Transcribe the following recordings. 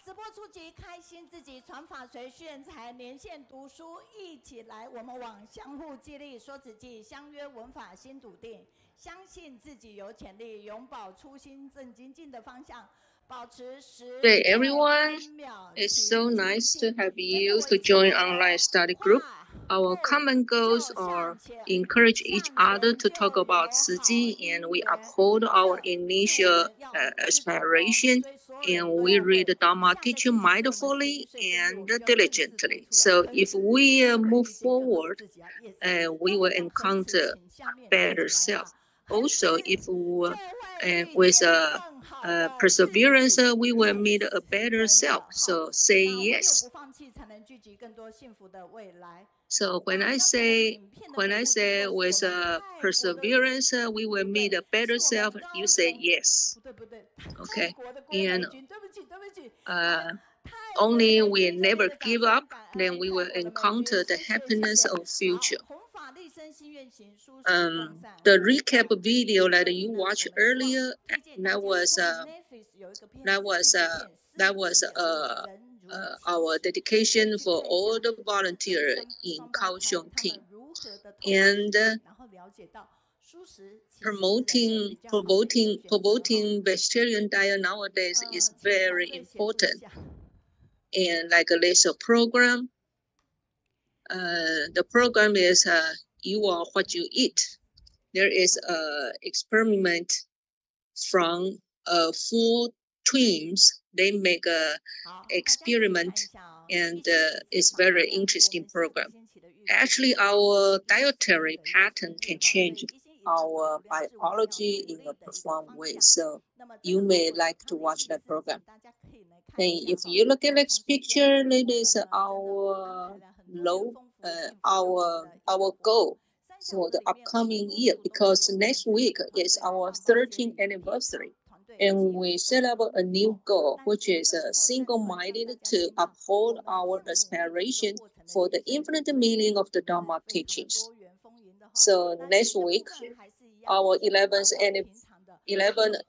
直播初级开心自己传法随炫财连线读书，一起来，我们往相互激励，说子记，相约文法心笃定，相信自己有潜力，永葆初心正精进的方向。Hey everyone, it's so nice to have you to join online study group. Our common goals are encourage each other to talk about Tzu Ji, and we uphold our initial aspiration, and we read the Dharma teaching mindfully and diligently. So if we move forward, we will encounter a better self. Also, if we, with perseverance, we will meet a better self. So say yes. So when I say with perseverance, we will meet a better self, you say yes. Okay, and only we never give up, then we will encounter the happiness of future. The recap video that you watched earlier, that was our dedication for all the volunteers in Kaohsiung team, and promoting vegetarian diet nowadays is very important. And like a lesson program, the program is you are what you eat. There is a experiment from 4 twins. They make a experiment, and it's very interesting program. Actually, our dietary pattern can change our biology in a profound way. So you may like to watch that program. And if you look at this picture, it is our our goal for the upcoming year, because next week is our 13th anniversary. And we set up a new goal, which is single-minded to uphold our aspiration for the infinite meaning of the Dharma teachings. So next week, our 11th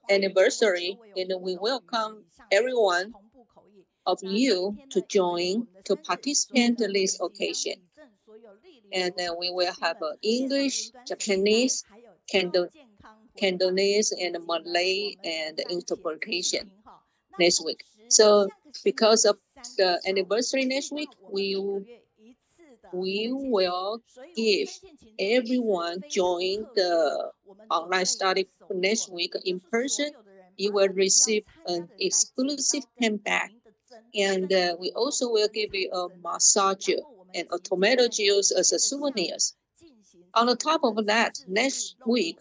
anniversary, and we welcome everyone of you to join to participate in this occasion. And then we will have English, Japanese, Cantonese, and Malay and interpretation next week. So because of the anniversary next week, we will give everyone join the online study next week in person. You will receive an exclusive pen bag, and we also will give you a massage and a tomato juice as a souvenirs. On the top of that, next week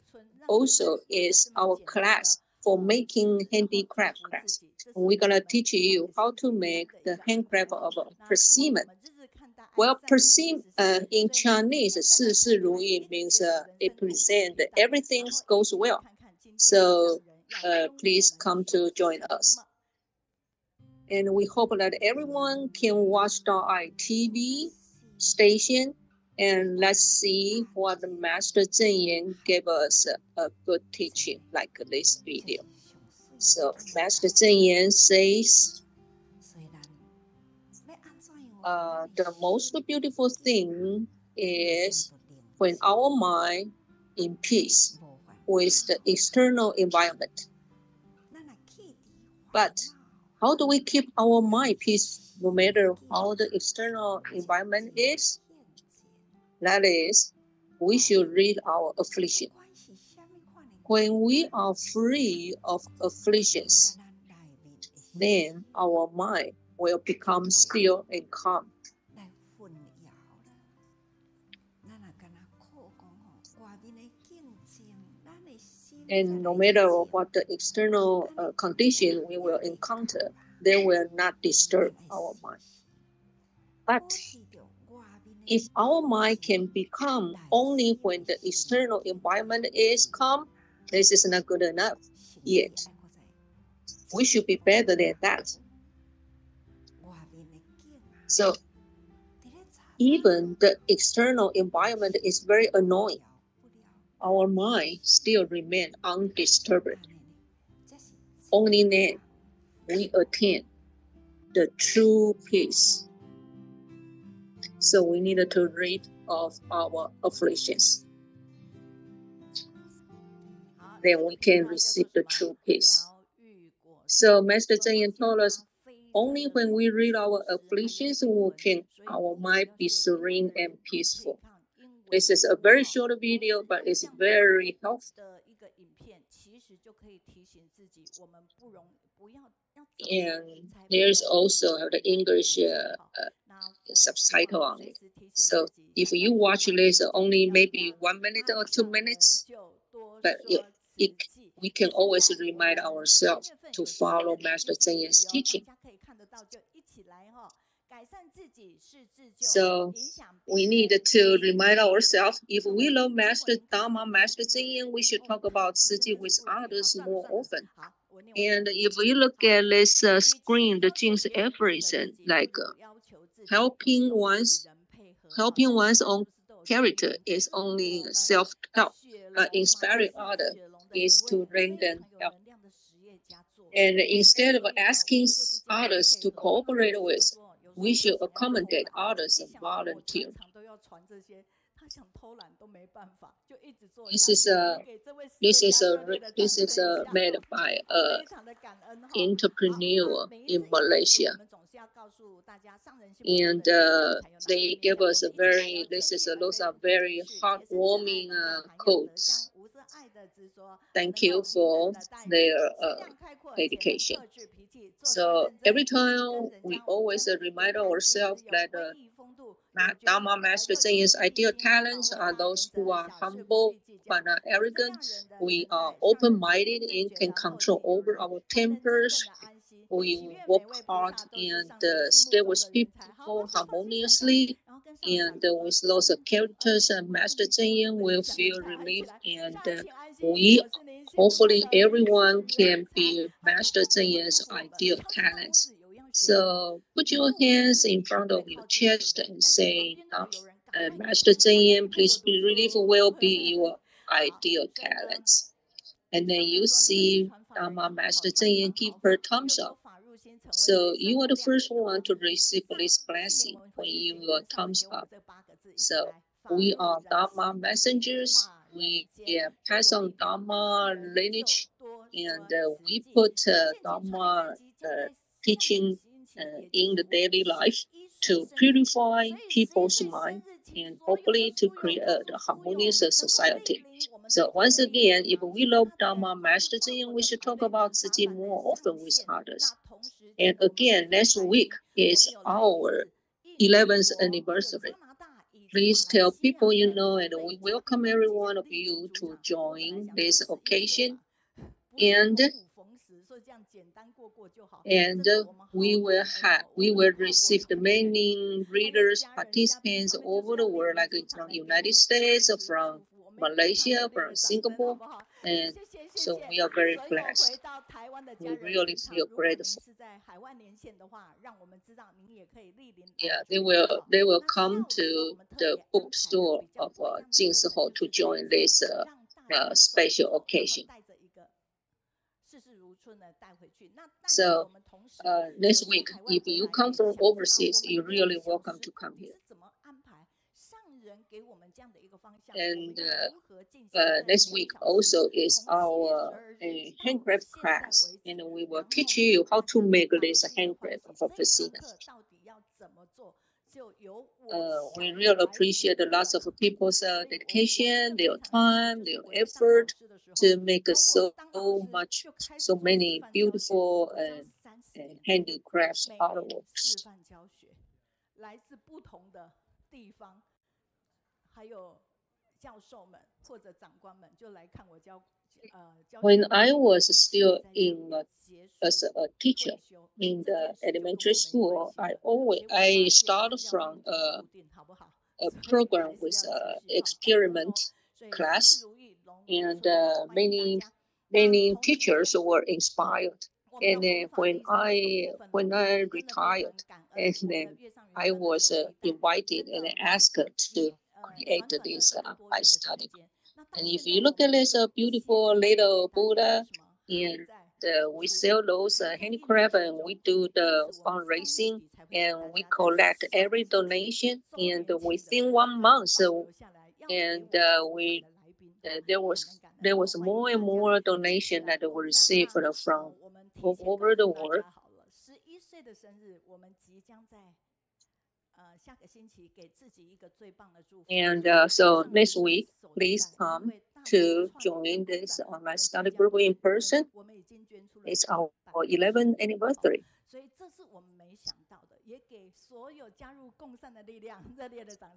also is our class for making handicraft class. We're gonna teach you how to make the handcraft of a persimmon. Well, persimmon in Chinese, 事事如意 means it presents everything goes well. So please come to join us. And we hope that everyone can watch the ITV station, and let's see what the Master Jingyang gave us a good teaching like this video. So Master Jingyang says, the most beautiful thing is when our mind in peace with the external environment. But how do we keep our mind peace no matter how the external environment is? That is, we should read our affliction. When we are free of afflictions, then our mind will become still and calm. And no matter what the external condition we will encounter, they will not disturb our mind. But if our mind can become only when the external environment is calm, this is not good enough yet. We should be better than that. So even the external environment is very annoying, our mind still remains undisturbed. Only then we attain the true peace. So we need to rid of our afflictions. Then we can receive the true peace. So Master Jiangyang told us, only when we rid our afflictions can our mind be serene and peaceful. This is a very short video, but it's very helpful. And there's also the English subtitle on it. So if you watch this only maybe 1 minute or 2 minutes, but we can always remind ourselves to follow Master Jiangyang's teaching. So we need to remind ourselves, if we love Master Dharma, Master Jiangyang, we should talk about Siji with others more often. And if we look at this screen, the Jing's affirmation, like helping one's own character is only self-help. Inspiring others is to render help. And instead of asking others to cooperate with, we should accommodate others and volunteer. This is made by an entrepreneur in Malaysia, and they give us those are very heartwarming quotes. Thank you for their education. So every time we always remind ourselves that Dharma Master Jiangyang's ideal talents are those who are humble but not arrogant. We are open-minded and can control over our tempers. We work hard and stay with people harmoniously. And with those characters, Master Jiangyang will feel relief, and hopefully everyone can be Master Jiangyang's ideal talents. So put your hands in front of your chest and say, Master Jiangyang, please be relief will be your ideal talents. And then you see Dharma Master Jiangyang give her thumbs up. So you are the first one to receive this blessing when you are thumbs up. So we are Dharma messengers. We pass on Dharma lineage, and we put Dharma teaching in the daily life to purify people's mind and hopefully to create a harmonious society. So once again, if we love Dharma Master Jiangyang, we should talk about Tzu more often with others. And again, next week is our 11th anniversary. Please tell people you know, and we welcome every one of you to join this occasion. And we will receive the many readers, participants over the world, like from United States, from Malaysia, from Singapore, and so we are very blessed. We really feel grateful. Yeah, they will come to the bookstore of Jing's Hall to join this special occasion. So next week, if you come from overseas, you're really welcome to come here. And next week also is our handcraft class, and we will teach you how to make this handcraft of a piscina. We really appreciate lots of people's dedication, their time, their effort to make so many beautiful handicrafts artworks. When I was still as a teacher in the elementary school, I started from a program with experiment class, and many teachers were inspired. And when I retired, and then I was invited and asked to create this I study. And if you look at this beautiful little Buddha, and we sell those handicraft, and we do the fundraising, and we collect every donation. And within 1 month, and there was more and more donation that we received from all over the world. And so next week, please come to join this online study group in person. It's our 11th anniversary.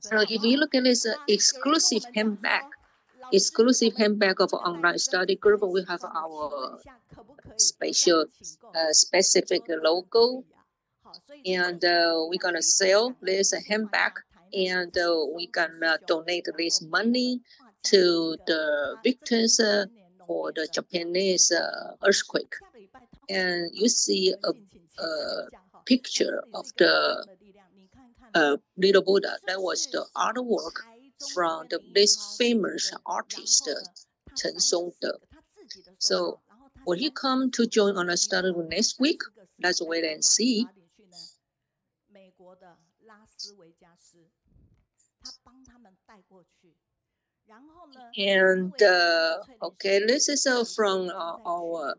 So if you look at this exclusive handbag of online study group, we have our specific logo, and we're gonna sell this handbag, and we're gonna donate this money to the victims for the Japanese earthquake. And you see a picture of the little Buddha. That was the artwork from this famous artist, Chen. So will he come to join on a study next week? Let's wait and see. And okay, this is from our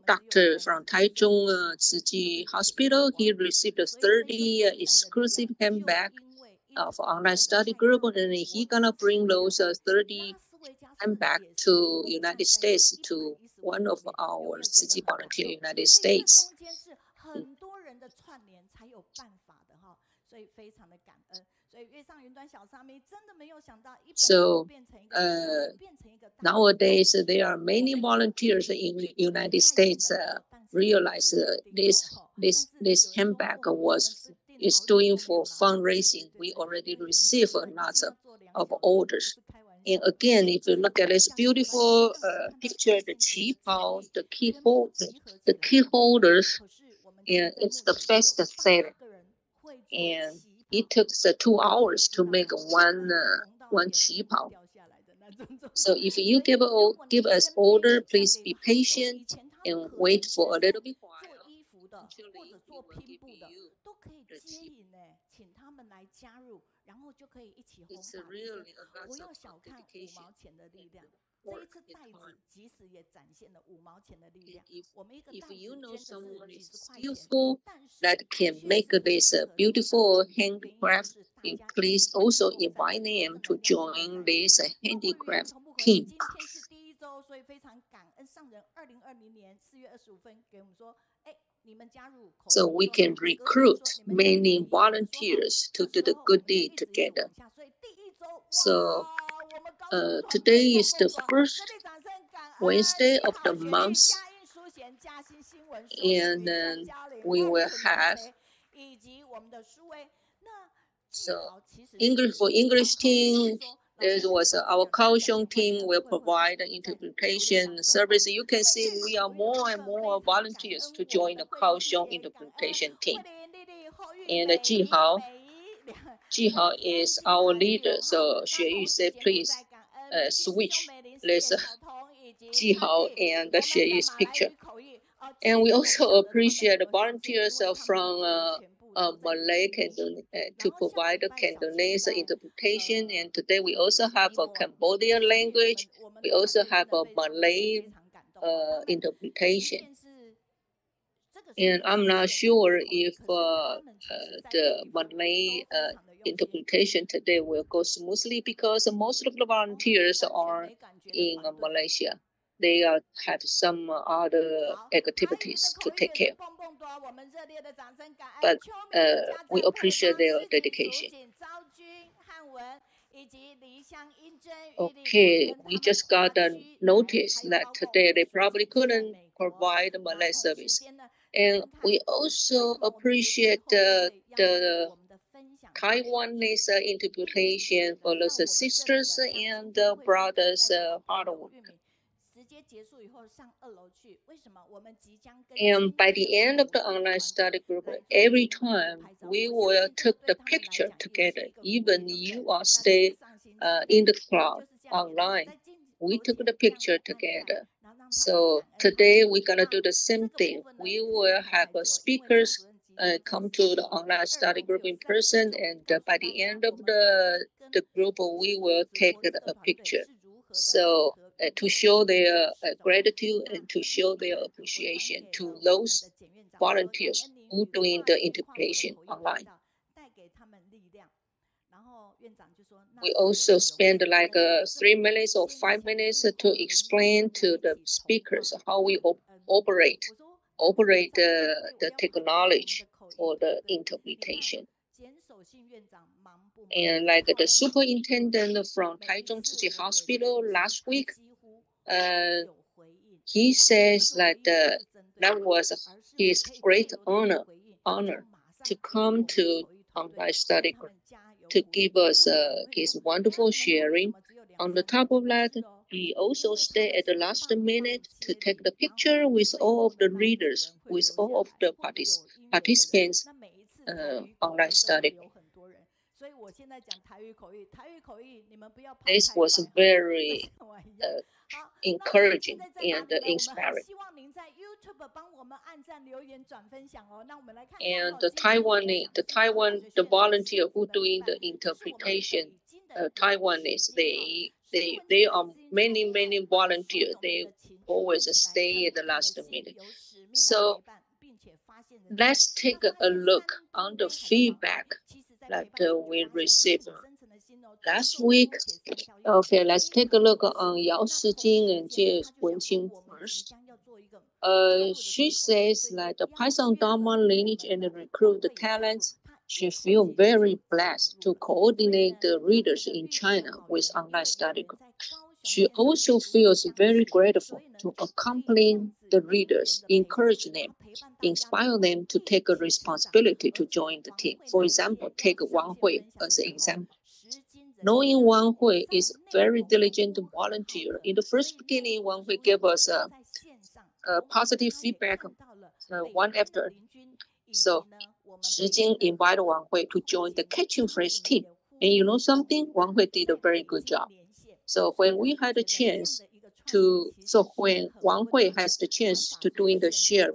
doctor from Taichung Tzu Hospital. He received a 30 exclusive handbag for online study group, and he gonna bring those 30 handbag to United States, to one of our Tzu volunteer in United States. So nowadays there are many volunteers in the United States realize this handbag is doing for fundraising. We already received lots of orders. And again, if you look at this beautiful picture, the qipao, the key holders, and it's the best seller. And it took 2 hours to make one qipao. So if you give us order, please be patient and wait for a little bit while. Actually, we will give you the qipao. It's really a lot of dedication. If you know someone is skillful that can make this beautiful handicraft, please also invite them to join this handicraft team. So we can recruit many volunteers to do the good deed together. So today is the first Wednesday of the month, and then we will have English team. There was our Kaohsiung team will provide the interpretation service. You can see we are more and more volunteers to join the Kaohsiung interpretation team. And Jihao is our leader. So Xue Yu said, please switch. Let's Jihao and Xue Yu's picture. And we also appreciate the volunteers from Malay to provide the Cantonese interpretation. And today we also have a Cambodian language. We also have a Malay interpretation. And I'm not sure if the Malay interpretation today will go smoothly, because most of the volunteers are in Malaysia. They have some other activities to take care. But we appreciate their dedication. Okay, we just got a notice that today they probably couldn't provide Malay service. And we also appreciate the Taiwanese interpretation for those sisters and brothers' hard work. And by the end of the online study group, every time we will take the picture together, even you are stay in the cloud online, we took the picture together. So today we're gonna do the same thing. We will have speakers come to the online study group in person, and by the end of the group, we will take a picture. So to show their gratitude and to show their appreciation to those volunteers who doing the interpretation online. We also spend like 3 minutes or 5 minutes to explain to the speakers how we operate the technology for the interpretation. And like the superintendent from Taichung Tzu Hospital last week, he says that that was his great honor to come to online study group to give us his wonderful sharing. On the top of that, he also stayed at the last minute to take the picture with all of the readers, with all of the participants online study. This was very encouraging and inspiring. And the volunteer who doing the interpretation, Taiwanese, they are many volunteers. They always stay at the last minute. So let's take a look on the feedback that we received last week. Okay, let's take a look on Yao Shijing and Jie Wenqing first. She says that the Python Dharma lineage and recruit the talents. She feels very blessed to coordinate the readers in China with online study group. She also feels very grateful to accompany the readers, encourage them, inspire them to take a responsibility to join the team. For example, take Wang Hui as an example. Knowing Wang Hui is a very diligent volunteer. In the first beginning, Wang Hui gave us a positive feedback one after. So Jing invited Wang Hui to join the catching phrase team. And you know something? Wang Hui did a very good job. So when we had a chance when Wang Hui has the chance to doing the share,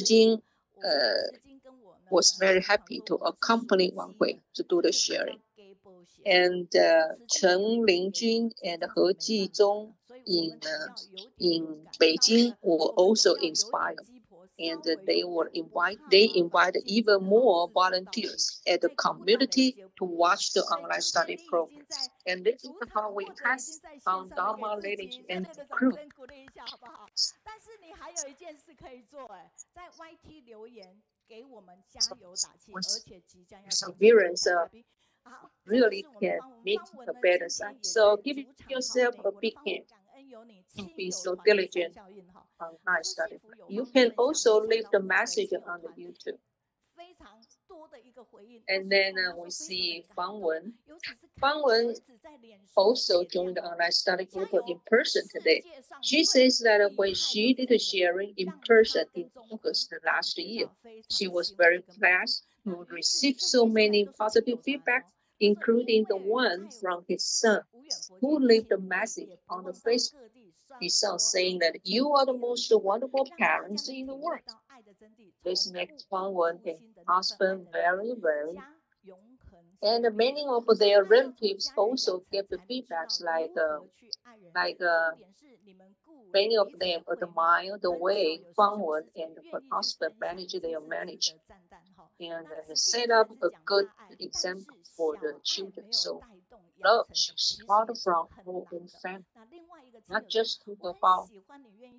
Jing was very happy to accompany Wang Hui to do the sharing. And Chen Lingjun and He Jizong in Beijing were also inspired, and they invited even more volunteers at the community to watch the online study programs. And this is how we test on Dharma lineage and crew. Perseverance really can make a better side. So give yourself a big hand and be so diligent on online study. You can also leave the message on the YouTube. And then we see Fang Wen. Fang Wen also joined the online study group in person today. She says that when she did the sharing in person in August last year, she was very pleased to receive so many positive feedback, including the one from his son, who left a message on the Facebook. His son saying that you are the most wonderful parents in the world. This makes Fang Wen and husband very, and many of their relatives also gave the feedbacks like many of them admire the way Fang Wen and her husband manage their marriage and set up a good example for the children. So love should start from our own family, not just talk about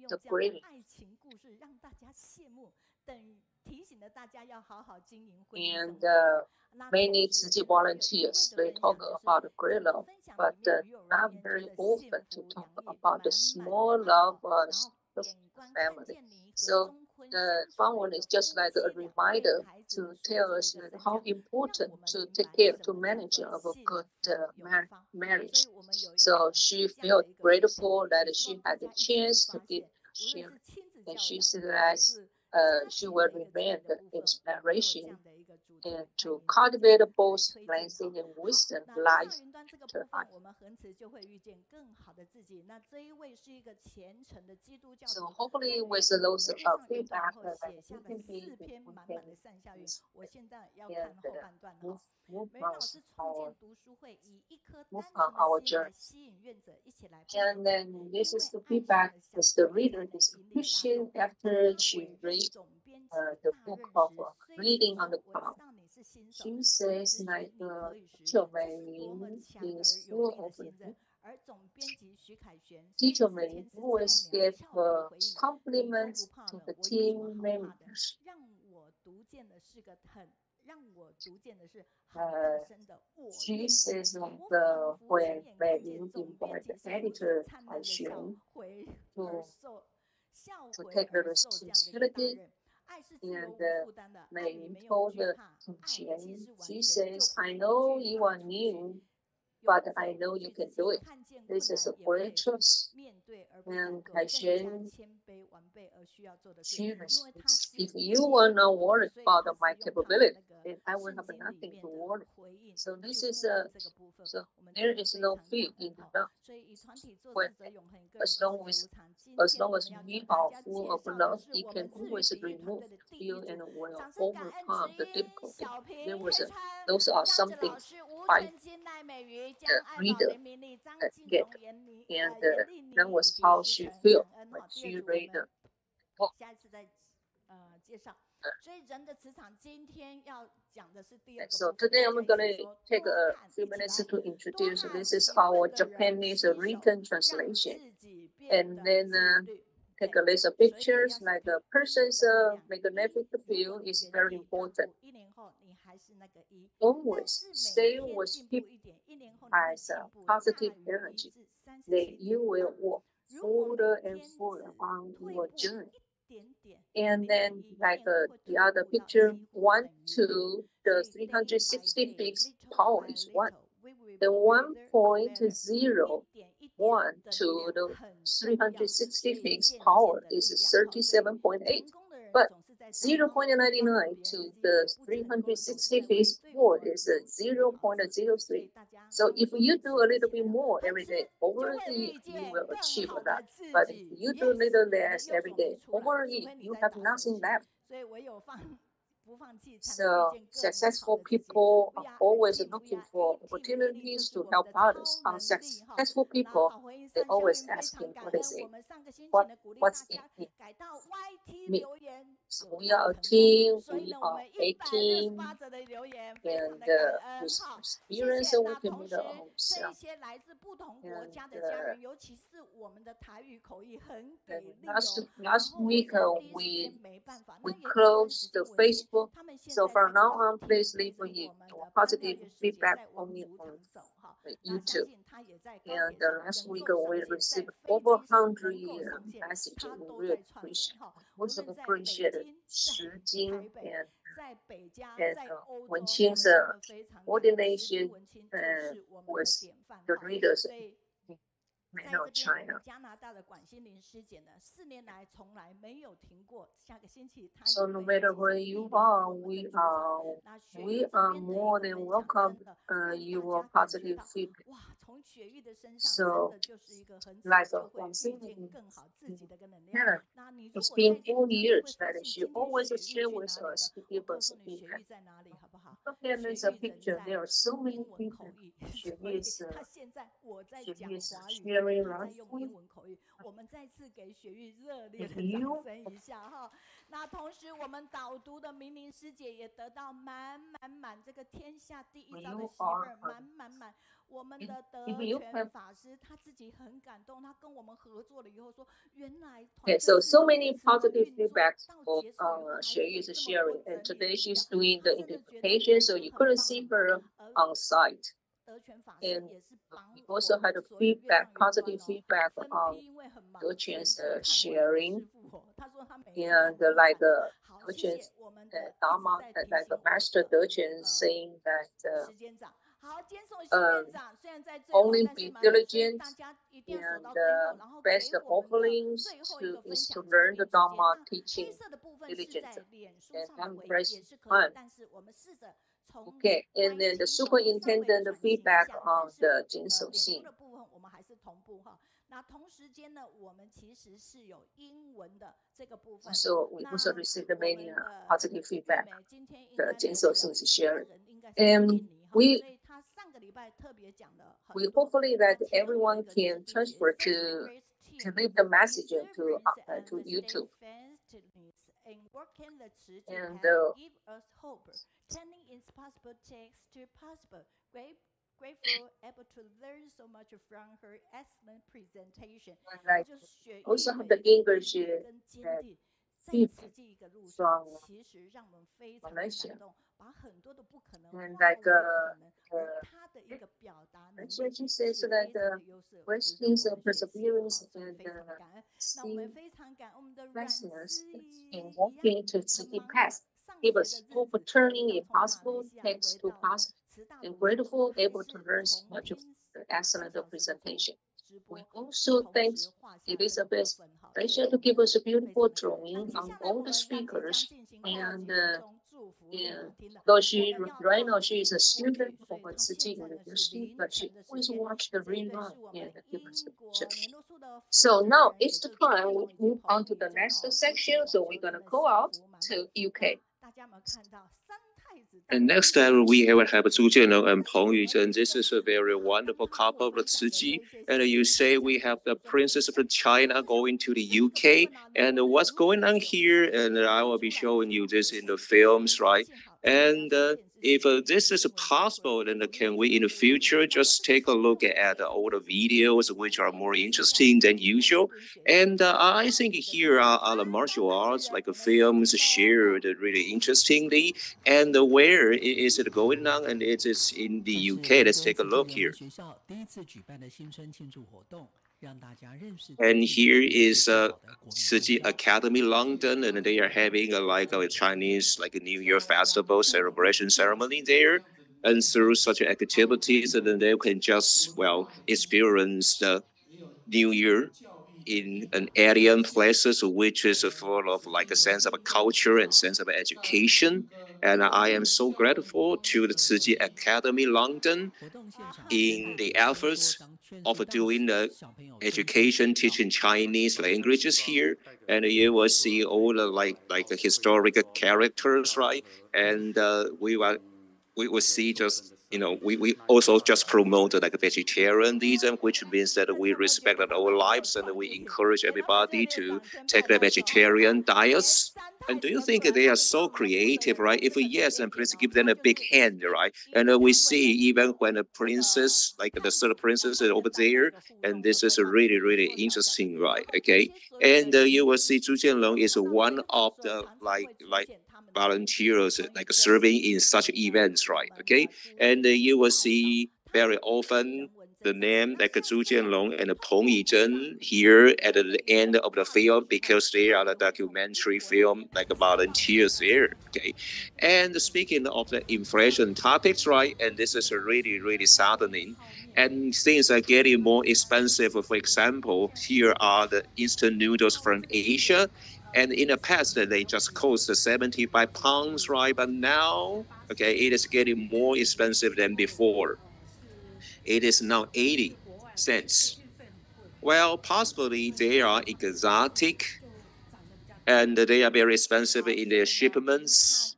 the great. And many Tzu volunteers, they talk about the great love, but not very often to talk about the small love of the family. So Fang Wen is just like a reminder to tell us how important to take care, to manage of a good marriage. So she felt grateful that she had the chance to be shared, and she said that she will remain the inspiration and to cultivate both blessing and wisdom life to life. So hopefully with those feedback that you can be, we can move on our journey. And then this is the feedback as the reader is appreciated after she read the book of Reading on the Cloud. She says like Teacher Meiyun is full of Teacher Meiyun always gave compliments to the team members. She says like when Meiyun invited the editor Kaohsiung to take the responsibility, and Meiyun told Chen, she says, I know you are new, but I know you can do it. This is a great trust. And Kaohsiung, she responds, if you are not worried about my capability, then I will have nothing to worry. So this is so there is no fear in the love. As long as we are full of love, it can always remove fear and will overcome the difficulty. Those are something I read get, and that was how she felt when she read the book. So today I'm going to take a few minutes to introduce. This is our Japanese written translation, and then take a list of pictures. Like a person's magnetic field is very important. Always stay with people as positive energy. Then you will walk further and further on your journey. And then like the other picture, 1 to the 366 power is 1. The 1.01 to the 366 power is 37.8. But 0.99 to the 366 power is 0.03. So if you do a little bit more every day, over the year, you will achieve that. But if you do a little less every day, over a year, you have nothing left. So successful people are always looking for opportunities to help others. Unsuccessful people, they always asking what is it? What's in me? So we are a team, we are a team, and with experience we can meet ourselves. Last week we closed the Facebook. So from now on, please leave your positive feedback on me on YouTube. And last week we received over 100 messages. We really appreciate it. Also appreciated JiJingyang and Mingxin's coordination with the readers in China. So no matter where you are, we are more than welcome your positive feedback. So, like it's been 4 years that she always share with us to give us feedback. Okay, there's a picture. There are so many people. She is sharing life with. 我们再次给雪玉热烈的掌声一下哈。那同时，我们导读的明明师姐也得到满这个天下第一招的媳妇儿满。我们的德全法师他自己很感动，他跟我们合作了以后说，原来 Okay, so many positive feedbacks of Xue is sharing, and today she's doing the interpretation, so you couldn't see her on site. And we also had a positive feedback on De Quan's sharing, and like De Quan's Dharma, like Master De Quan saying that only be diligent and best offerings is to learn the Dharma teaching diligently and have embraced time. Okay, and then the superintendent feedback on the Jinsou scene. So we also received many positive feedback. The Jinsou scene is shared, and we hopefully that everyone can transfer to leave the message to YouTube. And turning impossible text to possible. Grateful, able to learn so much from her excellent presentation. Like also have the English from Malaysia. And like actually she says that questions of perseverance and steadfastness in walking to city path. He was hope turning impossible text to possible and grateful, able to learn so much of the excellent presentation. We also thank Elizabeth Fletcher to give us a beautiful drawing on all the speakers. And though right now she is a student of Tzu University, but she always watch the rerun and give us the picture. So now it's the time we move on to the next section. So we're gonna go out to UK. And next time we will have Zhu Jianlong and Peng Yizhen. This is a very wonderful couple of Ciji. And you say we have the princess of China going to the UK. And what's going on here? And I will be showing you this in the films, right? And if this is possible, then can we in the future just take a look at all the videos which are more interesting than usual? And I think here are the martial arts, like films shared really interestingly. And where is it going on? And it is in the UK. Let's take a look here. And here is Ciji Academy London, and they are having a Chinese a New Year festival celebration ceremony there. And through such activities, and then they can just experience the New Year in an alien places, which is full of a sense of culture and sense of education. And I am so grateful to the Ciji Academy London in the efforts of doing the education, teaching Chinese languages here. And you will see all the historical characters, right? And we will see just we also just promote vegetarianism, which means that we respect our lives and we encourage everybody to take the vegetarian diets. And do you think they are so creative, right? If yes, then please give them a big hand, right? And we see even when the princess, the third princess is over there, and this is really, really interesting, right? Okay, and you will see Zhu Jianlong is one of the volunteers serving in such events, right? Okay, and you will see very often the name Zhu Jianlong and Peng Yizhen here at the end of the film because they are the documentary film volunteers there. Okay, and speaking of the inflation topics, right? And this is really, really saddening. And things are getting more expensive. For example, here are the instant noodles from Asia. And in the past, they just cost 75 pounds, right? But now, okay, it is getting more expensive than before. It is now 80 cents. Well, possibly they are exotic and they are very expensive in their shipments.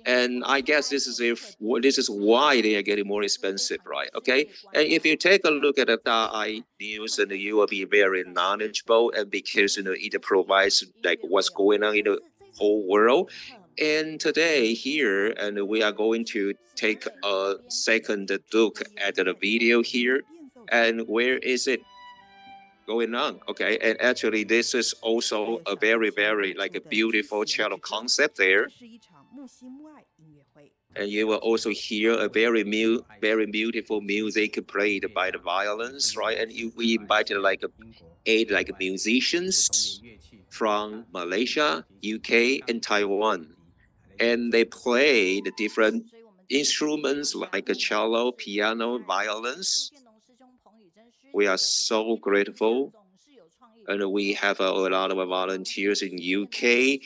And I guess this is why they are getting more expensive, right? Okay, and if you take a look at the Dai news, and you will be very knowledgeable, and because it provides what's going on in the whole world. And today here, and we are going to take a second look at the video here, and where is it going on? Okay, and actually this is also a very, very a beautiful cello concept there. And you will also hear a very beautiful music played by the violins, right? And we invited eight musicians from Malaysia, UK, and Taiwan, and they played different instruments like a cello, piano, violins. We are so grateful. And we have a lot of volunteers in UK,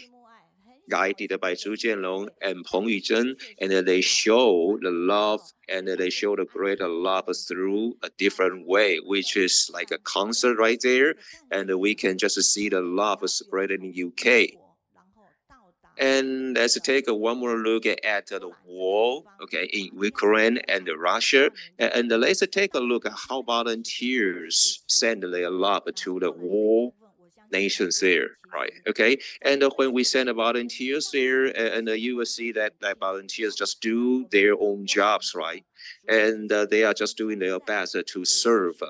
guided by Zhu Jianlong and Peng Yizhen, and they show the love and they show the greater love through a different way, which is like a concert right there, and we can just see the love spreading in UK. And let's take one more look at the war, okay, in Ukraine and Russia, and let's take a look at how volunteers send their love to the war nations there, right? Okay, and when we send volunteers there, and you will see that volunteers just do their own jobs, right? And they are just doing their best to serve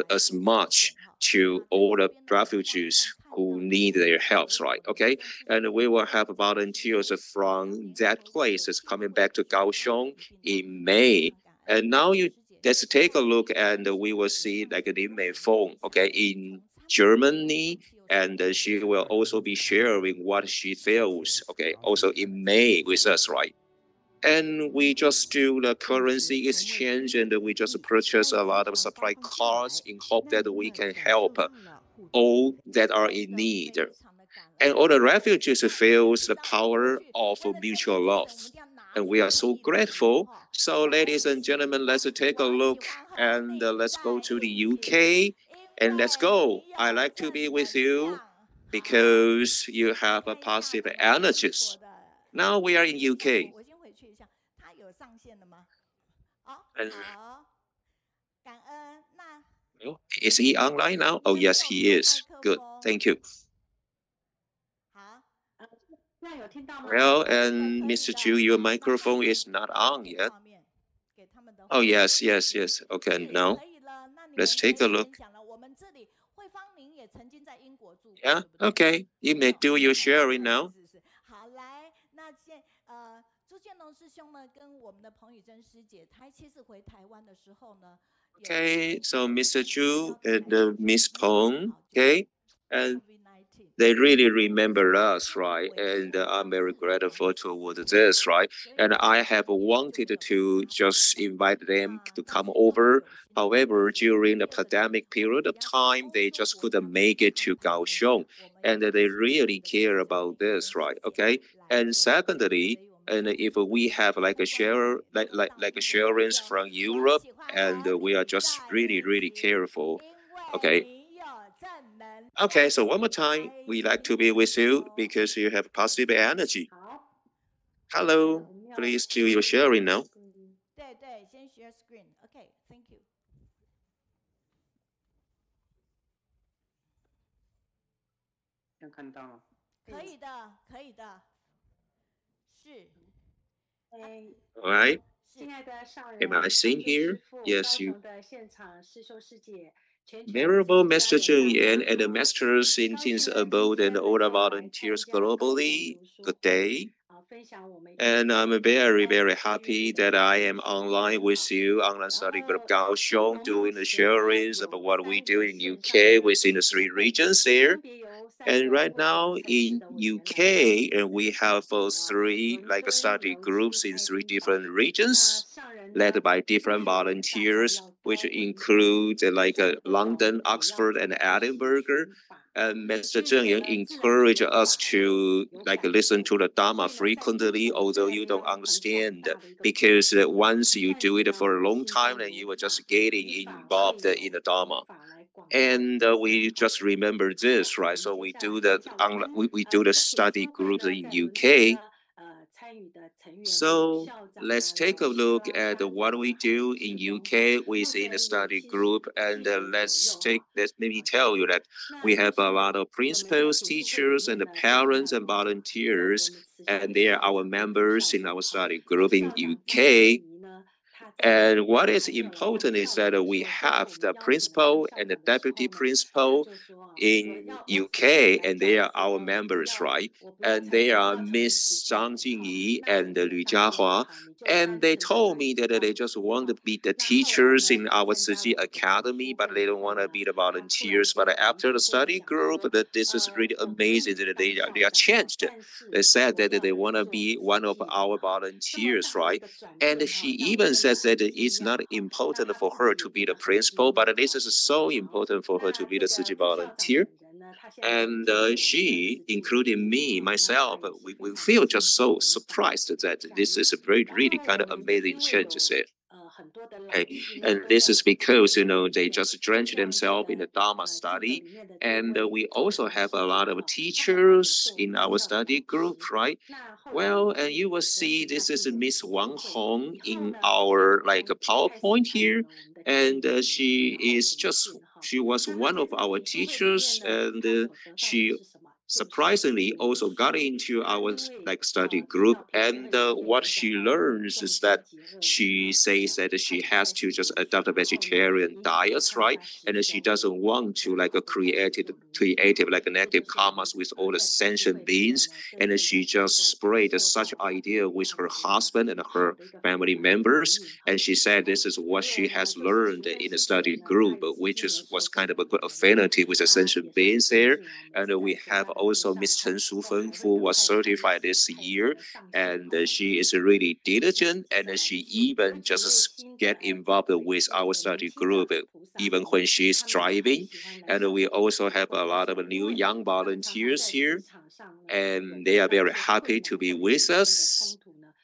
as much to all the refugees who need their helps, right? Okay, and we will have volunteers from that place is coming back to Kaohsiung in May. And now let's take a look, and we will see like the Meiyun, okay, in Germany, and she will also be sharing what she feels, okay, also in May with us, right? And we just do the currency exchange, and we just purchase a lot of supply cards in hope that we can help all that are in need. And all the refugees feel the power of mutual love. And we are so grateful. So ladies and gentlemen, let's take a look, and let's go to the UK. And let's go. I like to be with you because you have a positive energies. Now we are in UK. And, is he online now? Oh, yes, he is. Good. Thank you. Well, and Mr. Zhu, your microphone is not on yet. Oh, yes. Okay, now let's take a look. Yeah, okay. You may do your sharing now. Okay, so Mr. Zhu and Miss Peng, okay, and they really remember us, right? And I'm very grateful toward this, right? And I have wanted to just invite them to come over. However, during the pandemic period of time, they just couldn't make it to Kaohsiung, and they really care about this, right? Okay. And secondly, and if we have like a share, like a sharings from Europe, and we are just really careful, okay. Okay, so one more time, we like to be with you because you have positive energy. Hello, please do your sharing now. Okay, thank you. 能看到吗？可以的，可以的，是。All right. 亲爱的上人， Am I seen here? Yes, you. 高雄的现场师兄师姐， Venerable Master Jingyang and the Masters in Jin's abode and all the volunteers globally, good day. And I'm very happy that I am online with you on the study group Kaohsiung doing the sharings of what we do in UK within the 3 regions there. And right now in UK, and we have 3 like study groups in 3 different regions, led by different volunteers, which include like London, Oxford, and Edinburgh. And Mr. Jingyang encouraged us to like listen to the Dharma frequently, although you don't understand, because once you do it for a long time, then you are just getting involved in the Dharma. And we just remember this, right? So we do we do the study groups in UK. So let's take a look at what we do in UK within a study group, and let me tell you that we have a lot of principals, teachers, and the parents and volunteers, and they are our members in our study group in UK. And what is important is that we have the principal and the deputy principal in UK, and they are our members, right? And they are Miss Zhang Jingyi and Lu Jiahua. And they told me that they just want to be the teachers in our Tzu Academy, but they don't want to be the volunteers. But after the study group, that this is really amazing that they are changed. They said that they want to be one of our volunteers, right? And she even says that it's not important for her to be the principal, but this is so important for her to be the Tzu volunteer. And she, including me, myself, we feel just so surprised that this is a very, really kind of amazing change. Okay. And this is because, they just drench themselves in the Dharma study. And we also have a lot of teachers in our study group, right? Well, and you will see this is Miss Wang Hong in our PowerPoint here. And she was one of our teachers, and she surprisingly also got into our study group. And what she learns is that she says that she has to just adopt a vegetarian diet, right? And she doesn't want to creative negative karmas with all the sentient beings. And she just spread such idea with her husband and her family members. And she said this is what she has learned in the study group, which was kind of a good affinity with the sentient beings there. And we have also Miss Chen Shufeng, who was certified this year, and she is really diligent, and she even just get involved with our study group even when she is driving. And we also have a lot of new young volunteers here, and they are very happy to be with us.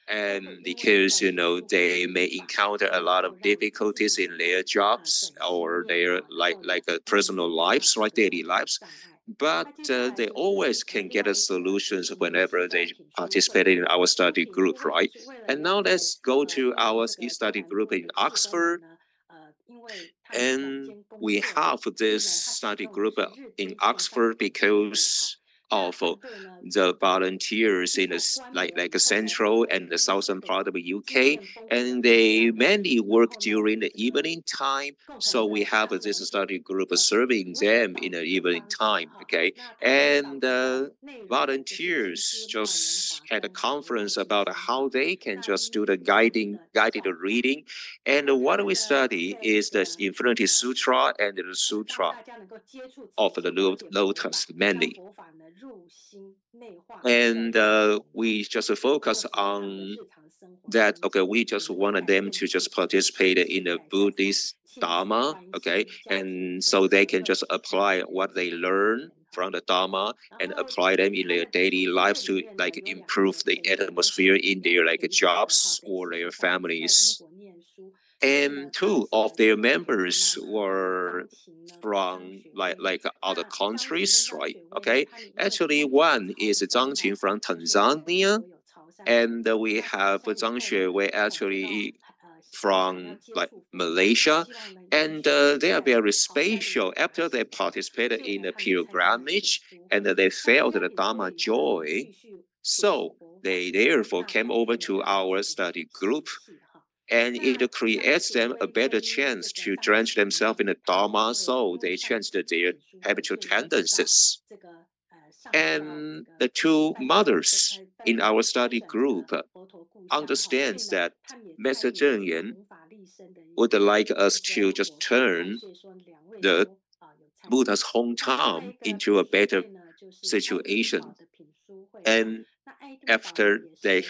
And because they may encounter a lot of difficulties in their jobs or their personal lives, right, daily lives, but they always can get a solutions whenever they participate in our study group, right? And now let's go to our study group in Oxford. And we have this study group in Oxford because of the volunteers in the central and the southern part of the UK, and they mainly work during the evening time. So we have this study group serving them in the evening time, okay? And volunteers just had a conference about how they can just do the guided reading. And what we study is the Infinity Sutra and the Sutra of the Lotus mainly. And we just focus on that, okay, we just wanted them to just participate in the Buddhist Dharma, okay, and so they can just apply what they learn from the Dharma and apply them in their daily lives to improve the atmosphere in their jobs or their families. And two of their members were from other countries, right? Okay, actually one is Zhang Qin from Tanzania, and we have Zhang Xuewei actually from Malaysia, and they are very special. After they participated in the pilgrimage and they felt the Dharma joy, so they therefore came over to our study group, and it creates them a better chance to drench themselves in the Dharma, so they changed their habitual tendencies. And the two mothers in our study group understands that Master Zheng would like us to just turn the Buddha's hometown into a better situation. And after they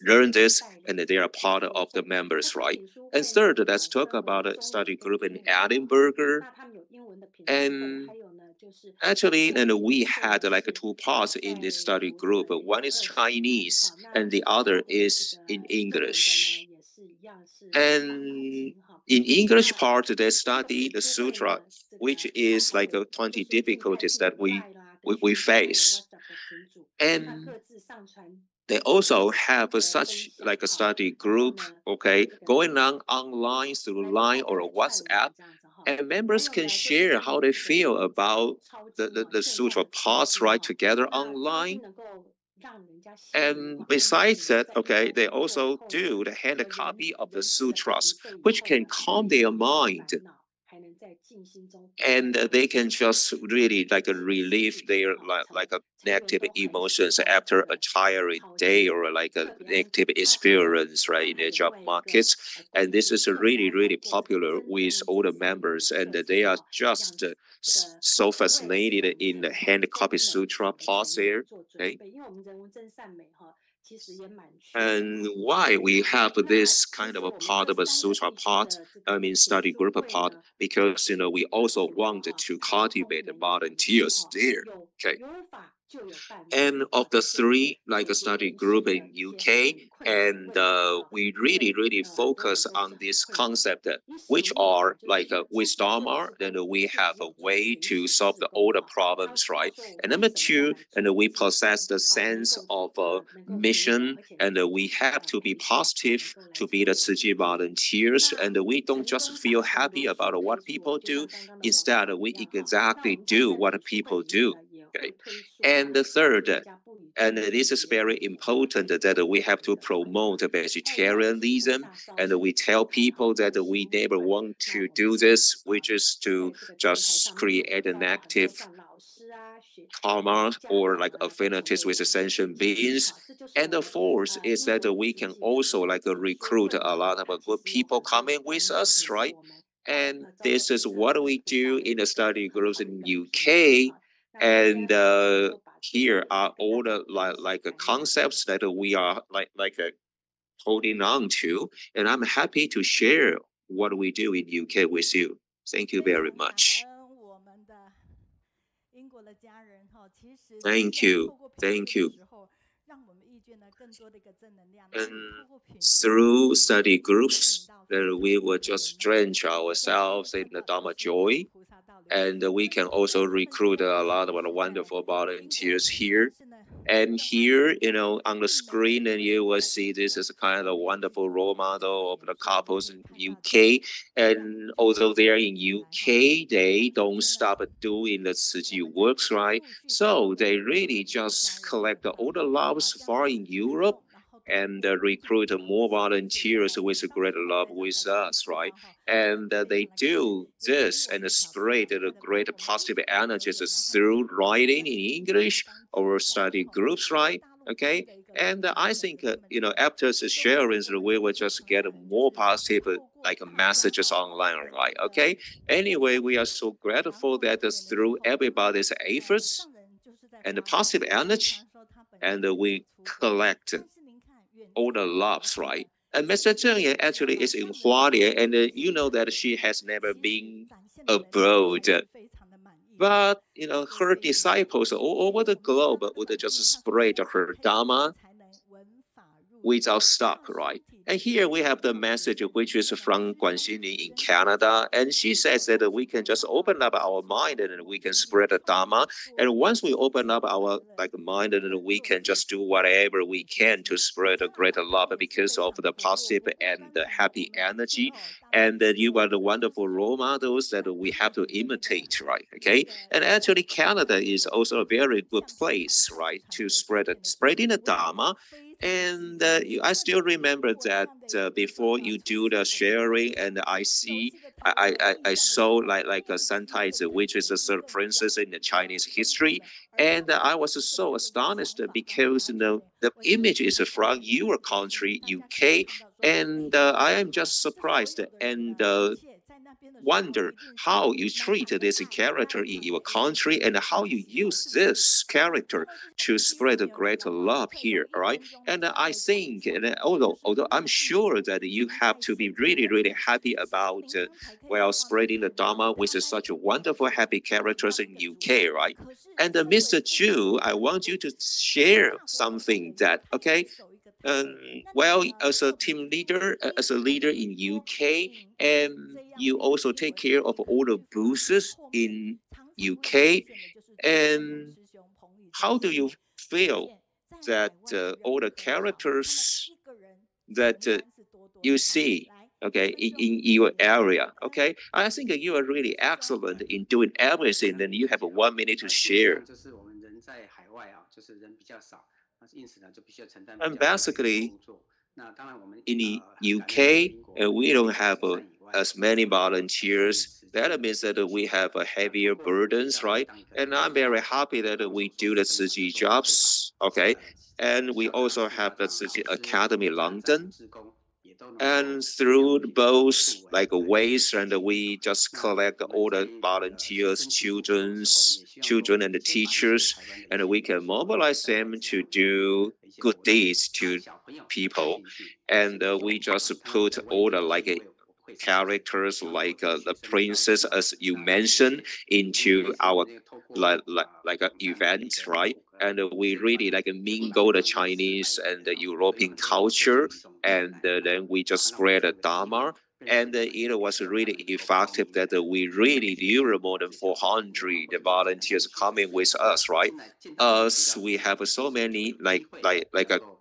learn this, and they are part of the members, right? And third, let's talk about a study group in Edinburgh. And actually, we had two parts in this study group. One is Chinese, and the other is in English. And in English part, they study the sutra, which is 20 difficulties that we face. And they also have such a study group, okay, going on online through Line or WhatsApp, and members can share how they feel about the sutra parts right together online. And besides that, okay, they also do the hand copy of the sutras, which can calm their mind. And they can just really like relieve their like a negative emotions after a tiring day or like a negative experience, right, in the job markets. And this is really, really popular with all the members, and they are just so fascinated in the hand copy sutra parts there. Okay. And why we have this kind of a part of a sutra part, I mean study group part, because we also want to cultivate the volunteers there. Okay. And of the three like a study group in UK, and we really, really focus on this concept which are like with Dharma, then we have a way to solve all the problems, right? And number two, and we possess the sense of mission, and we have to be positive to be the Tzu volunteers, and we don't just feel happy about what people do. Instead, we exactly do what people do. Okay. And the third, and this is very important, that we have to promote vegetarianism, and we tell people that we never want to do this, which is to just create a negative karma or like affinities with sentient beings. And the fourth is that we can also like recruit a lot of good people coming with us, right? And this is what we do in the study groups in UK. And here are all the like concepts that we are holding on to, and I'm happy to share what we do in UK with you. Thank you very much. Thank you. Thank you. And through study groups, we will just drench ourselves in the Dharma joy, and we can also recruit a lot of wonderful volunteers here. And here, on the screen, and you will see this is a kind of wonderful role model of the couples in UK. And although they're in UK, they don't stop doing the Tzu works, right? So they really just collect all the loves far in Europe and recruit more volunteers with great love with us, right? And they do this and spread the great positive energies through writing in English or study groups, right? Okay. And I think, after the sharing, we will just get more positive like messages online, right? Okay. Anyway, we are so grateful that through everybody's efforts and the positive energy, and we collect all the loves, right? And Mr. Zheng actually is in Hualien, and you know that she has never been abroad. But her disciples all over the globe would just spread her Dharma without stop, right? And here we have the message which is from Guanxin in Canada, and she says that we can just open up our mind and we can spread the Dharma. And once we open up our mind, and we can just do whatever we can to spread a greater love because of the positive and the happy energy. And you are the wonderful role models that we have to imitate, right? Okay. And actually, Canada is also a very good place, right, to spreading the Dharma. And I still remember that before you do the sharing, and I saw like a Santaizi, which is a third princess in the Chinese history, and I was so astonished because the image is from your country, UK, and I am just surprised and wonder how you treat this character in your country and how you use this character to spread a greater love here, right? And I think, and although I'm sure that you have to be really, really happy about spreading the Dharma with such a wonderful, happy characters in UK, right? And Mr. Zhu, I want you to share something that, okay, as a team leader, as a leader in UK, and you also take care of all the booths in UK. And how do you feel that all the characters that you see, okay, in your area, okay? I think you are really excellent in doing everything. Then you have 1 minute to share. And basically, in the UK, we don't have as many volunteers. That means that we have heavier burdens, right? And I'm very happy that we do the Tzu Chi jobs, okay? And we also have the Tzu Chi Academy London. And through both like ways, and we just collect all the volunteers, children and the teachers, and we can mobilize them to do good deeds to people. And we just put all the like characters like the princess, as you mentioned, into our like event, right? And we really like mingle the Chinese and the European culture, and then we just spread the Dharma. And it was really effective that we really knew more than 400 volunteers coming with us, right? Us, we have so many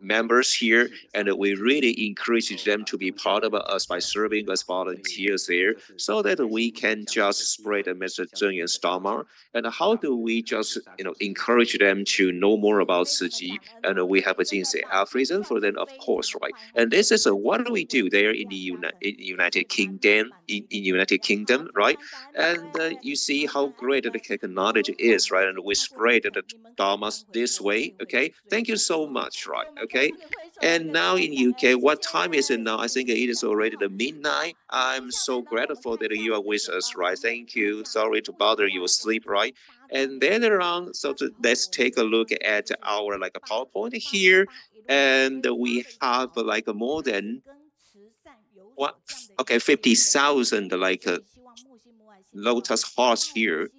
members here, and we really encourage them to be part of us by serving as volunteers there, so that we can just spread the message and Dharma. And how do we just encourage them to know more about Tzu Chi? And we have a Jinsei Afrism for them, of course, right? And this is what do we do there in the United Kingdom, United Kingdom, right? And you see how great the technology is, right? And we spread the Dharmas this way, okay? Thank you so much, right? Okay. And now in UK, what time is it now? I think it is already the midnight. I'm so grateful that you are with us, right? Thank you. Sorry to bother your sleep, right? And then around, so let's take a look at our like a PowerPoint here, and we have like more than what? Okay, 50,000 like lotus hearts here,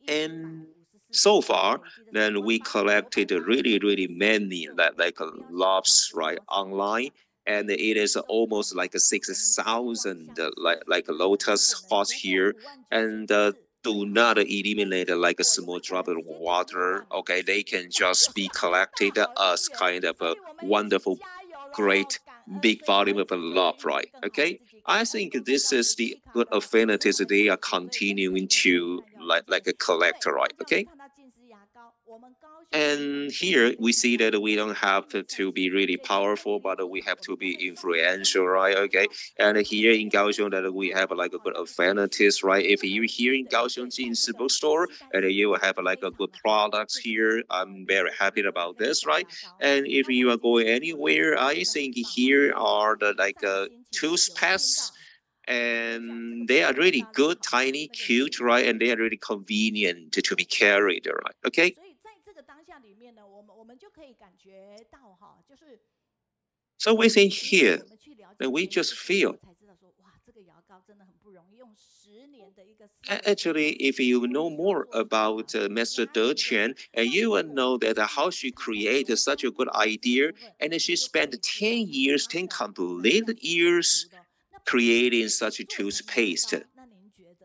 and so far, then we collected really many like loves right online, and it is almost like 6,000 like lotus hearts here, and do not eliminate like a small drop of water. Okay, they can just be collected as kind of a wonderful, great big volume of love, right? Okay. I think this is the good affinities they are continuing to like a collector, right? Okay. And here we see that we don't have to be really powerful, but we have to be influential, right? Okay. And here in Kaohsiung that we have like a good affinities, right? If you're here in Kaohsiung Jinsi bookstore and you have like a good products here, I'm very happy about this, right? And if you are going anywhere, I think here are the like toothpastes, and they are really good, tiny, cute, right? And they are really convenient to be carried, right? Okay. So within here, then we just feel. Actually, if you know more about Master De Chen, and you will know that how she created such a good idea, and she spent 10 years, 10 complete years creating such a toothpaste,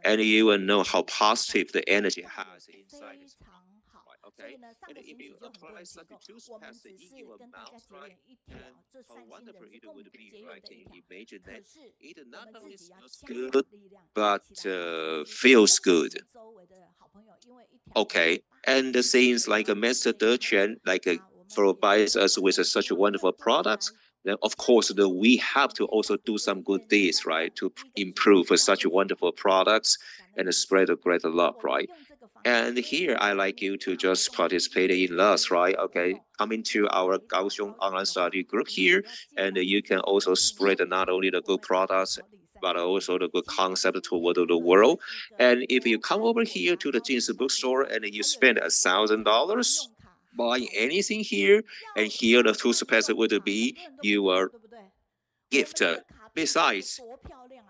and you will know how positive the energy has inside this mouth. Okay, and if you apply such a toothpaste in your mouth, right, and how wonderful it would be, right? Can you imagine that? It not only smells good, but feels good. Okay, and the things like a Master De Chen, like provides us with such a wonderful products, then of course we have to also do some good deeds, right, to improve such wonderful products and spread a greater love, right? And here I like you to just participate in us, right? Okay, come into our Kaohsiung online study group here, and you can also spread not only the good products, but also the good concept toward the world. And if you come over here to the Jinsi bookstore and you spend $1,000 buying anything here, and here the toothpaste would be your gift. Besides,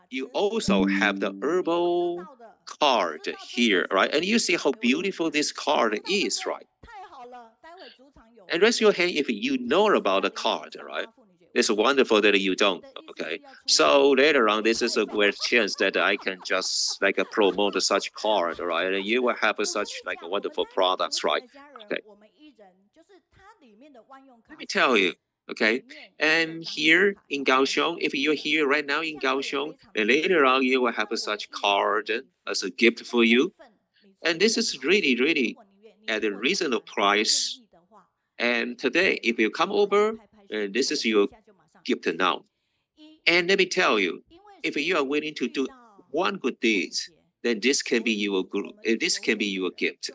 you also have the herbal card here, right? And you see how beautiful this card is, right? And raise your hand if you know about the card, right? It's wonderful that you don't, okay? So later on, this is a great chance that I can just like promote such card, right? And you will have such like wonderful products, right? Okay. Let me tell you, okay? And here in Kaohsiung, if you're here right now in Kaohsiung, then later on you will have such card as a gift for you. And this is really at a reasonable price. And today, if you come over, this is your gift now. And let me tell you, if you are willing to do one good deed, then this can be your gift.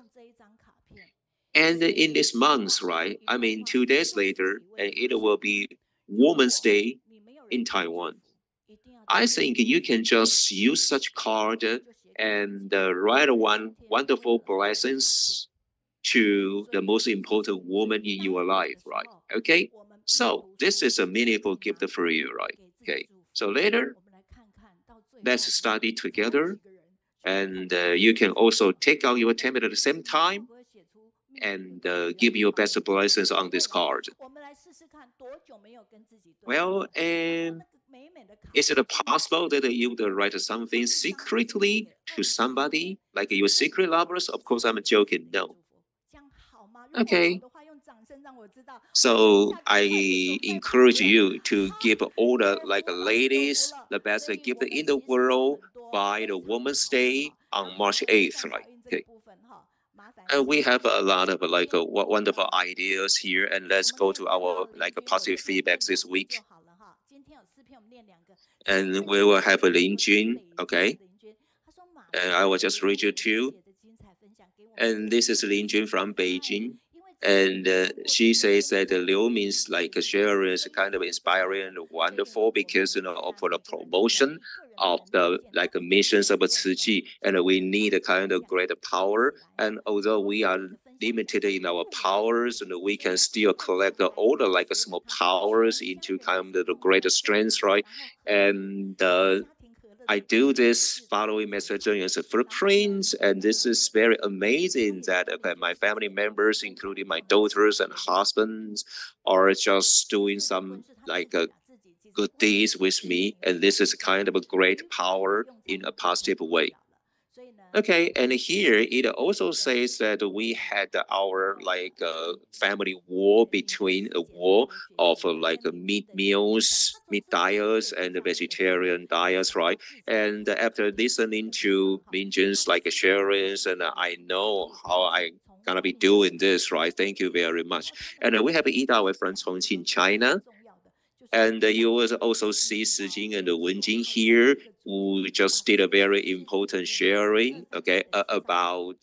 And in this month, right? I mean, 2 days later, and it will be Women's Day in Taiwan. I think you can just use such card and write one wonderful blessings to the most important woman in your life, right? Okay, so this is a meaningful gift for you, right? Okay, so later, let's study together, and you can also take out your tablet at the same time and give your best blessings on this card. Well, and is it possible that you would write something secretly to somebody, like your secret lovers? Of course, I'm joking. No. Okay. So I encourage you to give all the ladies the best gift in the world by the Women's Day on March 8th, right? Okay. And we have a lot of wonderful ideas here, and let's go to our positive feedbacks this week. And we will have a Lin Jun, okay? And I will just read you two. And this is Lin Jun from Beijing. And she says that Liu means sharing is kind of inspiring and wonderful because, for the promotion of the missions of Ciji, and we need a kind of great power. And although we are limited in our powers, and we can still collect all the small powers into kind of the greater strength, right? And I do this following messaging as a footprint, and this is very amazing that my family members, including my daughters and husbands, are just doing some good deeds with me, and this is kind of a great power in a positive way. Okay, and here it also says that we had our family war between a war of meat meals, meat diets, and vegetarian diets, right? And after listening to Mingxin's sharings, and I know how I gonna be doing this, right? Thank you very much. And we have Ida from Chongqing, China. And you will also see Sijing and Wenjing here, who just did a very important sharing, okay, about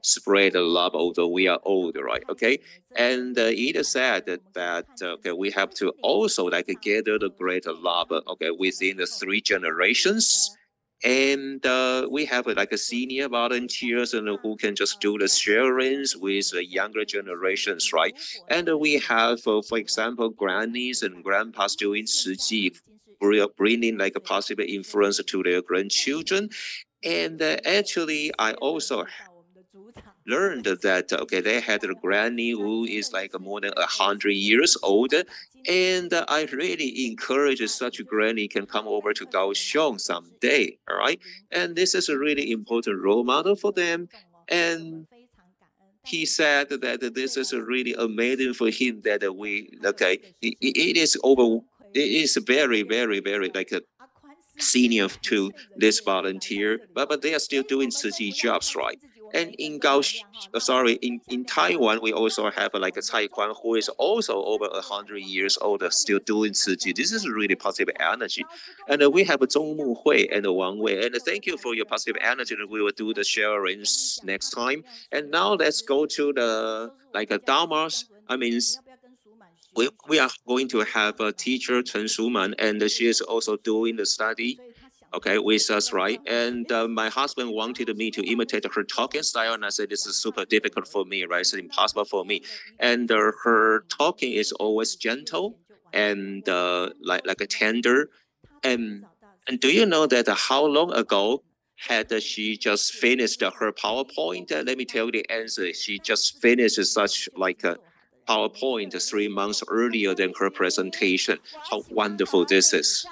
spread love, although we are old, right? Okay, and it said that okay, we have to also gather the great love, okay, within the 3 generations. And we have a senior volunteers and who can just do the sharings with the younger generations, right? And we have, for example, grannies and grandpas doing 慈济, bringing a positive influence to their grandchildren. And actually, I also learned that okay, they had a granny who is more than 100 years old, and I really encourage such a granny can come over to Kaohsiung someday. All right, and this is a really important role model for them. And he said that this is really amazing for him that we it is very very senior to this volunteer, but they are still doing 慈济 jobs, right? And in in Taiwan, we also have a Cai Quan who is also over 100 years old, still doing 慈济. This is really positive energy. And we have Zhong Muhui and Wang Wei. And thank you for your positive energy. We will do the sharings next time. And now let's go to the Dharmas. I mean, we are going to have a teacher, Chen Shuman, and she is also doing the study, okay, with us, right? And my husband wanted me to imitate her talking style, and I said, this is super difficult for me, right? It's impossible for me. And her talking is always gentle and like a tender. And do you know that how long ago had she just finished her PowerPoint? Let me tell you the answer. She just finished such a PowerPoint 3 months earlier than her presentation. How wonderful this is.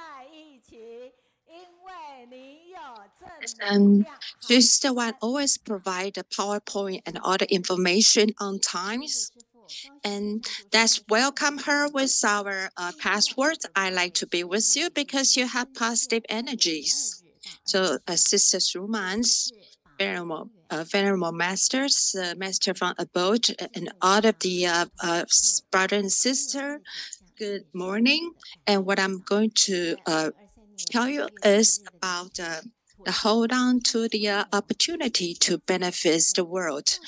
She's the one always provide the PowerPoint and all the information on times. And let's welcome her with our password. I like to be with you because you have positive energies. So Sister Shuman's very venerable masters, master from abode, and all of the brother and sister. Good morning. And what I'm going to tell you is about the hold on to the opportunity to benefit the world.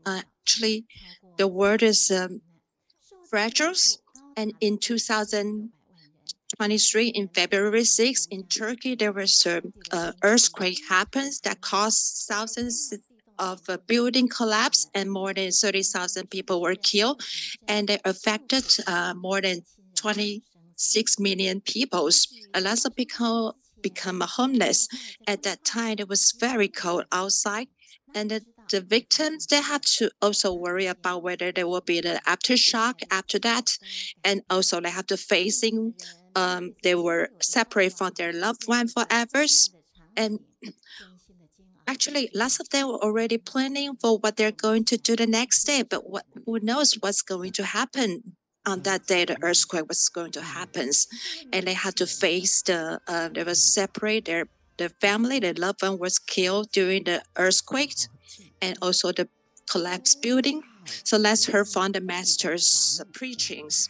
Actually, the world is fragile, and in 2023, in February 6, in Turkey, there was an earthquake happens that caused thousands of building collapse and more than 30,000 people were killed, and it affected more than 26 million people. A lot of people become homeless. At that time, it was very cold outside, and the victims, they have to also worry about whether there will be the aftershock after that, and also they have to facing they were separate from their loved one forever. And actually, lots of them were already planning for what they're going to do the next day, but who knows what's going to happen on that day the earthquake was going to happen. And they had to face they were separate, their family, their loved one was killed during the earthquake and also the collapsed building. So let's hear from the master's preachings.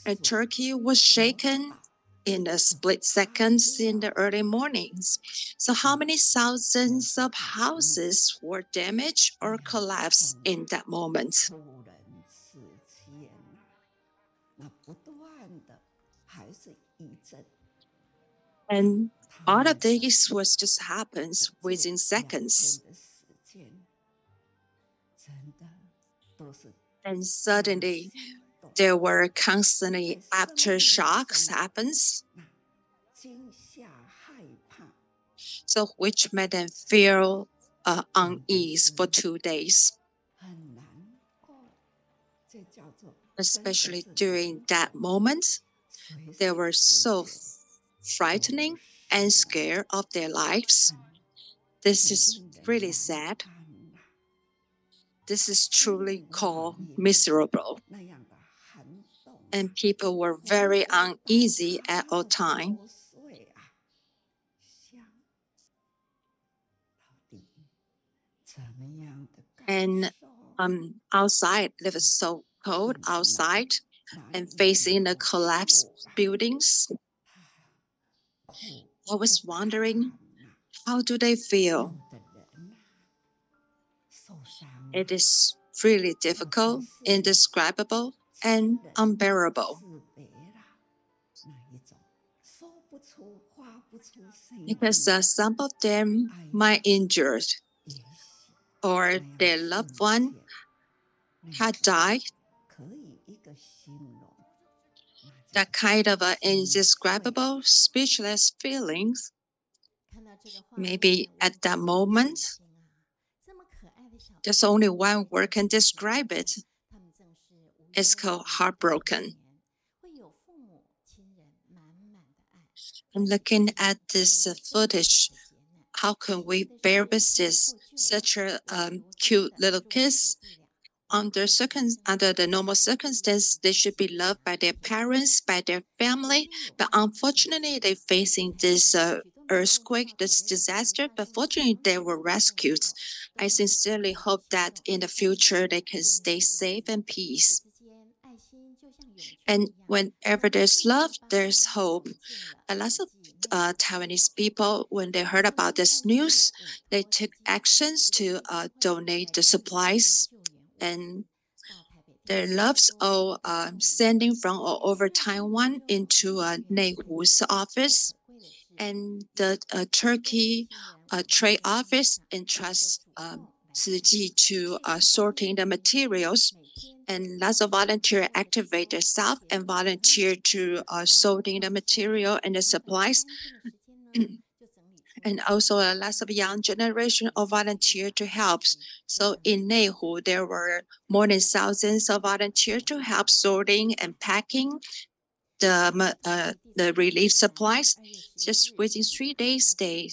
And Turkey was shaken in a split seconds in the early mornings. So how many thousands of houses were damaged or collapsed in that moment? And all of this was just happens within seconds. And suddenly, there were constantly aftershocks happens, so which made them feel unease for 2 days. Especially during that moment, they were so frightening and scared of their lives. This is really sad. This is truly called miserable. And people were very uneasy at all time. And outside, it was so cold outside and facing the collapsed buildings. I was wondering, how do they feel? It is really difficult, indescribable, and unbearable. Because some of them might injured or their loved one had died. That kind of indescribable, speechless feelings, maybe at that moment, there's only one word can describe it. It's called heartbroken. I'm looking at this footage. How can we bear with this? Such a cute little kiss. Under the normal circumstances, they should be loved by their parents, by their family. But unfortunately, they're facing this earthquake, this disaster. But fortunately, they were rescued. I sincerely hope that in the future, they can stay safe and peace. And whenever there's love, there's hope. A lot of Taiwanese people, when they heard about this news, they took actions to donate the supplies, and their loves all sending from all over Taiwan into Neihu's office, and the Turkey Trade Office entrusts Ziji to sorting the materials. And lots of volunteers activate themselves and volunteer to sorting the material and the supplies. And also lots of young generation of volunteer to help. So in Neihu, there were more than thousands of volunteers to help sorting and packing the relief supplies. Just within 3 days, they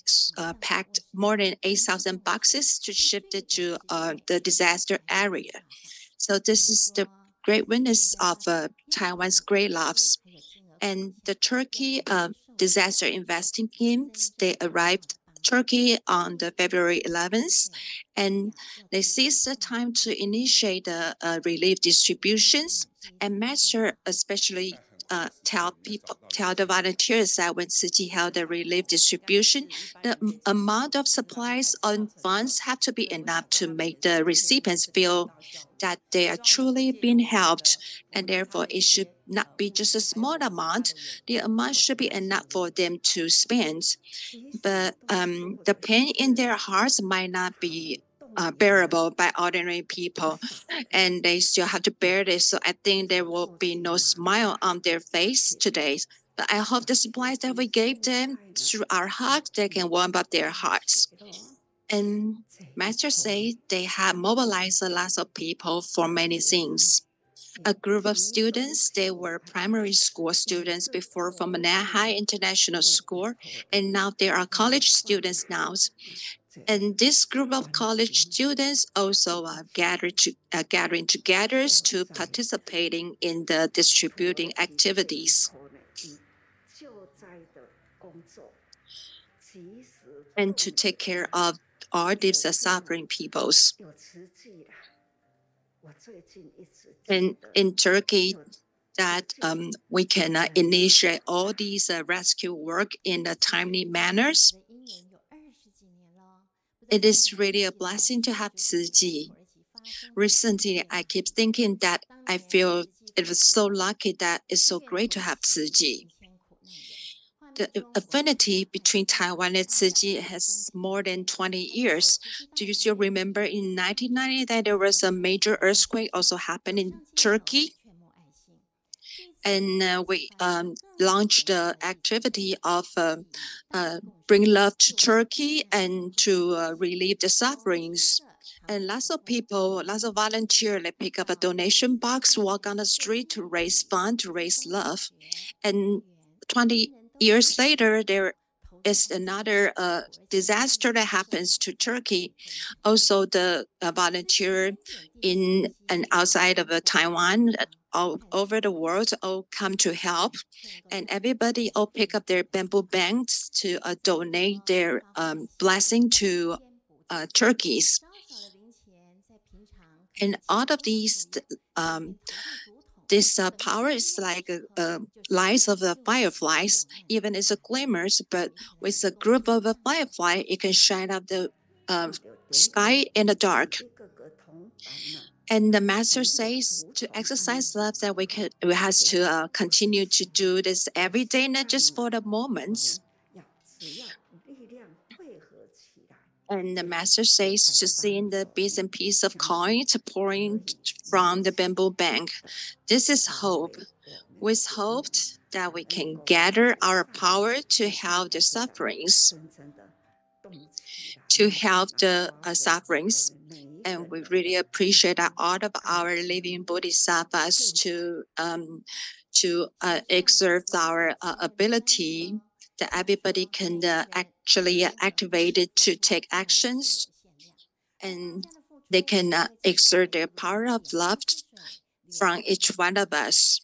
packed more than 8,000 boxes to ship it to the disaster area. So this is the great witness of Taiwan's great loves. And the Turkey disaster investing teams, they arrived Turkey on the February 11th, and they seized the time to initiate the relief distributions. And Master especially tell the volunteers that when Tzu Chi held the relief distribution, the amount of supplies and funds have to be enough to make the recipients feel that they are truly being helped, and therefore it should not be just a small amount. The amount should be enough for them to spend. But the pain in their hearts might not be bearable by ordinary people, and they still have to bear this. So I think there will be no smile on their face today. But I hope the supplies that we gave them through our hugs, they can warm up their hearts. And Master said they have mobilized a lot of people for many things. A group of students, they were primary school students before from Nanhai International School, and now they are college students now. And this group of college students also gathering together to participating in the distributing activities and to take care of all these suffering peoples. And in Turkey, that we can initiate all these rescue work in a timely manners. It is really a blessing to have Tzu Chi. Recently, I keep thinking that I feel it was so lucky that it's so great to have Tzu Chi. The affinity between Taiwan and Tzu Chi has more than 20 years. Do you still remember in 1990 that there was a major earthquake also happened in Turkey? And we launched the activity of bring love to Turkey and to relieve the sufferings. And lots of people, lots of volunteers, they pick up a donation box, walk on the street to raise funds, to raise love. And 20 years later, there is another disaster that happens to Turkey. Also, the volunteer in and outside of Taiwan, all over the world, all come to help, and everybody all pick up their bamboo banks to donate their blessing to turkeys. And all of these, this power is like lights of the fireflies. Even it's a glimmers, but with a group of a firefly, it can shine up the sky in the dark. And the Master says to exercise love that we have to continue to do this every day, not just for the moments. And the Master says to sing the bits and pieces of coins pouring from the bamboo bank. This is hope. With hope that we can gather our power to help the sufferings, And we really appreciate that all of our living bodhisattvas to exert our ability that everybody can actually activate it to take actions, and they can exert their power of love from each one of us.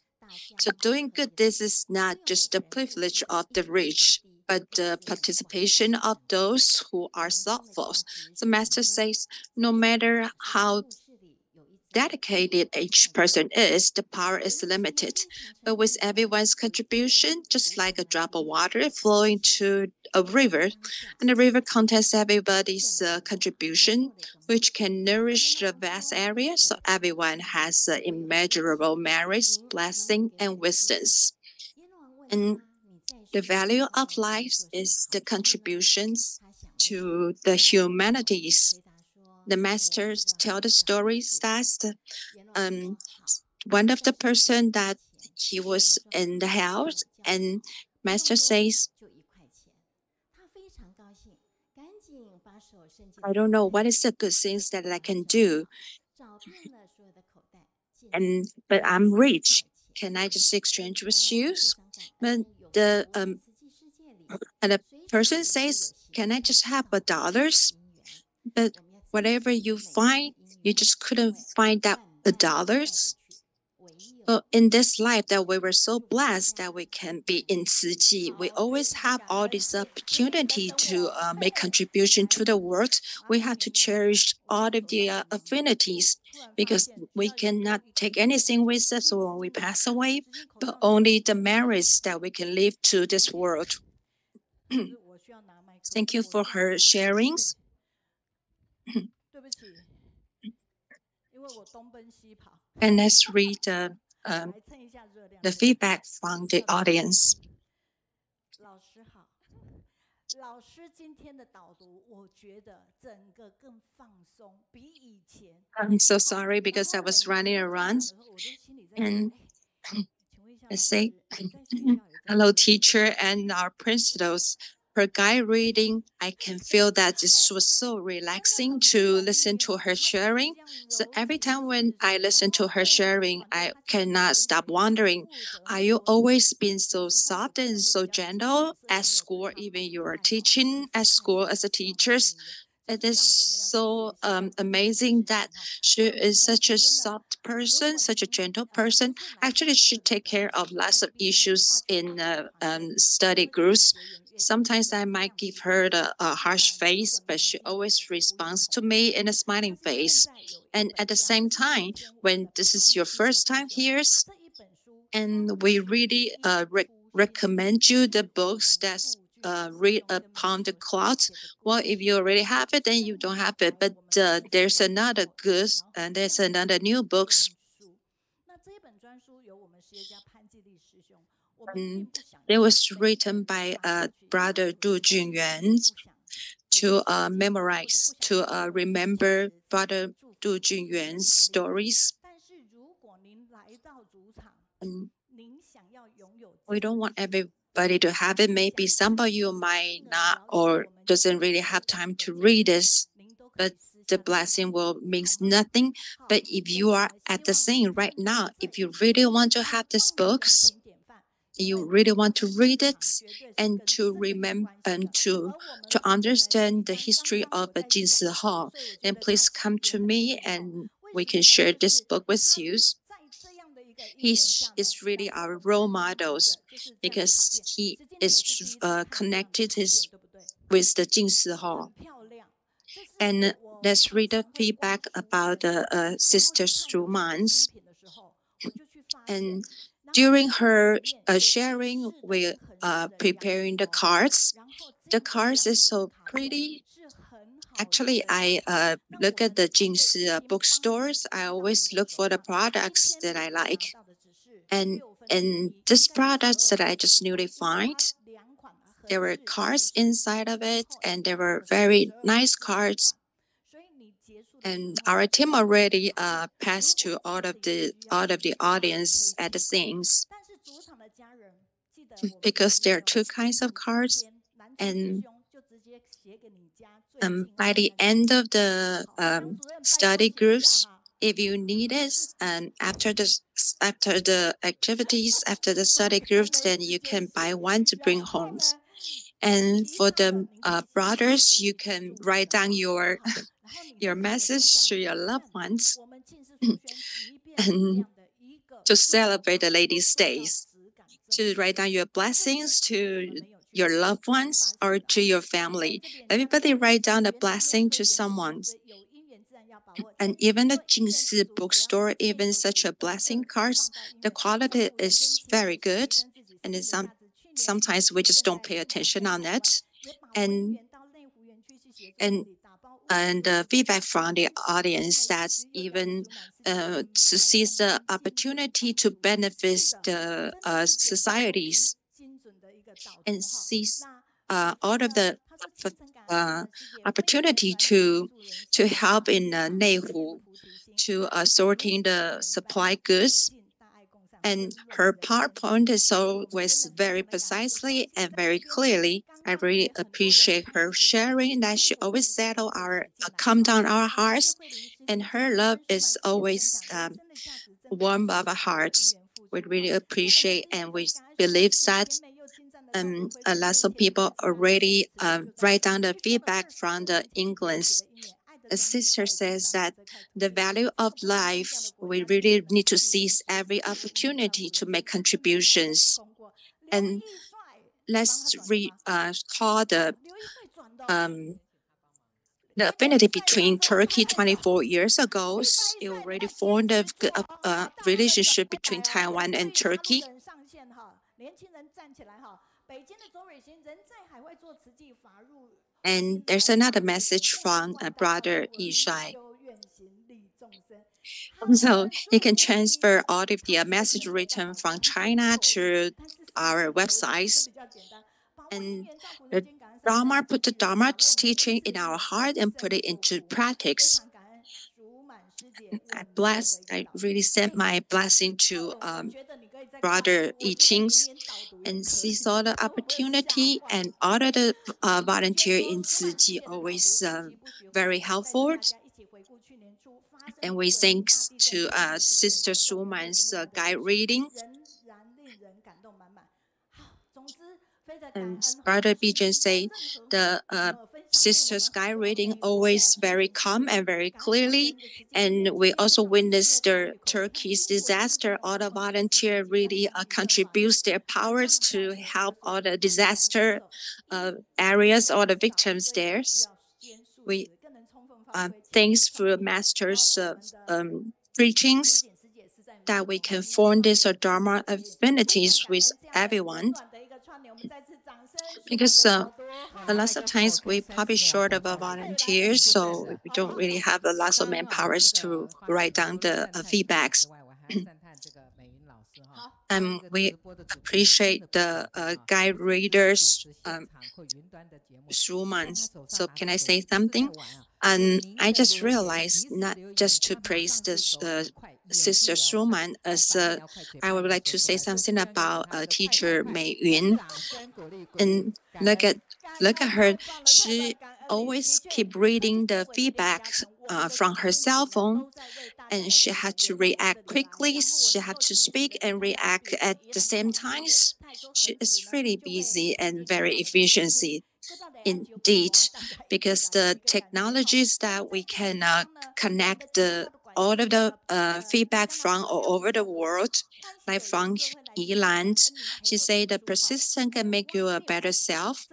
So doing good, this is not just the privilege of the rich, but the participation of those who are thoughtful. The Master says, no matter how dedicated each person is, the power is limited. But with everyone's contribution, just like a drop of water flowing to a river, and the river contains everybody's contribution, which can nourish the vast area, so everyone has immeasurable merits, blessing, and wisdoms. And the value of life is the contributions to the humanities. The masters tell the stories that one of the person that he was in the house, and Master says, I don't know what is the good things that I can do, but I'm rich. Can I just exchange with you? But and the person says, can I just have $1? But whatever you find, you just couldn't find that $1. But in this life that we were so blessed that we can be in Tzu Ji, we always have all this opportunity to make contribution to the world. We have to cherish all of the affinities, because we cannot take anything with us when we pass away, but only the merits that we can leave to this world. Thank you for her sharings. And let's read the feedback from the audience. I'm so sorry because I was running around and I say, hello, teacher and our principals. Her guide reading, I can feel that this was so relaxing to listen to her sharing. So every time when I listen to her sharing, I cannot stop wondering, are you always been so soft and so gentle at school, even you are teaching at school as a teacher? It is so amazing that she is such a soft person, such a gentle person. Actually, she take care of lots of issues in study groups. Sometimes I might give her a harsh face, but she always responds to me in a smiling face. And at the same time, when this is your first time here, and we really recommend you the books that's read upon the cloud. Well, if you already have it, then you don't have it. But there's another good, and there's another new books. It was written by Brother Zhu Jianlong to memorize, to remember Brother Zhu Jianlong's stories. We don't want everybody to have it. Maybe some of you might not or doesn't really have time to read this, but the blessing will means nothing. But if you are at the same right now, if you really want to have these books, you really want to read it and to remember and to understand the history of the Jinsi Hall, then please come to me and we can share this book with you. He is really our role models because he is connected with the Jinsi Hall. And let's read the feedback about Sister Shuman. And during her sharing, we preparing the cards. The cards is so pretty. Actually, I look at the Jinsi bookstores. I always look for the products that I like. And this products that I just newly find, there were cards inside of it, and there were very nice cards. And our team already passed to all of the audience at the things, because there are two kinds of cards, and by the end of the study groups, if you need it, and after the activities, after the study groups, then you can buy one to bring home. And for the brothers, you can write down your message to your loved ones and to celebrate the Ladies' Days, to write down your blessings to your loved ones or to your family. Everybody write down a blessing to someone. And even the Jinsi bookstore, even such a blessing cards, the quality is very good. And it's sometimes we just don't pay attention on it. And the feedback from the audience that's even to seize the opportunity to benefit the societies and seize all of the opportunity to help in Neihu to sorting the supply goods. And her PowerPoint is always very precisely and very clearly. I really appreciate her sharing that she always settle calm down our hearts, and her love is always warm of our hearts. We really appreciate, and we believe that lots of people already write down the feedback from the English. a sister says that the value of life, we really need to seize every opportunity to make contributions. And let's recall the affinity between Turkey 24 years ago. It already formed a relationship between Taiwan and Turkey. And there's another message from Brother Yishai. So you can transfer all of the message written from China to our websites. And the Dharma put the Dharma's teaching in our heart and put it into practice. I really sent my blessing to Brother Yiqing's, and she saw the opportunity, and all of the volunteer in Tzu Ji always very helpful. And we thanks to Sister Shuman's guide reading. And Brother Bijan say the sister's guide reading always very calm and very clearly. And we also witnessed the Turkey's disaster. All the volunteer really contributes their powers to help all the disaster areas, all the victims there. We thanks for Master's preachings that we can form these Dharma affinities with everyone. Because a lot of times we probably short of volunteers, so we don't really have a lot of manpower to write down the feedbacks. We appreciate the guide readers, Shuman. So can I say something? And I just realized not just to praise the Sister Shuman, as I would like to say something about teacher Meiyun. And look at her. She always keep reading the feedback from her cell phone, and she had to react quickly. She had to speak and react at the same time. She is really busy and very efficiency indeed, because the technologies that we can connect all of the feedback from all over the world, like from Yilan. She said the persistence can make you a better self.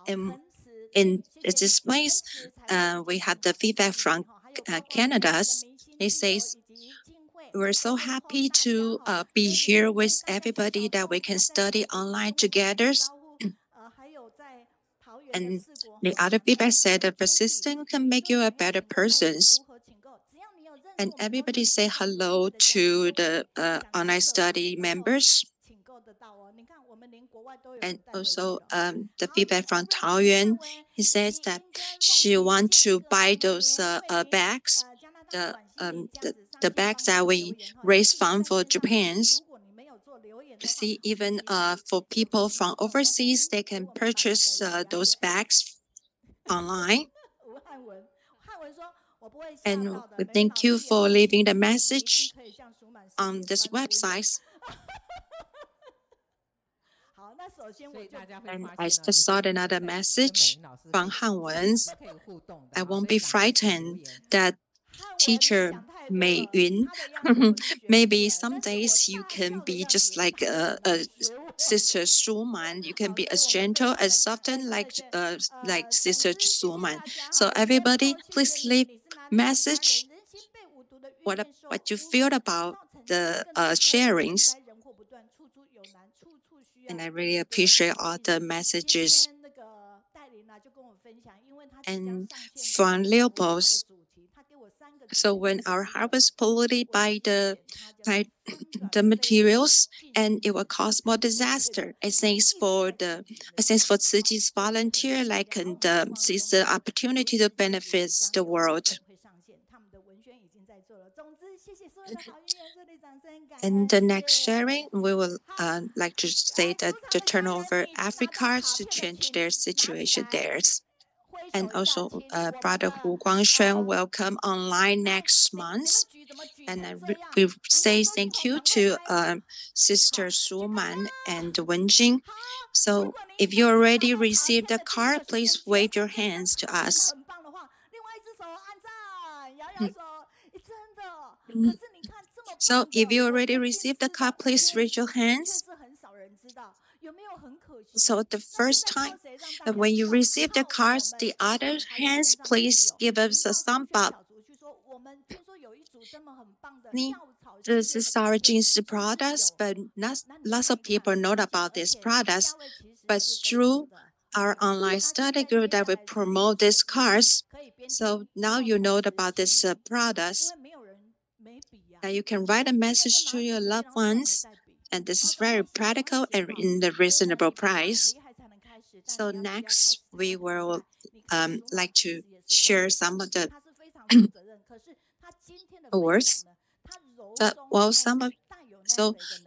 And in this place, we have the feedback from Canada. It says, we're so happy to be here with everybody that we can study online together. And the other feedback said that persistence can make you a better person. And everybody say hello to the online study members. And also the feedback from Taoyuan, he says that she wants to buy those bags, the bags that we raise fund for Japan's. See, even for people from overseas, they can purchase those bags online. And we thank you for leaving the message on this website. And I just saw another message from Hanwen. I won't be frightened that teacher Meiyun, maybe some days you can be just like a Sister Shuman. You can be as gentle, as soft, like Sister Shuman. So everybody, please leave message what you feel about the sharings. And I really appreciate all the messages. And from Leopold, so when our heart was polluted by the materials, and it will cause more disaster. I think for Tzu Ji's volunteer, like, and seize the opportunity to benefit the world. In the next sharing, we will like to say that to turn over Africa to change their situation there. And also, Brother Hu Guangshuan will come online next month. And we say thank you to Sister Shuman and Wenjing. So if you already received a card, please wave your hands to us. So if you already received the card, please raise your hands. So the first time that when you receive the cards, the other hands, please give us a thumb up. This is our jeans products, but not lots of people know about these products. But through our online study group that we promote these cards, so now you know about these products. Now you can write a message to your loved ones, and this is very practical and in the reasonable price. So next, we will like to share some of the words.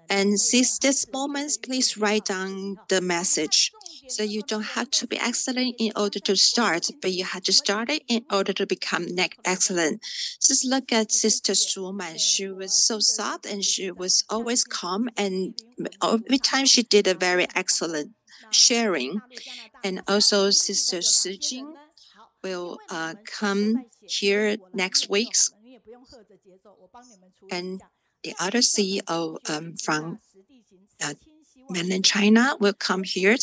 And since this moment, please write down the message. So you don't have to be excellent in order to start, but you have to start it in order to become excellent. Just look at Sister Shuman. She was so soft and she was always calm, and every time she did a very excellent sharing. And also Sister Jing will come here next week. And the other CEO from mainland China will come here.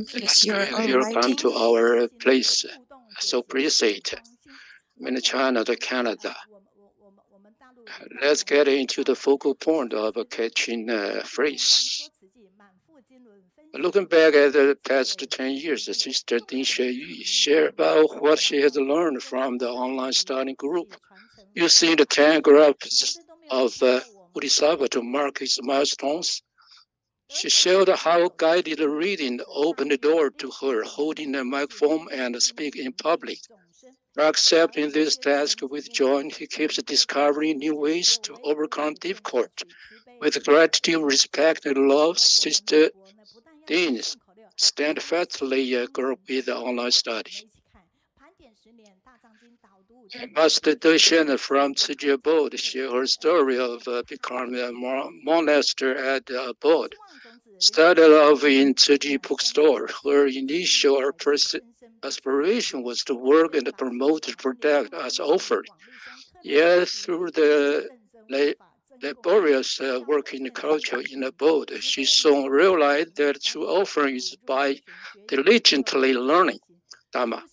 Please, you're come to our place. So appreciate mainland China to Canada. Let's get into the focal point of a catching phrase. Looking back at the past 10 years, Sister Ding Shuiyu shared about what she has learned from the online study group. You see the 10 graphs of Bodhisattva to mark his milestones. She showed how guided reading opened the door to her holding a microphone and speaking in public. By accepting this task with joy, he keeps discovering new ways to overcome difficulty. With gratitude, respect, and love, Sister Ding steadfastly grew with the online study. Master Shen from Tzu abode shared her story of becoming a monastery at the abode. Started off in Tzu bookstore. Her initial aspiration was to work and promote the product as offered. Yet through the laborious working culture in the abode, she soon realized that true offering is by diligently learning Dharma.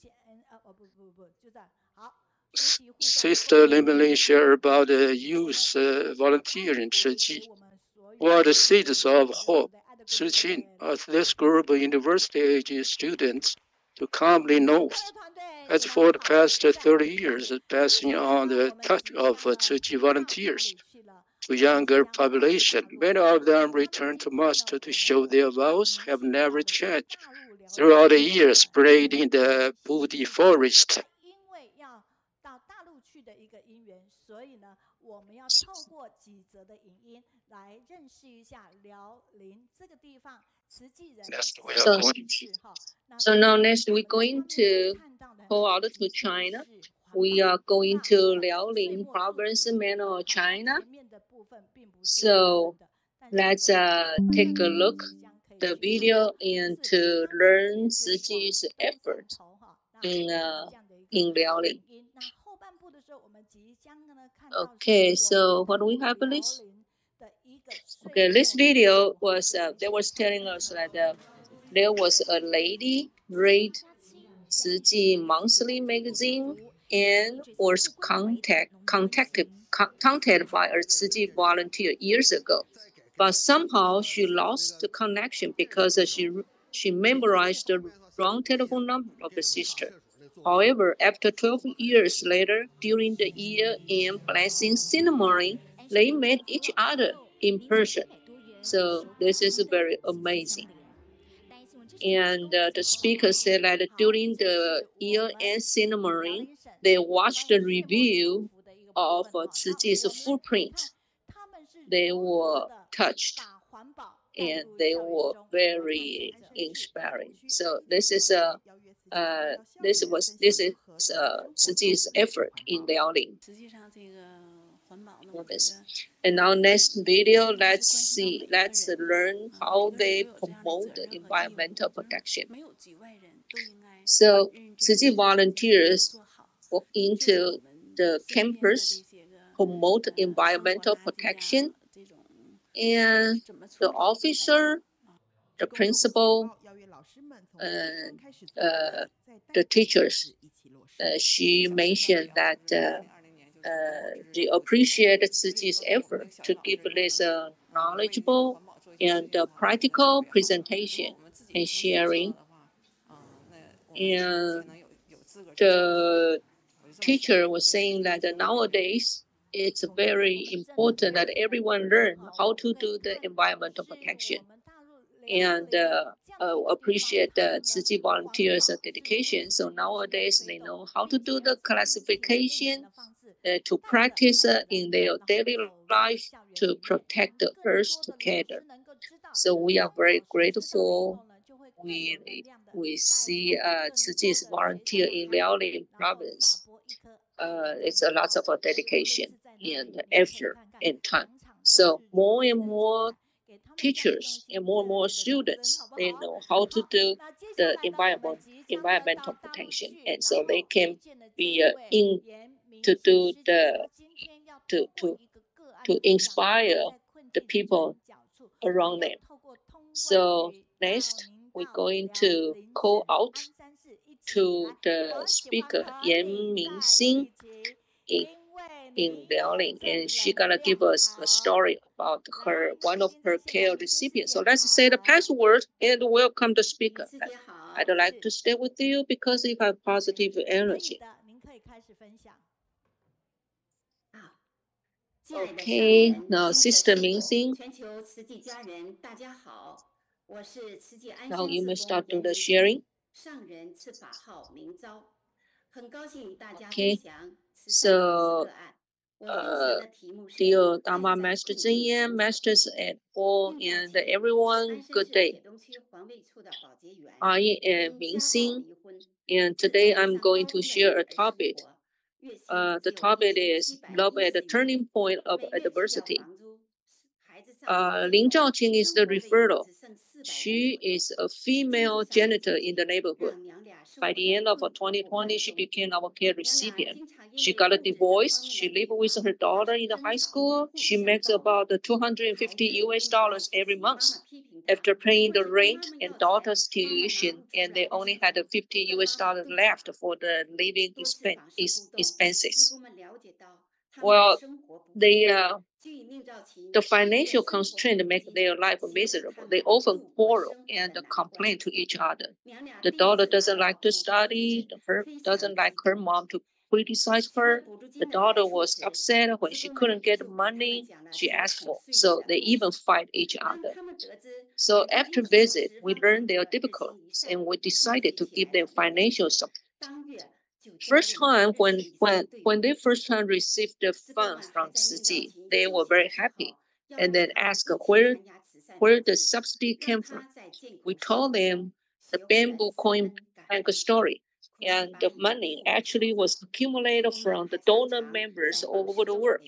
Sister Limlin shared about the youth volunteering Shiji. What the seeds of hope. Qin, as this group of university-age students to calmly knows. As for the past 30 years, passing on the touch of Tzu volunteers to younger population, many of them return to master to show their vows have never changed. Throughout the years, spread in the Bodhi forest. So now next we're going to go out to China. We are going to Liaoning province, mainland China. So let's take a look the video and to learn Zhu Ji's effort in Liaoning. Okay, so what do we have, please? Okay, this video was they was telling us that there was a lady read Zhu Ji monthly magazine and was contacted by a Zhu Ji volunteer years ago, but somehow she lost the connection because she memorized the wrong telephone number of the sister. However, after 12 years later, during the year-end blessing ceremony, they met each other in person. So this is very amazing. And the speaker said that during the year-end ceremony, they watched the review of Zhu Ji's footprint. They were touched and they were very inspiring. So this is Zhu Ji's effort in Liaoning. And now next video, let's learn how they promote the environmental protection. So Zhu Ji volunteers into the campus, promote environmental protection, and the officer, the principal, and the teachers. She mentioned that they appreciated Tzu Ji's effort to give this knowledgeable and practical presentation and sharing. And the teacher was saying that nowadays it's very important that everyone learn how to do the environmental protection and appreciate the Tzu Ji volunteers' dedication. So nowadays they know how to do the classification, to practice in their daily life to protect the earth together. So we are very grateful. We see Tzu Ji's volunteer in Liaoning province. It's a lot of dedication and effort and time. So more and more teachers and more students, they know how to do the environmental protection, and so they can be in to do the to inspire the people around them. So next, we're going to call out to the speaker Mingxin in Liaoning, and she's gonna give us a story about one of her care recipients. So let's say the password and welcome the speaker. I'd like to stay with you because you have positive energy. Okay, now Sister Mingxin. Now you may start doing the sharing. Okay, so dear Dharma Master Jingyang, Masters at all, and everyone, good day. I am Mingxin, and today I'm going to share a topic. The topic is love at the turning point of adversity. Lin Zhaoqing is the referral. She is a female janitor in the neighborhood. By the end of 2020, she became our care recipient. She got a divorce. She lived with her daughter in the high school. She makes about $250 every month. After paying the rent and daughter's tuition, and they only had $50 left for the living expenses. Well, the financial constraint make their life miserable. They often quarrel and complain to each other. The daughter doesn't like to study. Her doesn't like her mom to criticize her. The daughter was upset when she couldn't get the money she asked for. So they even fight each other. So after visit, we learned their difficulties and we decided to give them financial support. First time when they first time received the funds from Tzu Ji, they were very happy, and then asked where the subsidy came from. We told them the bamboo coin bank story, and the money actually was accumulated from the donor members all over the world.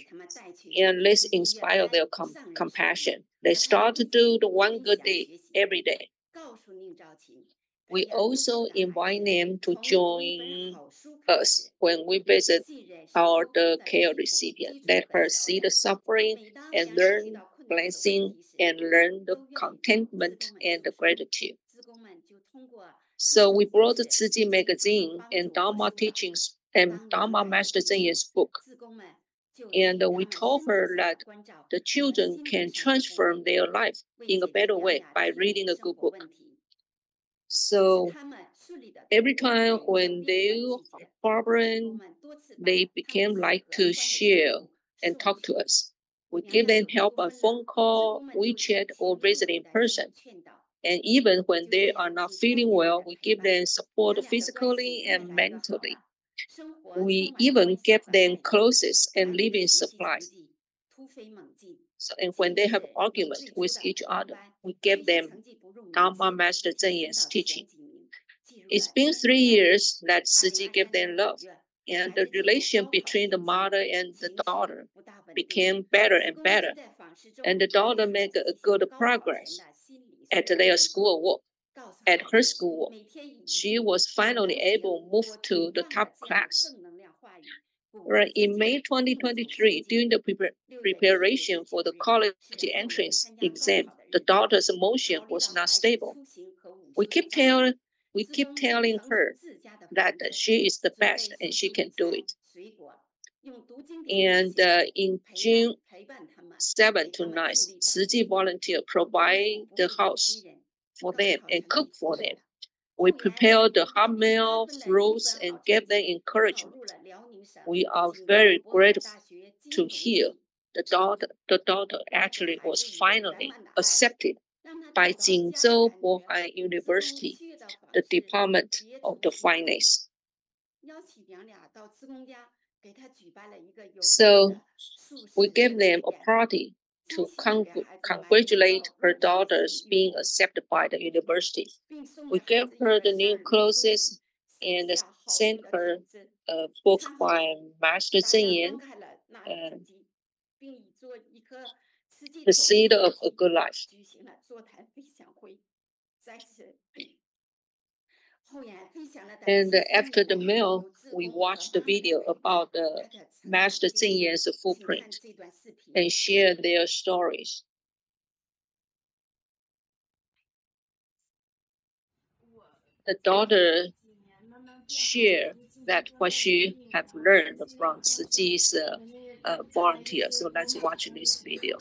And let's inspire their compassion. They start to do the one good deed every day. We also invite them to join us when we visit the care recipient. Let her see the suffering and learn blessing and learn the contentment and the gratitude. So we brought the Tzu Ji magazine and Dharma teachings and Dharma Master Zhenye's book. And we told her that the children can transform their life in a better way by reading a good book. So every time when they have problem, they became like to share and talk to us. We give them help on phone call, WeChat, or visit in person. And even when they are not feeling well, we give them support physically and mentally. We even give them clothes and living supplies. So, and when they have argument with each other, we give them Dharma Master Zhenye's teaching. It's been 3 years that Tzu Ji gave them love, and the relation between the mother and the daughter became better and better, and the daughter made a good progress at their schoolwork. At her school, she was finally able to move to the top class. Right, in May 2023, during the preparation for the college entrance exam, the daughter's emotion was not stable. We keep telling her that she is the best and she can do it. And in June 7 to 9, Ciji volunteer provide the house for them and cook for them. We prepared the hot meal, fruits, and gave them encouragement. We are very grateful to hear the daughter actually was finally accepted by Jinzhou Bohai University, the Department of the Finance. So we gave them a party to congratulate her daughters being accepted by the university. We gave her the new clothes and sent her a book by Master Zhen Yan, The Seed of a Good Life. And after the meal, we watched the video about the Master Zhen Yan's footprint and shared their stories. The daughter shared that what she have learned from Ciji's volunteer. So let's watch this video.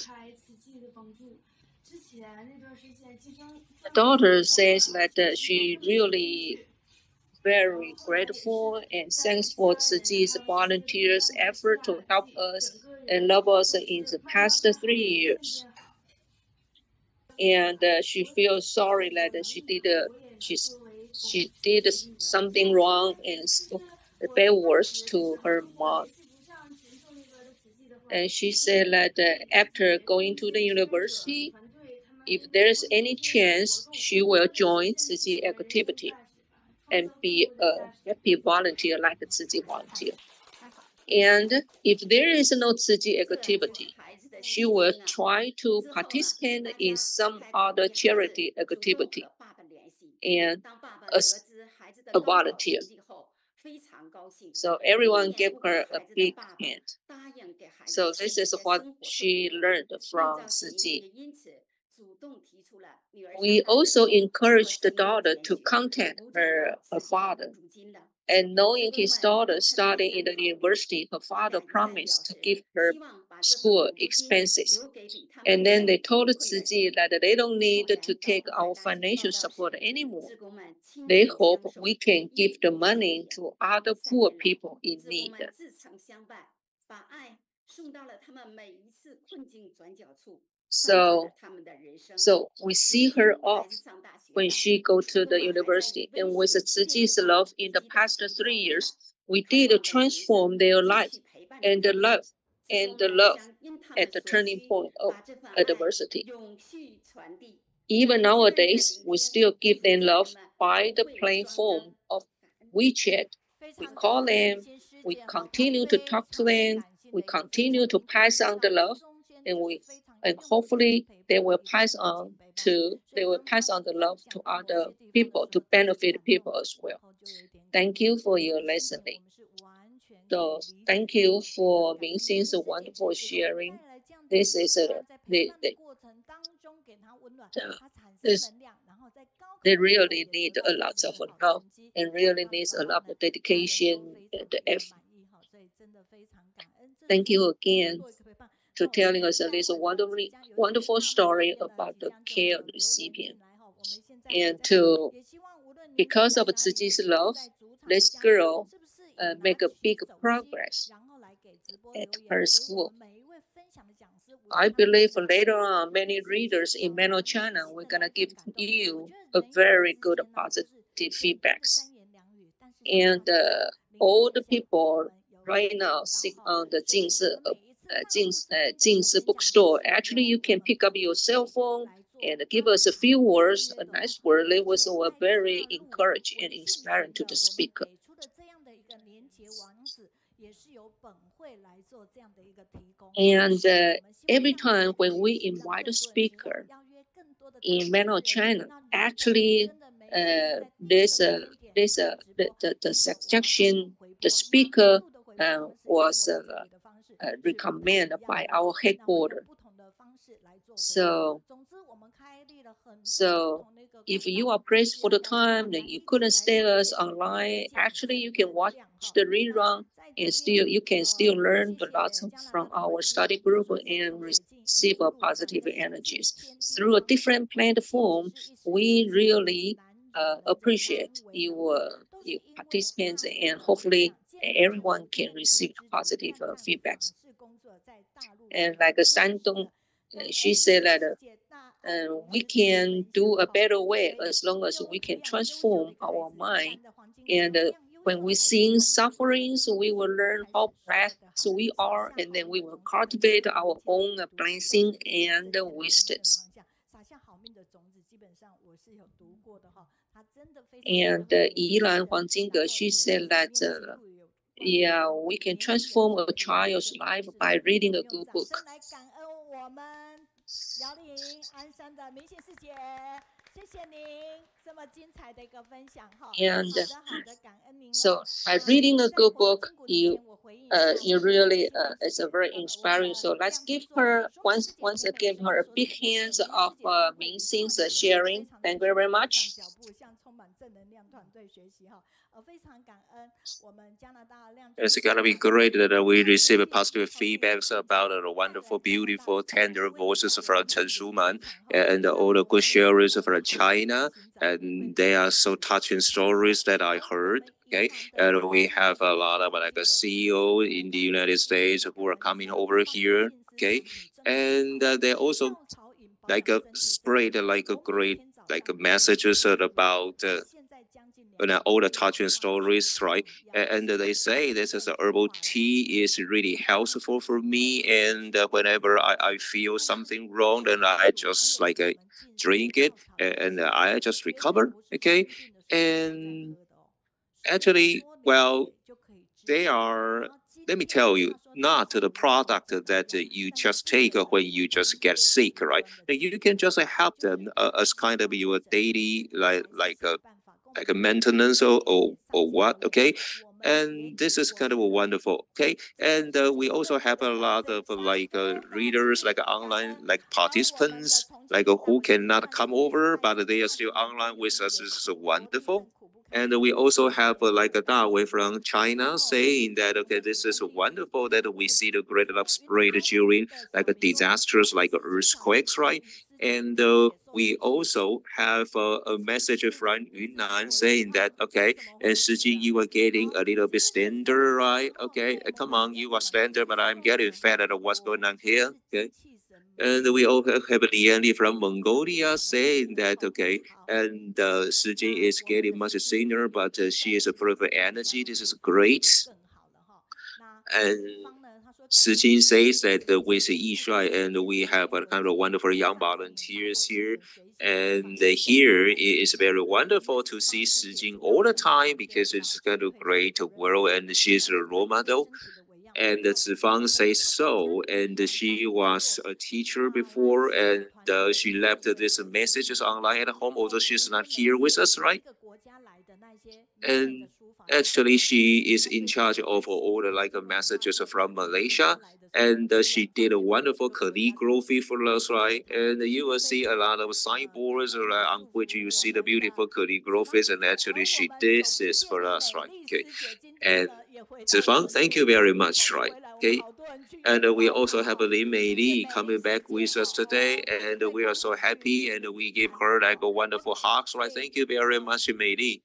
The daughter says that she really very grateful and thanks for Ciji's volunteers' effort to help us and love us in the past 3 years. And she feels sorry that she did something wrong and spoke bad words to her mom. And she said that after going to the university, if there's any chance, she will join Ciji activity and be a happy volunteer like a Ciji volunteer. And if there is no Ciji activity, she will try to participate in some other charity activity and as a volunteer. So everyone gave her a big hand. So this is what she learned from Ciji. We also encouraged the daughter to contact her father. And knowing his daughter studying in the university, her father promised to give her school expenses. And then they told Ciji that they don't need to take our financial support anymore. They hope we can give the money to other poor people in need. So we see her off when she go to the university. And with Ciji's love in the past 3 years, we did transform their life and the love at the turning point of adversity. Even nowadays, we still give them love by the plain form of WeChat. We call them, we continue to talk to them, we continue to pass on the love, and hopefully they will pass on the love to other people, to benefit people as well. Thank you for your listening. So thank you for Mingxin's wonderful sharing. This is they really need a lot of love and really needs a lot of dedication and effort. Thank you again to telling us this wonderful story about the care recipient. And because of Ciji's love, this girl make a big progress at her school. I believe later on, many readers in mainland China, we're gonna give you a very good positive feedbacks. And all the people right now sit on the Jingzi bookstore. Actually, you can pick up your cell phone and give us a few words, a nice word. It was very encouraging and inspiring to the speaker. And every time when we invite a speaker in mainland China, actually the suggestion, the speaker was recommended by our headquarters. So if you are pressed for the time that you couldn't stay us online, actually you can watch the rerun and you can still learn a lot from our study group and receive positive energies through a different platform. We really appreciate you participants, and hopefully everyone can receive positive feedbacks. And like Shandong, she said that we can do a better way as long as we can transform our mind. And when we see sufferings, we will learn how blessed we are, and then we will cultivate our own blessing and wisdoms. And Yilan Huangjinge, she said that yeah, we can transform a child's life by reading a good book. And so by reading a good book, you really it's a very inspiring. So let's give her once again her a big hands of Mingxin's sharing. Thank you very much. It's gonna be great that we receive positive feedbacks about the wonderful, beautiful, tender voices from Chen Shuman and all the good sharers from China, and they are so touching stories that I heard. Okay, and we have a lot of like a CEO in the United States who are coming over here. Okay, and they also like spread like a great like messages about. All the touching stories, right? And they say this is a herbal tea is really helpful for me. And whenever I feel something wrong, then I just like drink it, and I just recover. Okay, and actually, well, they are. Let me tell you, not the product that you just take when you just get sick, right? You can just help them as kind of your daily like a maintenance or what, okay? And this is kind of wonderful, okay? And we also have a lot of like readers, like online, like participants, like who cannot come over, but they are still online with us. This is wonderful. And we also have like a Dawei from China saying that, okay, this is wonderful that we see the great love spread during like disasters like earthquakes, right? And we also have a message from Yunnan saying that, okay, and Shijing, you are getting a little bit slender, right? Okay, come on, you are slender, but I'm getting fat at what's going on here, okay? And we also have Liaoning from Mongolia saying that, okay, and Shijing is getting much thinner, but she is full of energy. This is great. And Shijing says that with Yishuai, and we have a kind of wonderful young volunteers here. And here it is very wonderful to see Shijing all the time because it's kind of great world, and she's a role model. And Zifang says so, and she was a teacher before, and she left these messages online at home, although she's not here with us, right? And actually, she is in charge of all the like messages from Malaysia, and she did a wonderful calligraphy for us, right? And you will see a lot of signboards on which you see the beautiful calligraphies, and actually she did this for us, right? Okay, and Zifang, thank you very much, right? Okay. And we also have Lin Meili coming back with us today, and we are so happy, and we give her like a wonderful hugs, right? Thank you very much, Meili.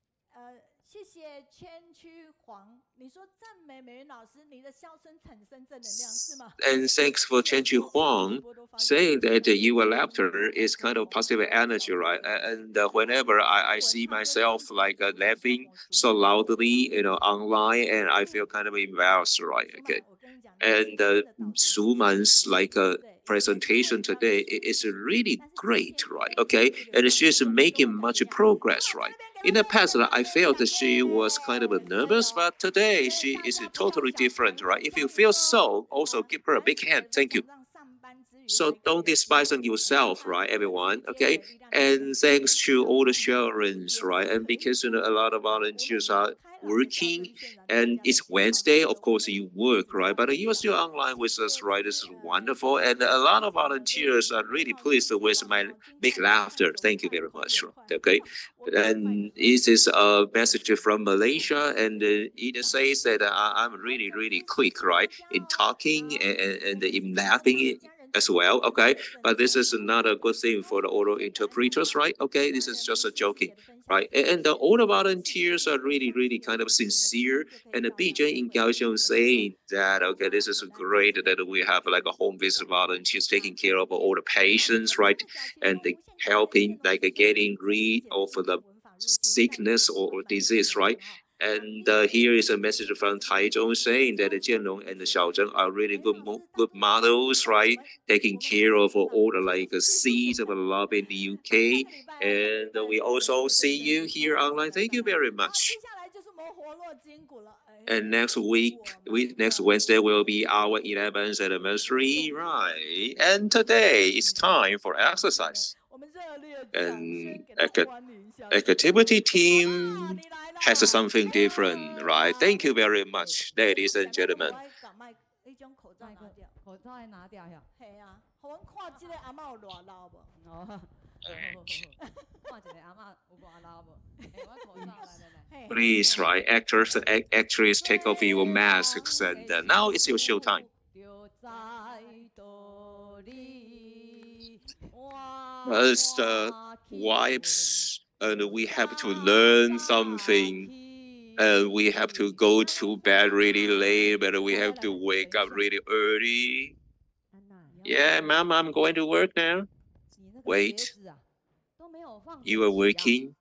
And thanks for Chen Chu Huang saying that your laughter is kind of positive energy, right? And whenever I see myself like laughing so loudly, online, and I feel kind of embarrassed, right? Okay. And Suman's like presentation today is really great, right? Okay, and she's making much progress, right? In the past, I felt that she was kind of nervous, but today she is totally different, right? If you feel so, also give her a big hand. Thank you. So don't despise on yourself, right, everyone? Okay. And thanks to all the sharings, right? And because a lot of volunteers are working, and it's Wednesday, of course you work, right? But you are still online with us, right? This is wonderful, and a lot of volunteers are really pleased with my big laughter. Thank you very much. Okay, and this is a message from Malaysia, and it says that I'm really quick, right, in talking and in laughing as well. Okay, but this is not a good thing for the auto interpreters, right? Okay, this is just a joking, right? And all the volunteers are really kind of sincere. And the BJ in Kaohsiung saying that, okay, this is great that we have like a home visit volunteers taking care of all the patients, right? And helping like getting rid of the sickness or disease, right? And here is a message from Taichung saying that Jianlong and Xiaozheng are really good models, right? Taking care of all the like seeds of love in the UK. And we also see you here online. Thank you very much. And next Wednesday will be our 11th anniversary, right? And today it's time for exercise. And activity team has something different, right? Thank you very much, ladies and gentlemen. Please, right, actors and actresses, take off your masks, and now it's your show time. As the wives, and we have to learn something, and we have to go to bed really late, but we have to wake up really early. Yeah, Mom, I'm going to work now. Wait, you are working?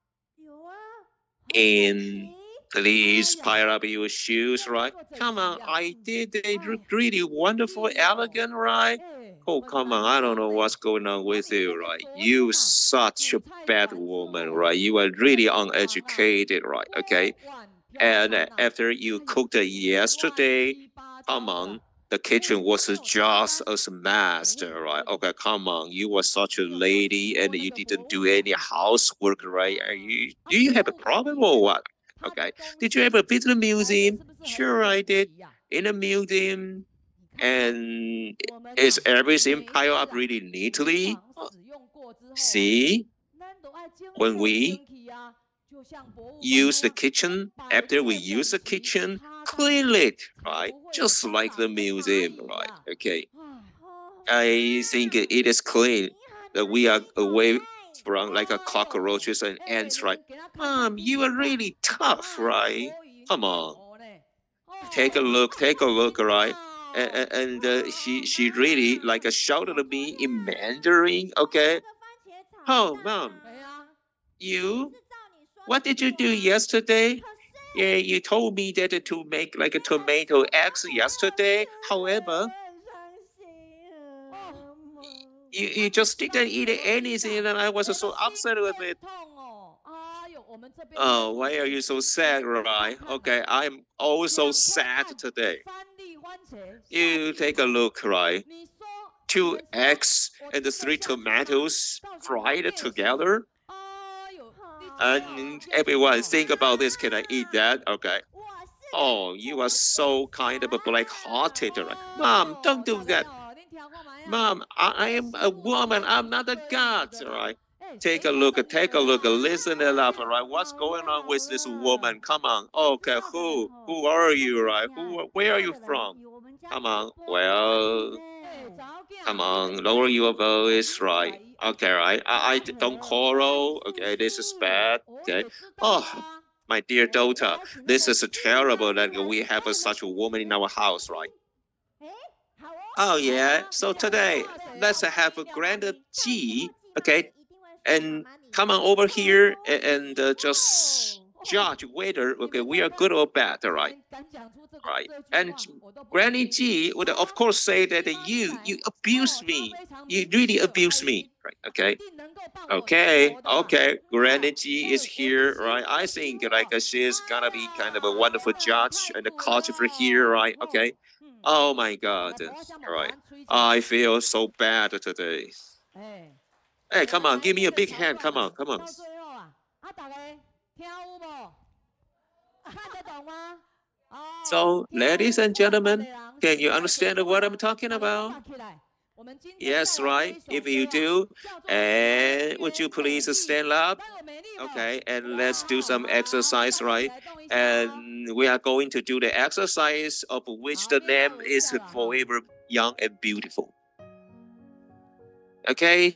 And please pile up your shoes, right? Come on, I did a really wonderful, elegant, right? Oh, come on, I don't know what's going on with you, right? You such a bad woman, right? You are really uneducated, right? Okay. And after you cooked yesterday, come on, the kitchen was just a mess, right? Okay, come on, you were such a lady and you didn't do any housework, right? Do you have a problem or what? Okay, did you ever visit a museum? Sure, I did. In a museum, and is everything piled up really neatly? See, when we use the kitchen, after we use the kitchen, clean it, right? Just like the museum, right? Okay. I think it is clean that we are away from like a cockroaches and ants, right? Mom, you are really tough, right? Come on. Take a look, right? And she really like shouted at me in Mandarin, okay? Oh, Mom, what did you do yesterday? Yeah, you told me that to make like a tomato eggs yesterday. However, you just didn't eat anything, and I was so upset with it. Oh, why are you so sad, right? Okay, I'm also sad today. You take a look, right? 2 eggs and 3 tomatoes fried together. And everyone think about this. Can I eat that? Okay. Oh, you are so kind of a black-hearted, right? Mom, don't do that. Mom, I am a woman. I'm not a god, right? Take a look, listen enough, right? What's going on with this woman? Come on. Okay, who are you, right? Where are you from? Come on. Well, come on, lower your voice, right? Okay, right? I don't quarrel. Okay, this is bad. Okay. Oh, my dear daughter, this is terrible that we have such a woman in our house, right? Oh yeah. So today, let's have a grand tea. Okay. And come on over here and just judge whether we are good or bad, right? Right. And Granny G would of course say that you abuse me. You really abuse me, right? Okay. Granny G is here, right? I think like she is gonna be kind of a wonderful judge and a coach for here, right? Okay. Oh my God. Right. I feel so bad today. Hey, come on, give me a big hand. Come on, come on. So, ladies and gentlemen, can you understand what I'm talking about? Yes, right. If you do, and would you please stand up? Okay, and let's do some exercise, right? And we are going to do the exercise of which the name is forever young and beautiful. Okay,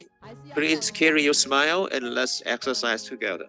please carry your smile and let's exercise together.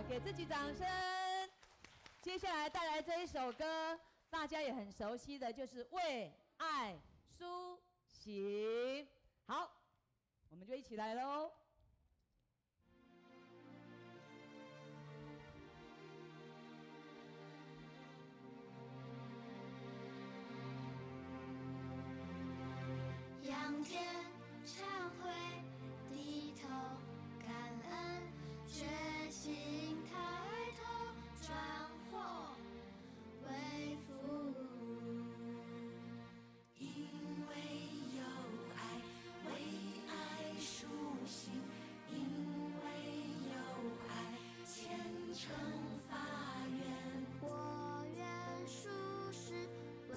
给自己掌声。接下来带来这一首歌，大家也很熟悉的，就是《为爱苏醒》。好，我们就一起来喽。仰天忏悔，低头感恩，决心抬头转祸为福。因为有爱，为爱苏醒；因为有爱，虔诚发愿。我愿数世为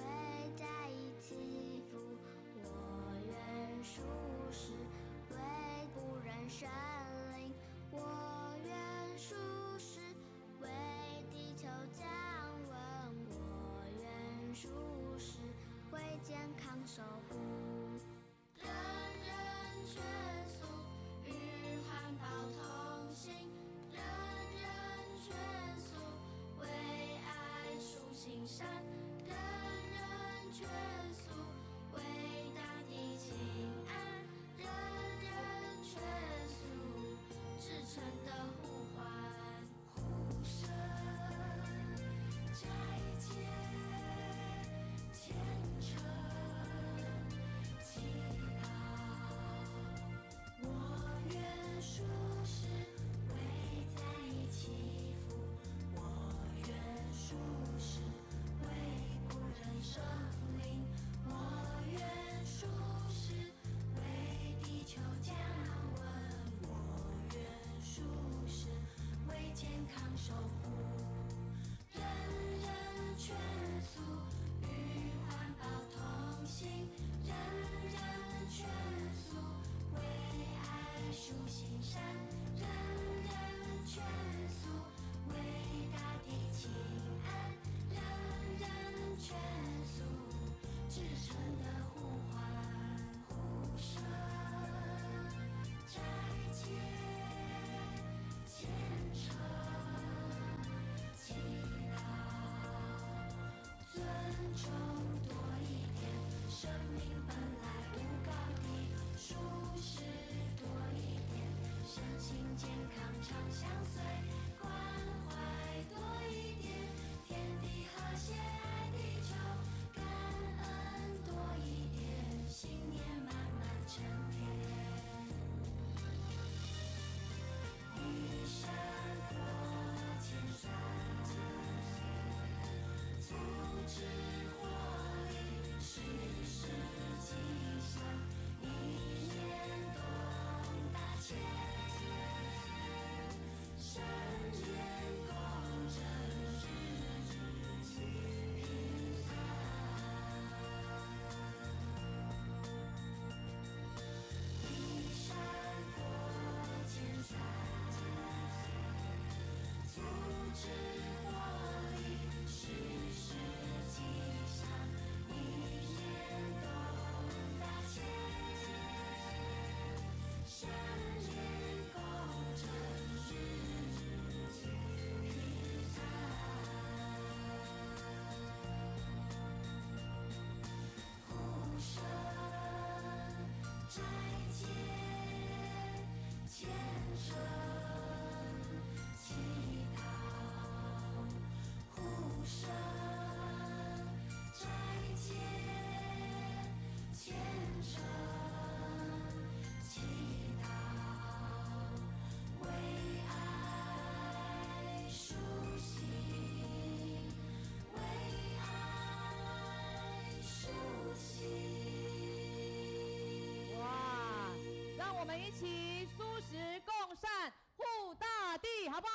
我们一起素食共善，护大地，好不好？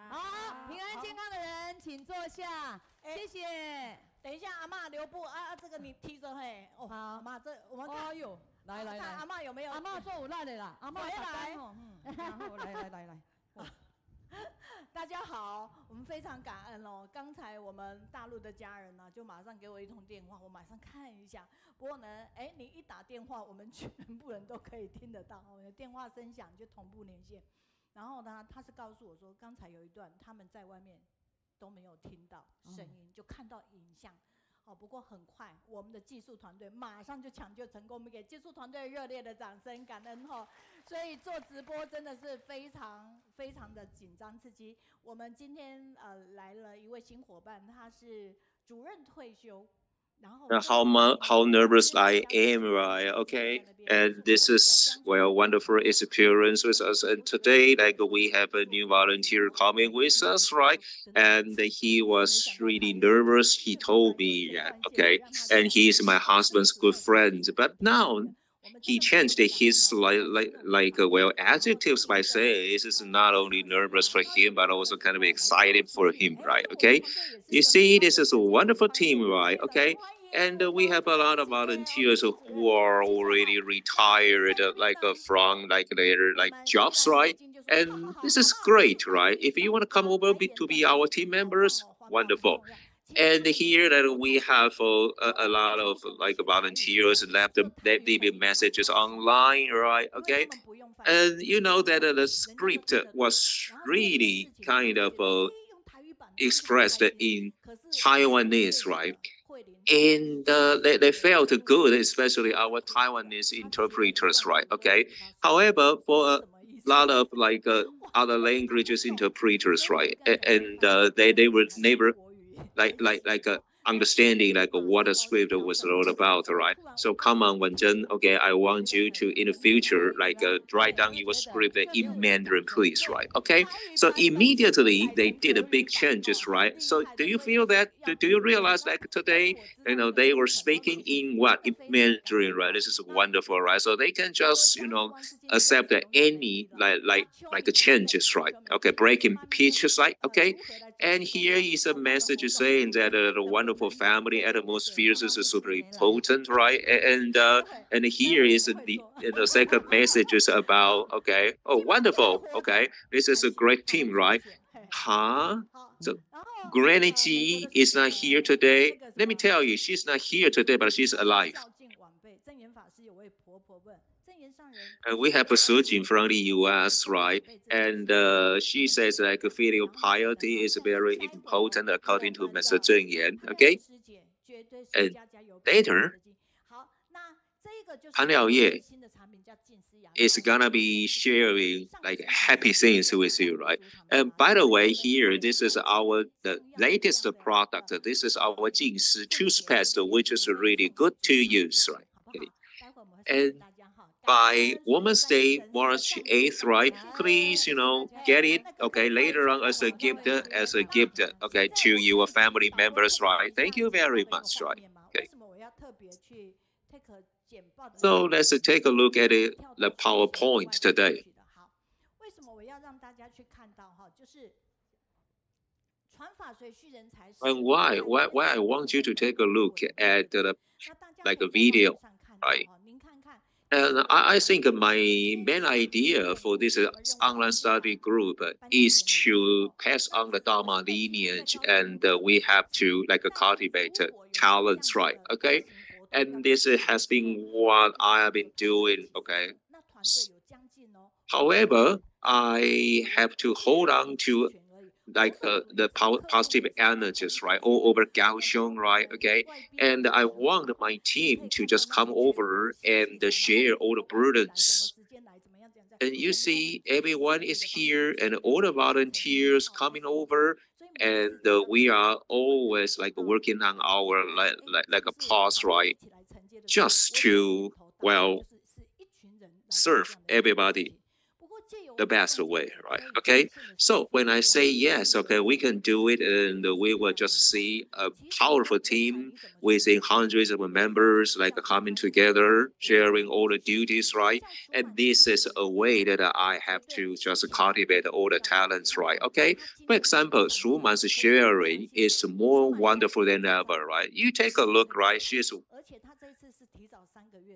好，平安健康的人请坐下，谢谢。等一下，阿嬷留步啊，这个你提着嘿。哦，好，阿嬷，这我们看。哎呦，来，阿嬷有没有？阿嬷做有力的啦，阿嬷来，然后来。大家好，我们非常感恩哦。刚才我们大陆的家人呢，就马上给我一通电话，我马上看一下。不过呢，你一打电话，我们全部人都可以听得到，电话声响就同步连线。然后呢，他是告诉我说，刚才有一段他们在外面都没有听到声音，就看到影像。不过很快，我们的技术团队马上就抢救成功，我们给技术团队热烈的掌声，感恩哈。所以做直播真的是非常非常的紧张刺激。我们今天来了一位新伙伴，他是主任退休。How nervous I am, right? Okay, and this is wonderful experience with us. And today, like we have a new volunteer coming with us, right? And he was really nervous. He told me, okay, and he is my husband's good friend. But now he changed his adjectives by saying this is not only nervous for him, but also kind of excited for him, right? Okay, you see, this is a wonderful team, right? Okay. And we have a lot of volunteers who are already retired, from their jobs, right? And this is great, right? If you want to come over to be our team members, wonderful. And here that we have a lot of volunteers left leaving messages online, right? Okay, and you know that the script was really kind of expressed in Taiwanese, right? And they felt good, especially our Taiwanese interpreters, right? Okay. However, for a lot of other languages interpreters, right? And they were never understanding what the script was all about, right? So come on, Wenzhen, okay, I want you to in the future write down your script in Mandarin, please, right? Okay. So immediately they did a big changes, right? So do you feel that? Do you realize today, they were speaking in in Mandarin, right? This is wonderful, right? So they can just accept any changes, right? Okay, breaking pitches, like okay. And here is a message saying that the wonderful family atmosphere is super important, right? And here is the second message is about, okay, oh, wonderful, okay, this is a great team, right? Huh? So Granny G is not here today. Let me tell you, she's not here today, but she's alive. And we have a surgeon from the US, right? And she says filial piety is very important according to Mr. Jingyang, okay? And later, Liaoye is gonna be sharing happy things with you, right? And by the way, here, this is the latest product. This is our Jinshi toothpaste, which is really good to use, right? Okay. And by Women's Day, March 8th, right? Please, get it, okay, later on as a gift, okay, to your family members, right? Thank you very much, right? Okay. So let's take a look at the PowerPoint today. And why I want you to take a look at a video, right? And I think my main idea for this online study group is to pass on the Dharma lineage, and we have to like cultivate talents, right? Okay, and this has been what I have been doing. Okay, however, I have to hold on to like the positive energies, right, all over Kaohsiung, right? Okay, and I want my team to just come over and share all the burdens. And you see, everyone is here, and all the volunteers coming over, and we are always like working on our like a pause, right, just to serve everybody the best way, right? Okay. So when I say yes, okay, we can do it, and we will just see a powerful team within hundreds of members, like coming together, sharing all the duties, right? And this is a way that I have to just cultivate all the talents, right? Okay. For example, Shuman's sharing is more wonderful than ever, right? You take a look, right? She's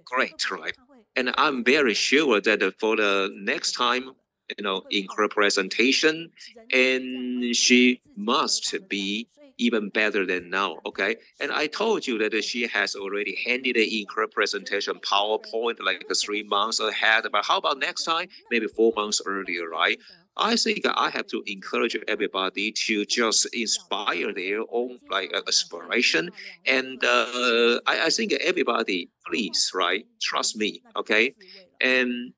great, right? And I'm very sure that for the next time, in her presentation, and she must be even better than now, okay? And I told you that she has already handed in her presentation PowerPoint like 3 months ahead, but how about next time? Maybe 4 months earlier, right? I think I have to encourage everybody to just inspire their own like aspiration. And I think everybody, please, right, trust me, okay? And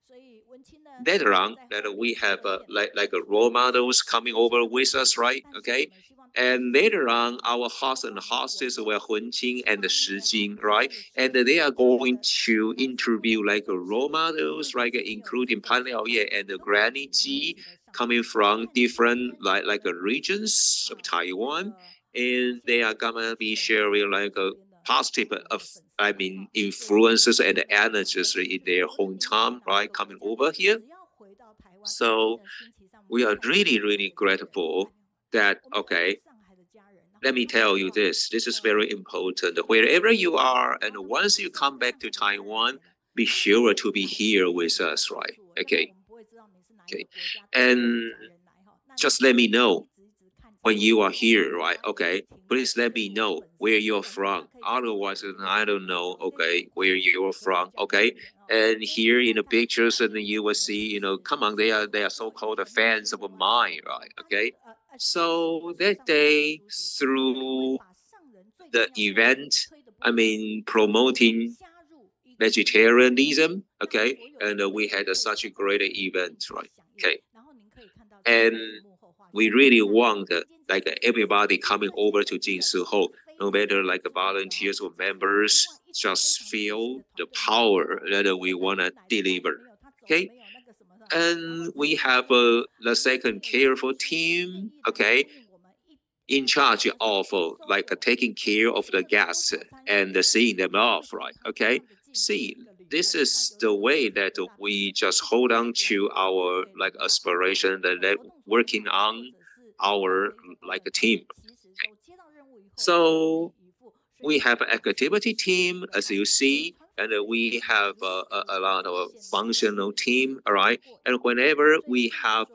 later on that we have like role models coming over with us, right? Okay. And later on, our host and hostess were Hunqing and Shijing, right? And they are going to interview like role models, right? Including Pan Liaoye and Granny Ji, coming from different like regions of Taiwan. And they are gonna be sharing like a positive influences and energies in their hometown, right? Coming over here. So we are really, really grateful that, okay, let me tell you this is very important. Wherever you are, and once you come back to Taiwan, be sure to be here with us, right? Okay. Okay. And just let me know when you are here, right? Okay, please let me know where you're from. Otherwise, I don't know, okay, where you're from, okay? And here in the pictures, and you will see, come on, they are so-called fans of mine, right? Okay, so that day through the event, promoting vegetarianism, okay, and we had such a great event, right? Okay, and we really want like everybody coming over to Jinsu no matter like volunteers or members, just feel the power that we want to deliver. Okay. And we have the second careful team, okay, in charge of like taking care of the guests and seeing them off, right? Okay. See, this is the way that we just hold on to our like aspiration that working on our like a team. Okay. So we have an activity team, as you see, and we have a lot of functional team, all right? And whenever we have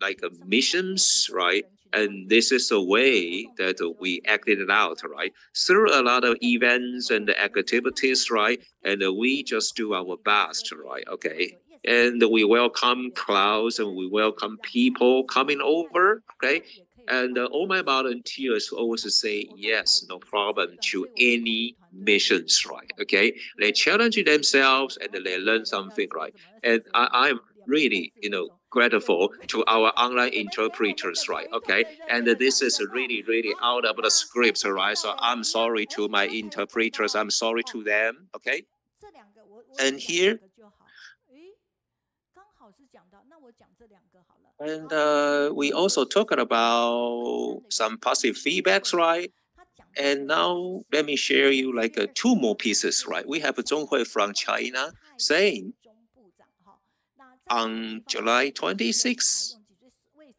like missions, right? And this is a way that we acted it out, right? Through a lot of events and activities, right? And we just do our best, right? Okay. And we welcome crowds and we welcome people coming over, okay? And all my volunteers always say yes, no problem to any missions, right? Okay, they challenge themselves and they learn something, right? And I'm really, grateful to our online interpreters, right? Okay, and this is really, really out of the scripts, right? So I'm sorry to my interpreters. I'm sorry to them. Okay, and here. And we also talked about some positive feedbacks, right? And now let me share you like 2 more pieces, right? We have Zhonghui from China saying on July 26th,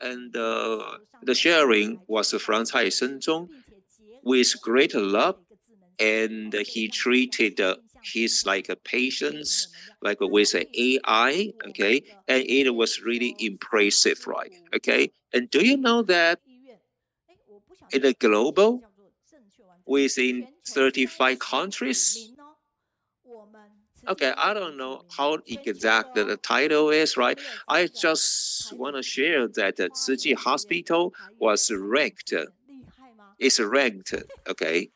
and the sharing was from Cai Shenzong with great love, and he treated his like a patience, like with an AI, okay, and it was really impressive, right? Okay, and do you know that in the global, within 35 countries? Okay, I don't know how exact the title is, right? I just want to share that the Tzu Hospital was ranked, is ranked, okay,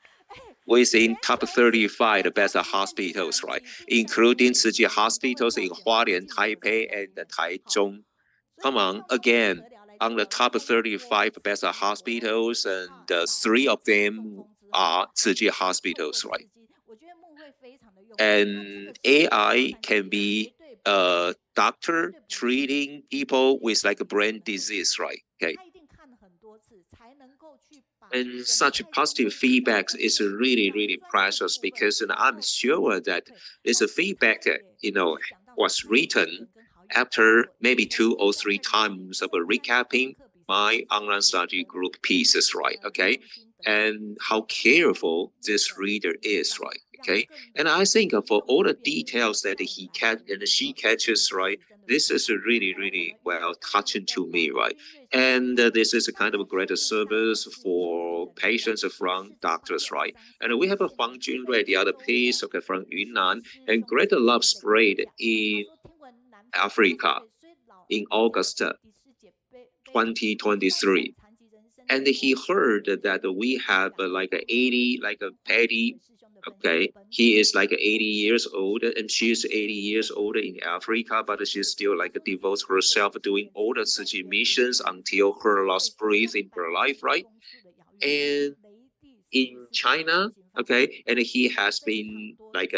within top 35 the best hospitals, right? Including Tzu hospitals in Hualien, Taipei, and Taichung. Come on, again, on the top 35 best hospitals, and 3 of them are Tzu hospitals, right? And AI can be a doctor treating people with like a brain disease, right? Okay. And such positive feedback is really, really precious because I'm sure that this feedback, was written after maybe 2 or 3 times of recapping my online study group pieces, right? Okay. And how careful this reader is, right? Okay. And I think for all the details that he and she catches, right? This is really, really well touching to me, right? And this is a kind of a great service for patients from doctors, right? And we have a Huang Junrui, the other piece, okay, from Yunnan, and greater love spread in Africa in August 2023. And he heard that we have like 80, like a Patty, okay, he is like 80 years old and she's 80 years old in Africa, but she still like devotes herself doing all the Tzu missions until her last breath in her life, right? And in China, okay, and he has been like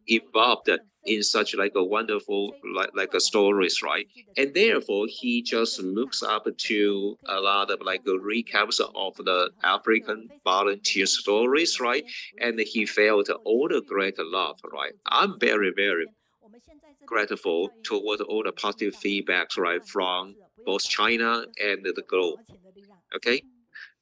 involved in such like a wonderful like a stories, right? And therefore he just looks up to a lot of like recaps of the African volunteer stories, right? And he felt all the great love, right? I'm very, very grateful toward all the positive feedbacks, right, from both China and the globe. Okay.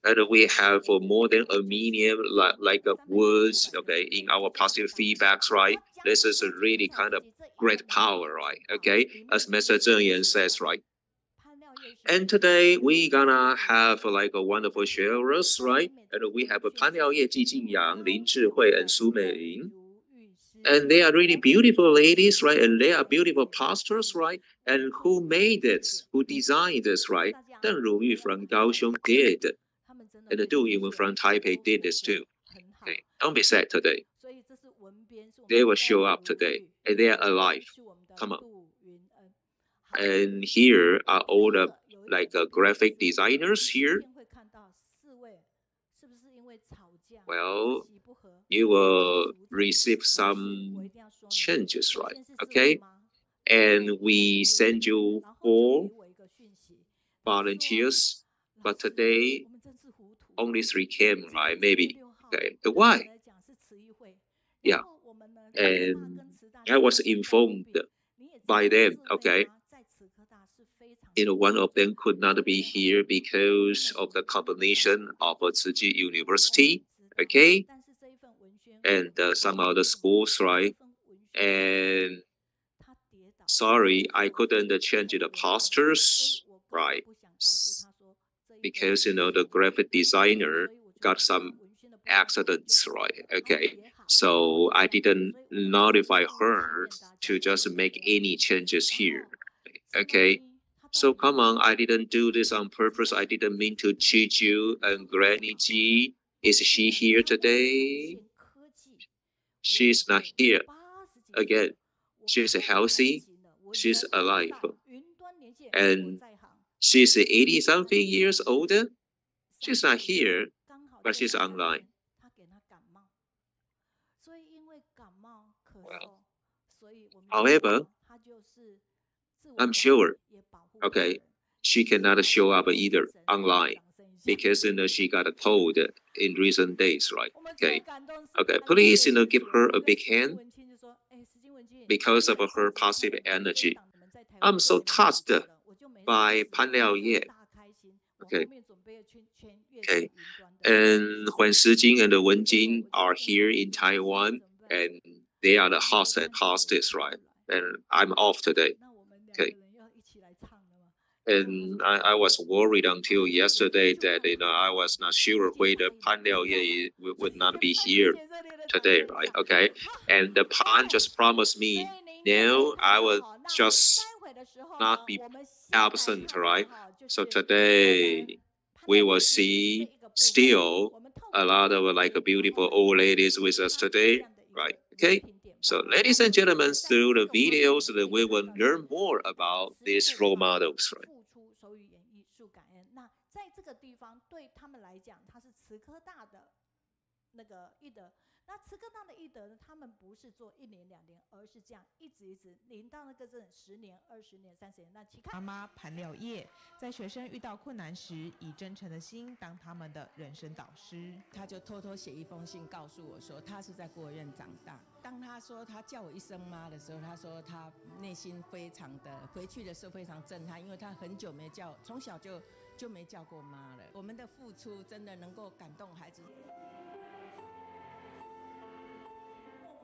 And we have more than a million like words, okay, in our positive feedbacks, right? This is a really kind of great power, right? Okay, as Mr. Zheng Yan says, right? And today we gonna have like a wonderful sharers, right? And we have a Pan Liaoye, JiJingyang, Lin Zhihui, and Su Meiyun. And they are really beautiful ladies, right? And they are beautiful pastors, right? And who made it? Who designed this, right? Deng Ruyu from Kaohsiung did. And the Du Ying from Taipei did this too. Okay. Don't be sad today. They will show up today, and they are alive. Come on. And here are all the like graphic designers here. Well, you will receive some changes, right? Okay. And we send you 4 volunteers, but today only 3 came, right? Maybe. Okay. Why? Yeah. And I was informed by them, okay. One of them could not be here because of the combination of Tzu University, okay, and some other schools, right? And sorry, I couldn't change the posters, right? Because the graphic designer got some accidents, right? Okay, so I didn't notify her to just make any changes here. Okay, so come on, I didn't do this on purpose. I didn't mean to cheat you. And Granny G, is she here today? She's not here. Again, she's healthy, she's alive, and she's 80 something years older. She's not here, but she's online. Well, however, I'm sure, okay, she cannot show up either online because she got a cold in recent days, right? Okay, okay, please give her a big hand because of her positive energy. I'm so touched by Pan Liaoye. Okay. Okay. And when Shijing and Wenjing are here in Taiwan, and they are the host and hostess, right? And I'm off today. Okay. And I was worried until yesterday that I was not sure whether Pan Liaoye would not be here today, right? Okay. And the Pan just promised me, no, I will just not be absent, right? So today we will see still a lot of like beautiful old ladies with us today, right? Okay. So ladies and gentlemen, through the videos that we will learn more about these role models, right? 手语言艺术感恩。那在这个地方对他们来讲，它是慈科大的那个义德。那慈科大的义德呢，他们不是做1年2年，而是这样一直领到那个证10年、20年、30年。那其他妈妈潘廖叶在学生遇到困难时，以真诚的心当他们的人生导师。他就偷偷写一封信告诉我说，他是在孤儿院长大。当他说他叫我一声妈的时候，他说他内心非常的回去的时候非常震撼，因为他很久没叫，从小就没叫过妈了。我们的付出真的能够感动孩子。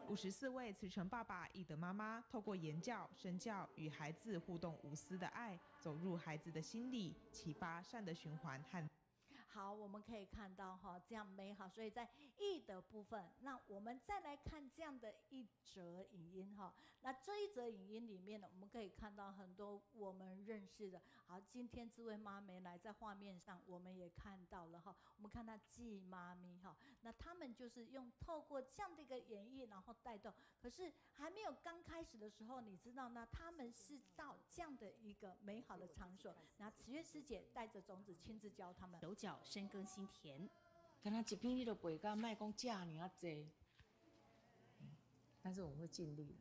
54位慈诚爸爸、义德妈妈，透过言教、身教与孩子互动无私的爱，走入孩子的心里，启发善的循环和。好，我们可以看到哈，这样美好。所以在义的部分，那我们再来看这样的一则影音哈。那这一则影音里面呢，我们可以看到很多我们认识的。好，今天这位妈没来，在画面上我们也看到了哈。我们看到季妈咪哈，那他们就是透过这样的一个演绎，然后带动。可是还没有刚开始的时候，你知道呢，他们是到这样的一个美好的场所，那慈月师姐带着种子亲自教他们，手脚深耕心田。跟他一片你都背到，卖讲假你要济，但是我们会尽力了。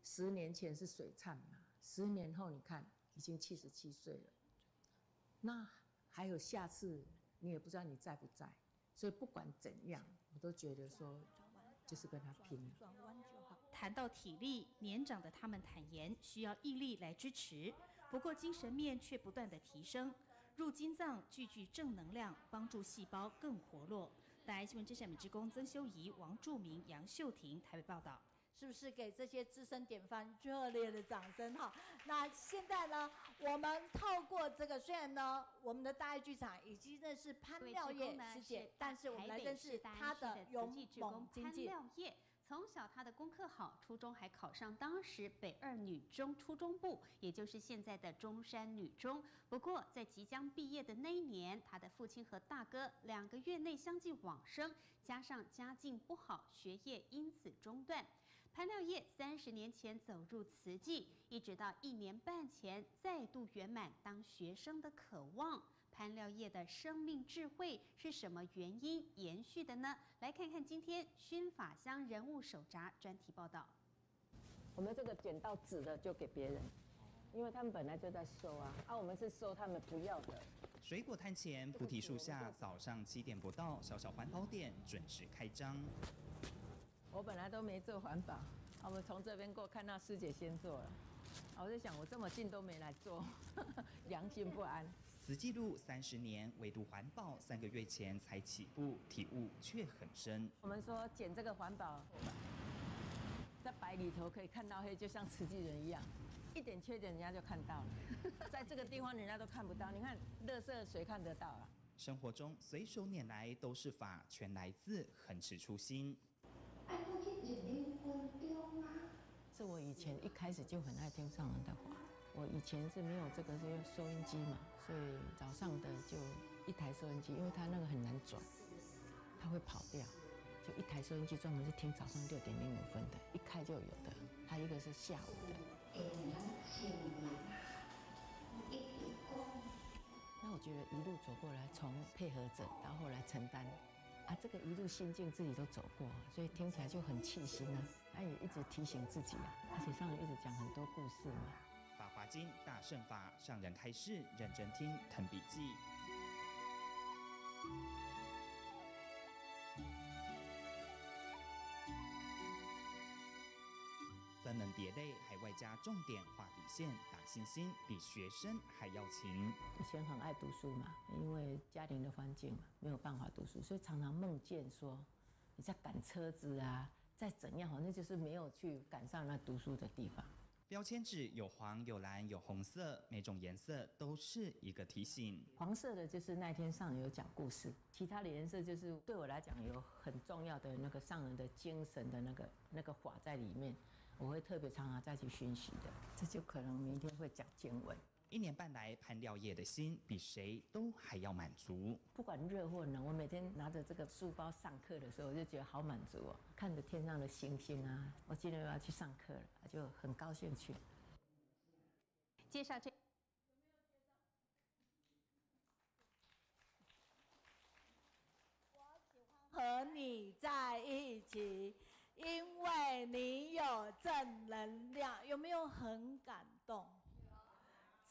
10年前是水灿嘛，10年后你看已经77岁了，那还有下次你也不知道你在不在，所以不管怎样，我都觉得说就是跟他拼了。谈到体力，年长的他们坦言需要毅力来支持，不过精神面却不断的提升。入金藏句句正能量，帮助细胞更活络。大爱新闻之下，美职工曾修仪、王柱明、杨秀婷台北报道。是不是给这些资深典范热烈的掌声哈？那现在呢，我们透过这个，虽然呢，我们的大爱剧场已经认识潘廖叶师姐，但是我们来认识她的勇猛精进。从小他的功课好，初中还考上当时北2女中初中部，也就是现在的中山女中。不过在即将毕业的那一年，他的父亲和大哥2个月内相继往生，加上家境不好，学业因此中断。潘廖叶30年前走入慈济，一直到1年半前再度圆满当学生的渴望。潘廖叶的生命智慧是什么原因延续的呢？来看看今天熏法香人物手札专题报道。我们这个捡到纸的就给别人，因为他们本来就在收啊，我们是收他们不要的。水果摊前，菩提树下，早上7点不到，小小环保店准时开张。我本来都没做环保，我们从这边过看到师姐先做了，我就想我这么近都没来做，良心不安。慈济路30年，唯独环保3个月前才起步，体悟却很深。我们说捡这个环保，在白里头可以看到黑，就像慈济人一样，一点缺点人家就看到了，在这个地方人家都看不到。你看，垃圾谁看得到啊？生活中随手拈来都是法，全来自恒持初心。是我以前一开始就很爱听上人的话。我以前是没有这个收音机嘛，所以早上的就1台收音机，因为它那个很难转，它会跑掉，就1台收音机专门是听早上6点05分的，一开就有的。还有一个是下午的。那我觉得一路走过来，从配合者到后来承担，这个一路心境自己都走过，所以听起来就很气心啊。也一直提醒自己啊，而且上人一直讲很多故事嘛。法华经大乘法，上人开示，认真听，誊笔记。分门别类，还外加重点画底线，打星星，比学生还要勤。以前很爱读书嘛，因为家庭的环境嘛，没有办法读书，所以常常梦见说你在赶车子啊，再怎样，好像就是没有去赶上那读书的地方。标签纸有黄、有蓝、有红色，每种颜色都是一个提醒。黄色的就是那天上人有讲故事，其他的颜色就是对我来讲有很重要的那个上人的精神的那个法在里面，我会特别常常再去熏习的。这就可能明天会讲经文。1年半来，潘廖叶的心比谁都还要满足。不管热或冷，我每天拿着这个书包上课的时候，我就觉得好满足哦。看着天上的星星啊，我今天又要去上课了，就很高兴去。介绍这。和你在一起，因为你有正能量，有没有很感动？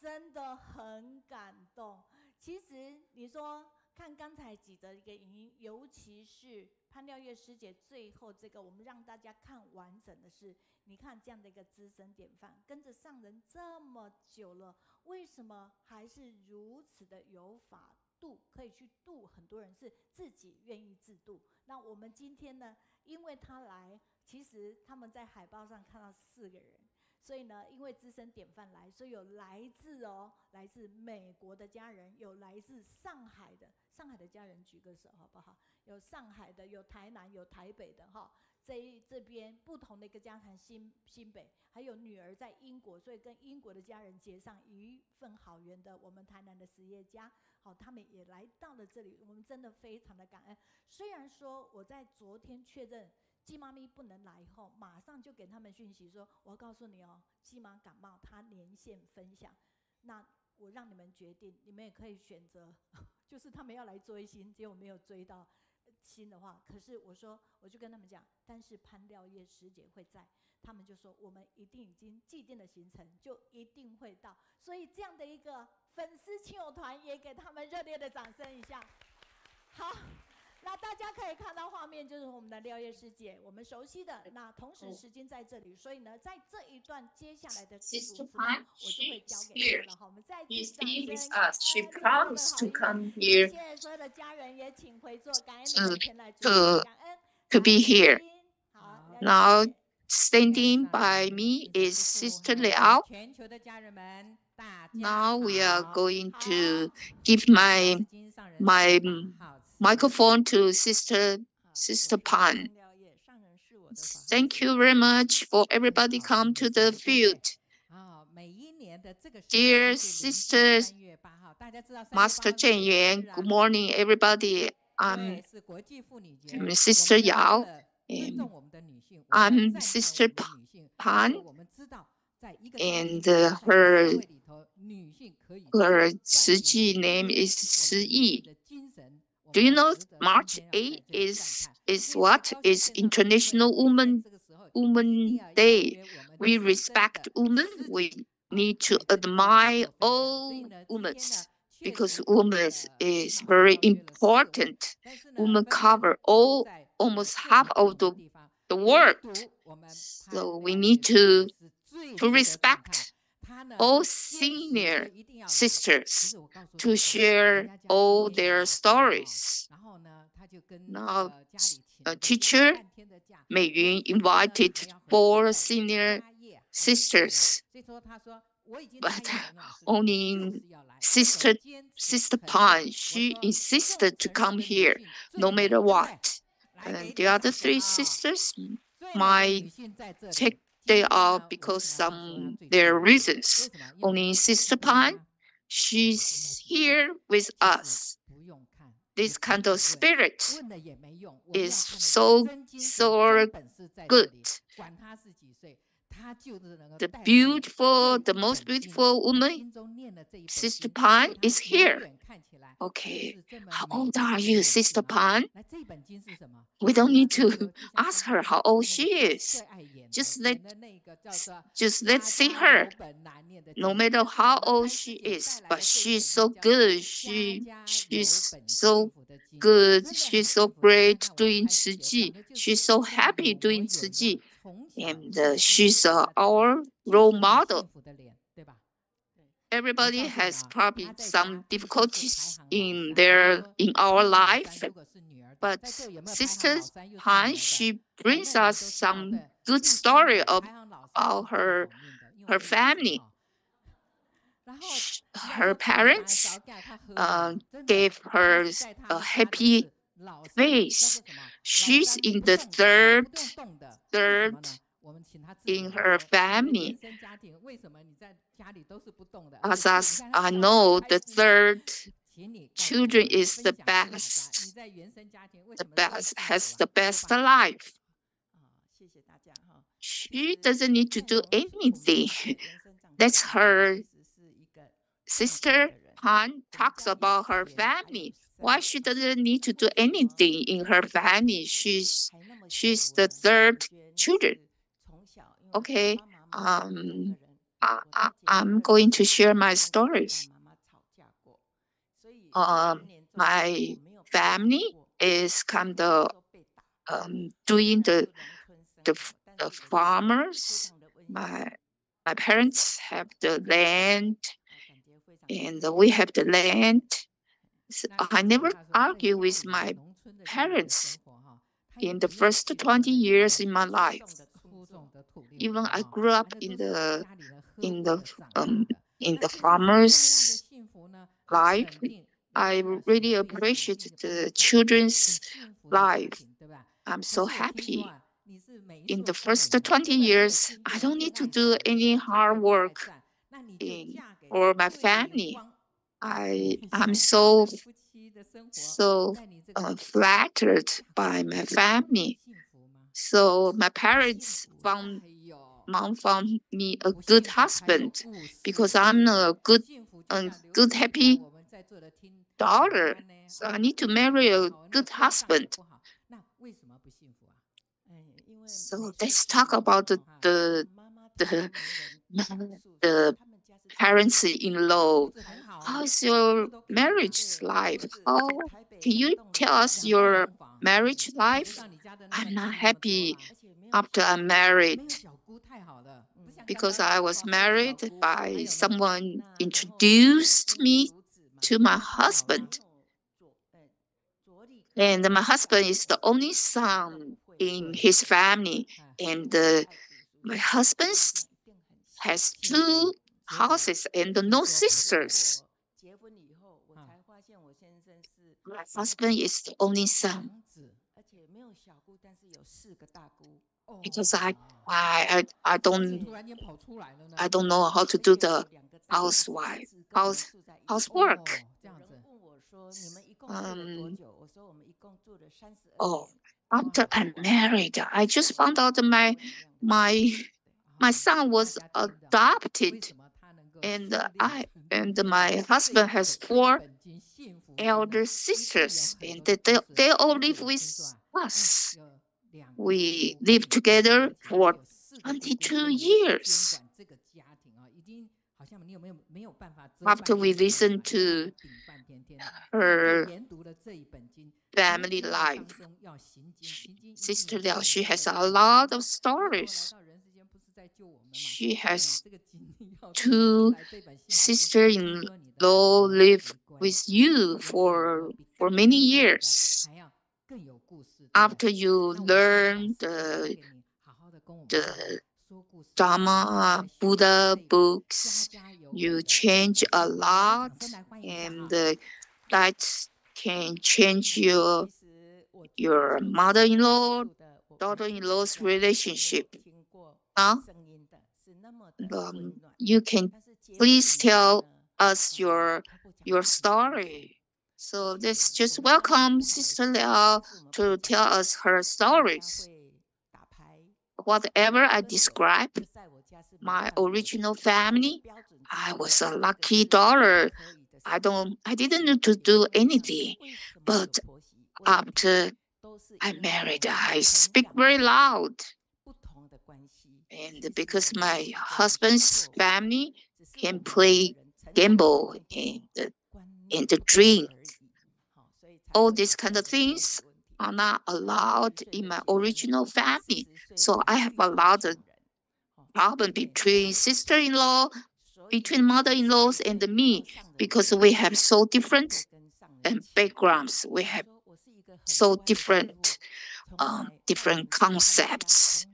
真的很感动。其实你说看刚才几则一个影音，尤其是潘廖叶师姐最后这个，我们让大家看完整的是，你看这样的一个资深典范，跟着上人这么久了，为什么还是如此的有法度，可以去度很多人，是自己愿意自度。那我们今天呢，因为他来，其实他们在海报上看到4个人。所以呢，因为资深典范来，所以有来自美国的家人，有来自上海的家人举个手好不好？有上海的，有台南，有台北的哈。这边不同的一个家庭，新北，还有女儿在英国，所以跟英国的家人结上一份好缘的，我们台南的实业家，好，他们也来到了这里，我们真的非常的感恩。虽然说我在昨天确认鸡妈咪不能来以后，马上就给他们讯息说，我要告诉你哦，鸡妈感冒，她连线分享，那我让你们决定，你们也可以选择，就是他们要来追星，结果没有追到星的话，可是我说，我就跟他们讲，但是潘廖叶师姐会在，他们就说我们一定已经既定的行程，就一定会到，所以这样的一个粉丝亲友团也给他们热烈的掌声一下，好。那大家可以看到画面，就是我们的廖叶师姐，我们熟悉的。那同时时间在这里，所以呢，在这一段接下来的主持呢，我就会交给他了哈。我们再次掌声。She promised to come 谢 here 谢所有的家人，也请回座，感恩你们前来主持，感恩。to be here. 好 Now standing by me is Sister Liao. 全球的家人们，大家 Now we are 好 going to give my microphone to Sister Pan. Thank you very much for everybody come to the field. Dear sisters, Master Jiangyang, good morning everybody. I'm Sister Yao. I'm Sister Pan, and her 实际 name is Yi. Do you know March 8 is what? Is International Woman Day. We respect women. We need to admire all women because women is very important. Women cover almost half of the world. So we need to respect all senior sisters to share all their stories. Now, a teacher, Meiyun, invited 4 senior sisters, but only Sister Pan, she insisted to come here no matter what. And the other 3 sisters might take they are because some their reasons. Only Sister Pan, she's here with us. This kind of spirit is so good. The most beautiful woman, Sister Pan, is here. Okay, how old are you, Sister Pan? We don't need to ask her how old she is. Just let's see her. No matter how old she is, but she's so good. She's so good. She's so great doing 慈济. She's so happy doing 慈济. And she's our role model. Everybody has probably some difficulties in our life. But Sister Han, she brings us some good story about her family. Her parents gave her a happy face. She's in the third in her family. As I know, the third children is the best, has the best life. She doesn't need to do anything. That's her sister Han talks about her family. Why she doesn't need to do anything in her family? She's the third children. Okay, I'm going to share my stories. My family is kind of doing the farmers. My parents have the land, and we have the land. So I never argue with my parents in the first 20 years in my life. Even I grew up in the farmers' life. I really appreciate the children's life. I'm so happy. In the first 20 years, I don't need to do any hard work for my family. I'm so flattered by my family. So my parents found me a good husband because I'm a good, happy daughter. So I need to marry a good husband. So let's talk about the parents-in-law. How's your marriage life? Can you tell us your marriage life? I'm not happy after I'm married because I was married by someone introduced me to my husband. And my husband is the only son in his family. And my husband has 2 houses and no sisters. My husband is the only son. Because I don't know how to do the housework. After I'm married, I just found out that my son was adopted, and my husband has 4 elder sisters, and they all live with us. We lived together for 22 years. After we listened to her family life, Sister Liao, she has a lot of stories. She has 2 sister-in-law live with you for many years. After you learn the Dharma, Buddha books, you change a lot, and that can change your mother-in-law, daughter-in-law's relationship. Now, you can please tell us your story. So let's just welcome Sister Liao to tell us her stories. Whatever I describe, my original family, I was a lucky daughter. I didn't need to do anything, but after I married, I speak very loud. And because my husband's family can play gamble and drink, all these kind of things are not allowed in my original family. So I have a lot of problem between sister-in-law, between mother-in-laws and me, because we have so different backgrounds. We have so different, different concepts.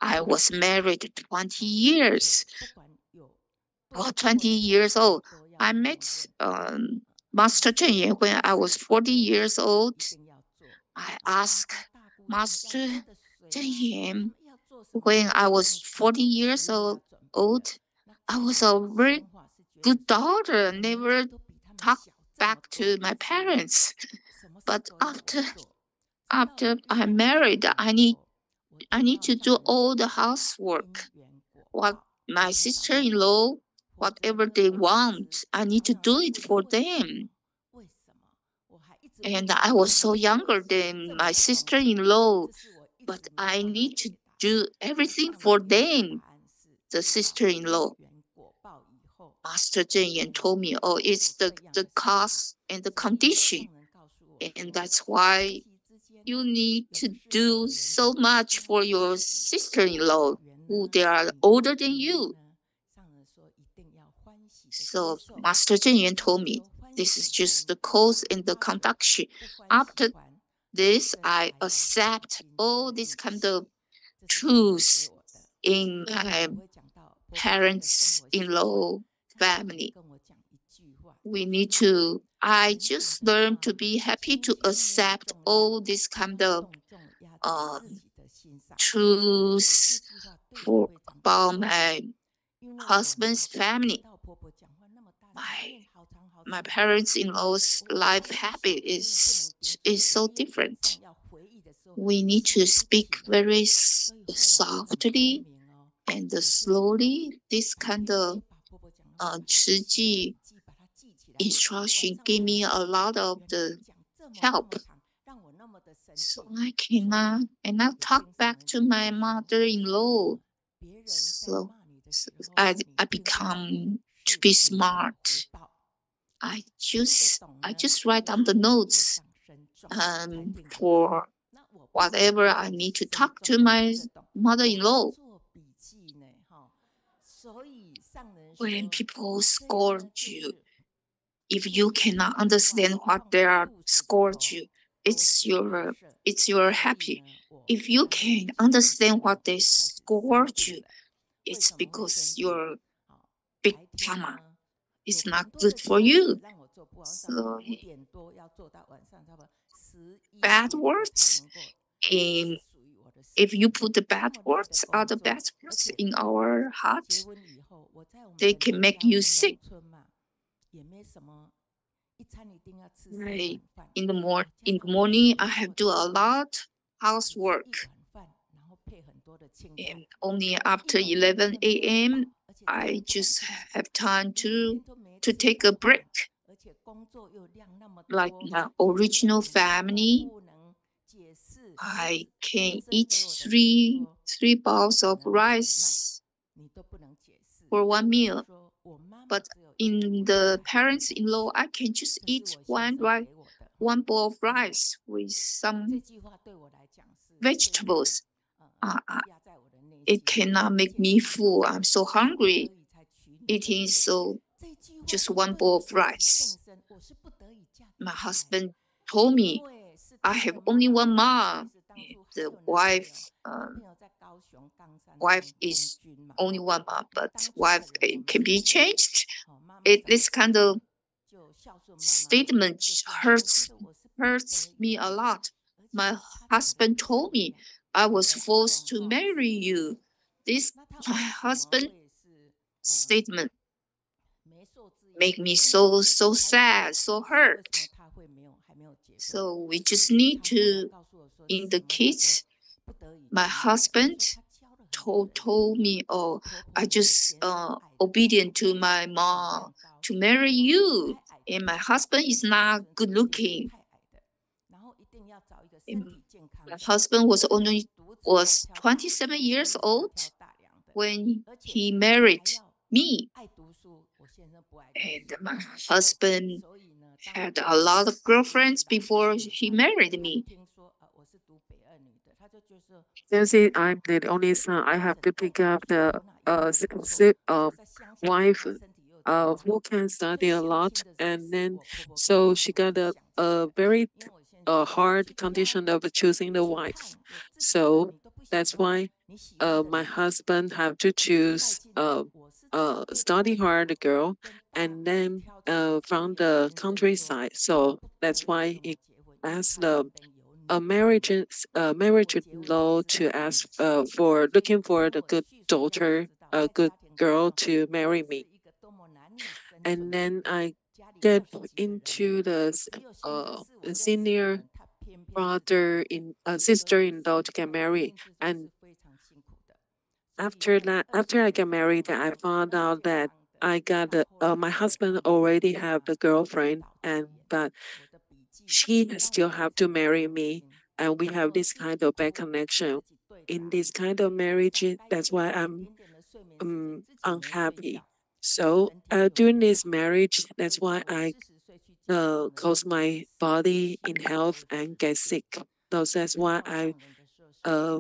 I was married 20 years. Well, 20 years old. I met Master Chen when I was 40 years old. I asked Master Chen when I was 40 years old. I was a very good daughter, never talked back to my parents. But after I married, I need to do all the housework. What my sister-in-law, whatever they want, I need to do it for them. And I was so younger than my sister-in-law, but I need to do everything for them, the sister-in-law. Master Jingyang told me, oh, it's the cause and the condition. And that's why you need to do so much for your sister-in-law, who they are older than you. So Master Jingyang told me, this is just the cause and the conduction. After this, I accept all these kind of truths in my parents-in-law family. I just learned to be happy to accept all these kind of truths about my husband's family. My parents-in-law's life habit is so different. We need to speak very softly and slowly. This kind of Chiji instruction gave me a lot of the help. So I cannot talk back to my mother-in-law. So I become to be smart. I just write down the notes for whatever I need to talk to my mother-in-law. When people scold you, if you cannot understand what they are scold you, it's your happy. If you can understand what they scold you, it's because your big karma is not good for you. So bad words, if you put the bad words, other bad words in our heart, they can make you sick. Right. In the morning, I have to do a lot housework. And only after 11 a.m., I just have time to take a break. Like my original family, I can eat three bowls of rice for one meal. But in the parents-in-law, I can just eat one bowl of rice with some vegetables. It cannot make me full. I'm so hungry eating just one bowl of rice. My husband told me I have only one mom. The wife is only one mom, but wife can be changed. This kind of statement hurts me a lot. My husband told me I was forced to marry you. This my husband statement make me so sad, so hurt. So we just need to, in the kids, my husband told me, oh, I just obedient to my mom to marry you. And my husband is not good looking. And my husband was 27 years old when he married me. And my husband had a lot of girlfriends before he married me. Since I'm the only son, I have to pick up the wife who can study a lot, and then so she got a very a hard condition of choosing the wife. So that's why my husband have to choose study hard girl and then from the countryside. So that's why it asked the marriage law to ask for looking for the good daughter, a good girl to marry me. And then I get into the senior brother in sister-in-law to get married. And after that, after I get married, I found out that my husband already have the girlfriend, and but she still have to marry me, and we have this kind of bad connection. In this kind of marriage, that's why I'm unhappy. So during this marriage, that's why I cause my body in health and get sick. So that's why I uh,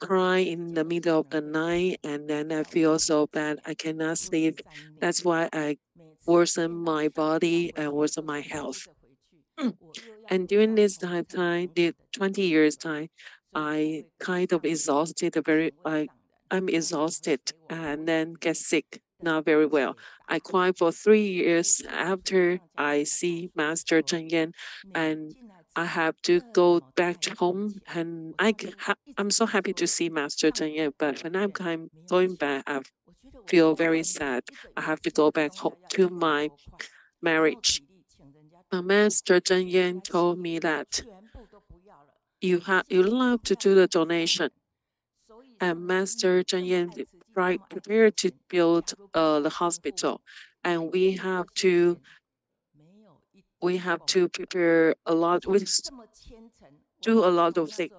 cry in the middle of the night, and then I feel so bad I cannot sleep. That's why I worsen my body and worsen my health. And during this time, the 20 years time, I kind of exhausted, I'm exhausted and then get sick, not very well. I cried for 3 years after I see Master Chen Yan, and I have to go back to home. And I'm so happy to see Master Chen Yan, but when I'm going back, I feel very sad. I have to go back home to my marriage. Master Chen Yan told me that you love to do the donation, and Master Chen Yan prepared to build the hospital, and we have to prepare a lot. We do a lot of things.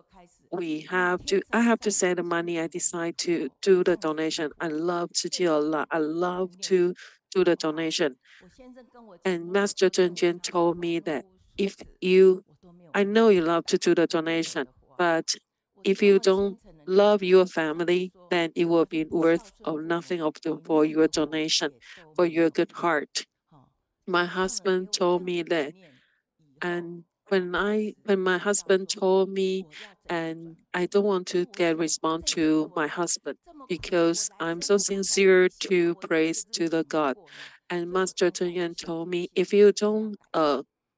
I have to save the money. I decide to do the donation. I love to do a lot. I love to do the donation. And Master Zhen Jian told me that if I know you love to do the donation, but if you don't love your family, then it will be worth of nothing for your donation, for your good heart. My husband told me that, and when my husband told me, and I don't want to get response to my husband because I'm so sincere to praise to the God. And Master Chen Yan told me, if you don't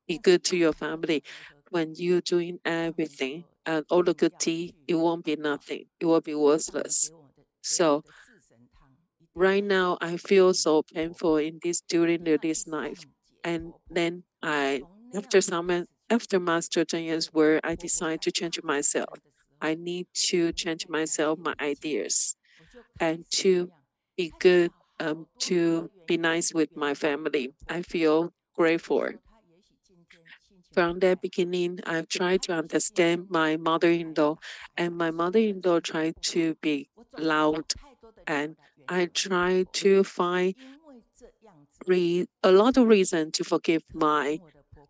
be good to your family, when you're doing everything and all the good tea, it won't be nothing. It will be worthless. So right now I feel so painful in this during this night. And then after Master Chen Yan's word, I decide to change myself. I need to change myself, my ideas, and to be good, to be nice with my family. I feel grateful. From the beginning, I've tried to understand my mother-in-law, and my mother-in-law tried to be loud, and I try to find a lot of reason to forgive my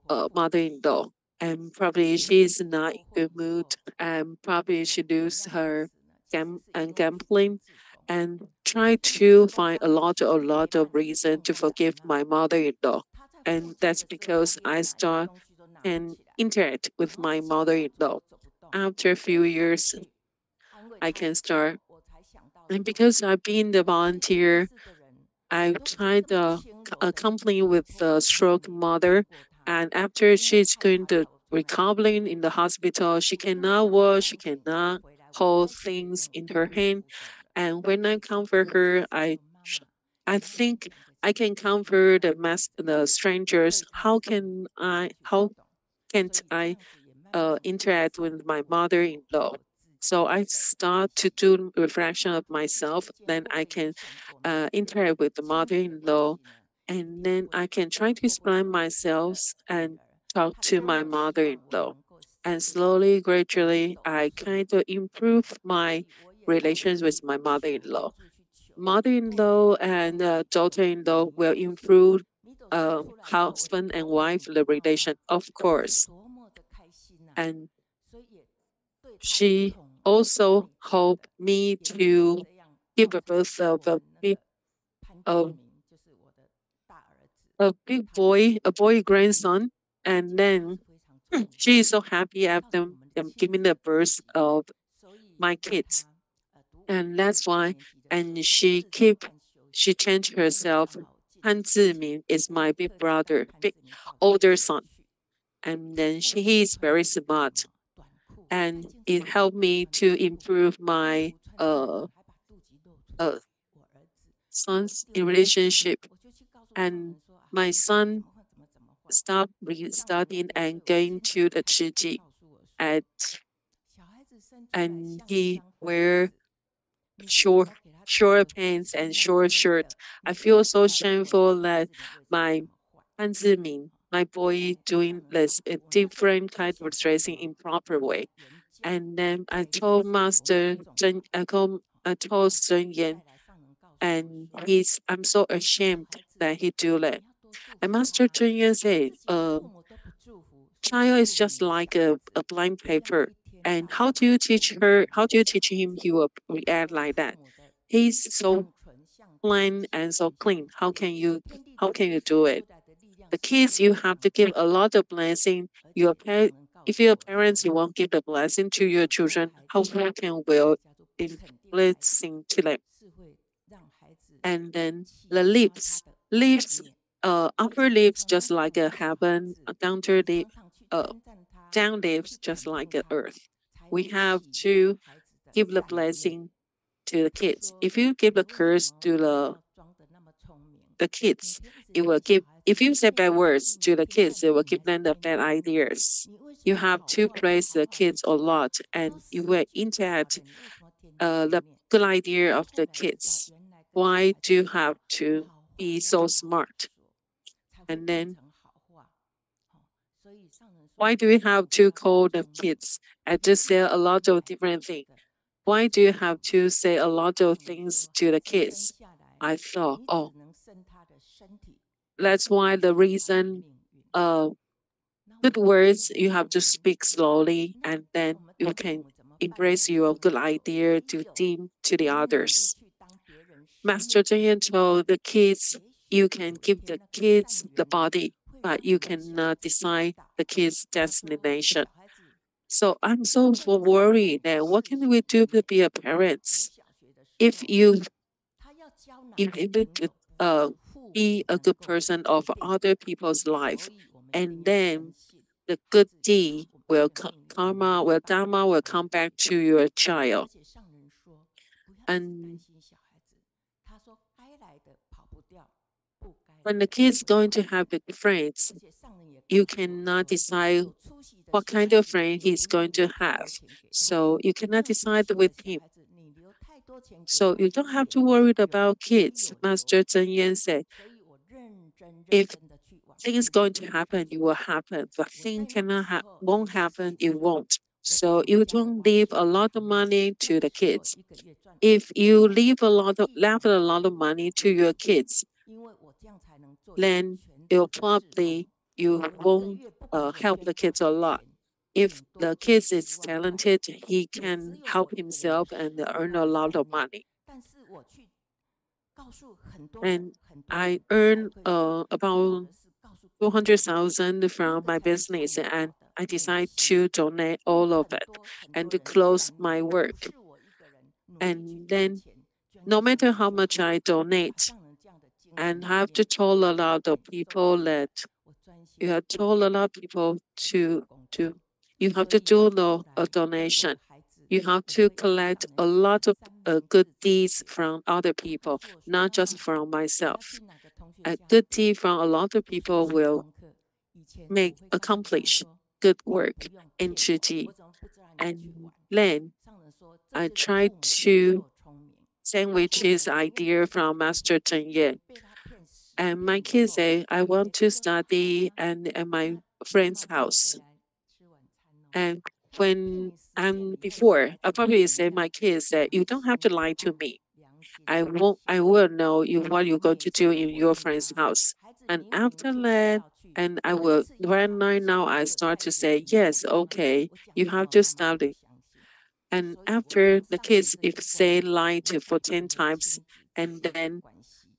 mother-in-law. And probably she's not in good mood, and probably she lose her gambling, and try to find a lot of reason to forgive my mother-in-law. And that's because I start and interact with my mother-in-law. After a few years, I can start. And because I've been the volunteer, I tried accompanying with the stroke mother, and after she's going to recovering in the hospital, she cannot walk, she cannot hold things in her hand. And when I comfort her, I think I can comfort the strangers. How can't I interact with my mother-in-law? So I start to do reflection of myself. Then I can interact with the mother-in-law, and then I can try to explain myself and talk to my mother-in-law. And slowly, gradually, I kind of improve my relations with my mother-in-law. Mother-in-law and daughter-in-law will improve husband and wife the relation, of course. And she also helped me to give a birth of a big boy, a boy grandson, and then She is so happy after giving the birth of my kids, and that's why. And she changed herself. Han Ziming is my big brother, big older son, and then he is very smart, and it helped me to improve my uh son's relationship. And my son stopped studying and going to the Chiji at and he wear short short pants and short shirt. I feel so shameful that my Han Ziming, my boy, doing this a different kind of dressing in proper way. And then I told Master Zhen, I told Zhen Yan, and I'm so ashamed that he do that. And Master Zhen Yan said, child is just like a blank paper. And how do you teach her? How do you teach him? He will react like that. He's so plain and so clean. How can you do it? The kids, you have to give a lot of blessing. If your parents, you won't give the blessing to your children, how can will in blessing to them? And then the lips, upper lips just like a heaven, down lips just like a earth. We have to give the blessing to the kids. If you give the curse to the kids, it will give. If you say bad words to the kids, it will give them the bad ideas. You have to praise the kids a lot, and you will intact the good idea of the kids. Why do you have to be so smart? And then why do we have to call the kids and just say a lot of different things? Why do you have to say a lot of things to the kids? I thought, oh, that's why the reason good words you have to speak slowly, and then you can embrace your good idea to team to the others. Master Zhen told the kids, you can give the kids the body, but you cannot decide the kids' destination. So I'm so worried that what can we do to be a parents? If you could be a good person of other people's life, and then the good deed will Dharma will come back to your child. And when the kid's going to have the friends, you cannot decide what kind of friend he's going to have. So you cannot decide with him. So you don't have to worry about kids. Master Zhen Yan said, if things going to happen, it will happen. But thing won't happen, it won't. So you don't leave a lot of money to the kids. If you left a lot of money to your kids, then you won't help the kids a lot. If the kid is talented, he can help himself and earn a lot of money. And I earn about 200,000 from my business, and I decide to donate all of it and to close my work. And then, no matter how much I donate, and I have to tell a lot of people that you have told a lot of people to you have to do a donation. You have to collect a lot of good deeds from other people, not just from myself. A good deed from a lot of people will accomplish good work in JiJi. And then I tried to sandwich his idea from Master Chen Yan. And my kids say, I want to study at my friend's house. And before, I probably say my kids that you don't have to lie to me. I will know what you're going to do in your friend's house. And after that, and I will right now I start to say, yes, okay, you have to study. And after the kids, if say lie for 10 times, and then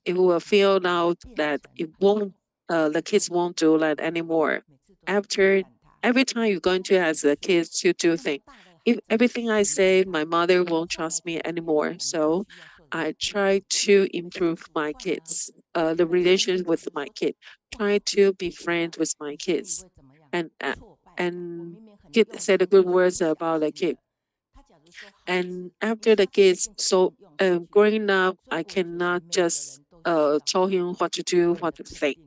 it will feel out that the kids won't do that anymore. After every time you're going to ask the kids to do things, if everything I say, my mother won't trust me anymore. So I try to improve my kids, the relationship with my kid. Try to be friends with my kids, and say the good words about the kid. And after the kids, so growing up, I cannot just tell him what to do, what to think.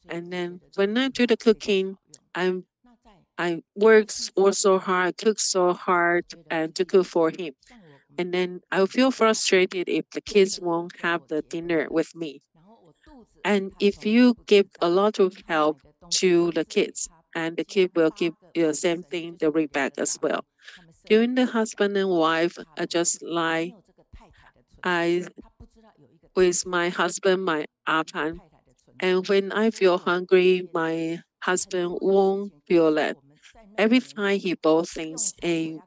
And then when I do the cooking, I work so hard, cook so hard, and to cook for him. And then I feel frustrated if the kids won't have the dinner with me. And if you give a lot of help to the kids, and the kid will give you the same thing, the back as well. During the husband and wife, I just like I with my husband, my Apan. And when I feel hungry, my husband won't feel that. Every time he bought things, he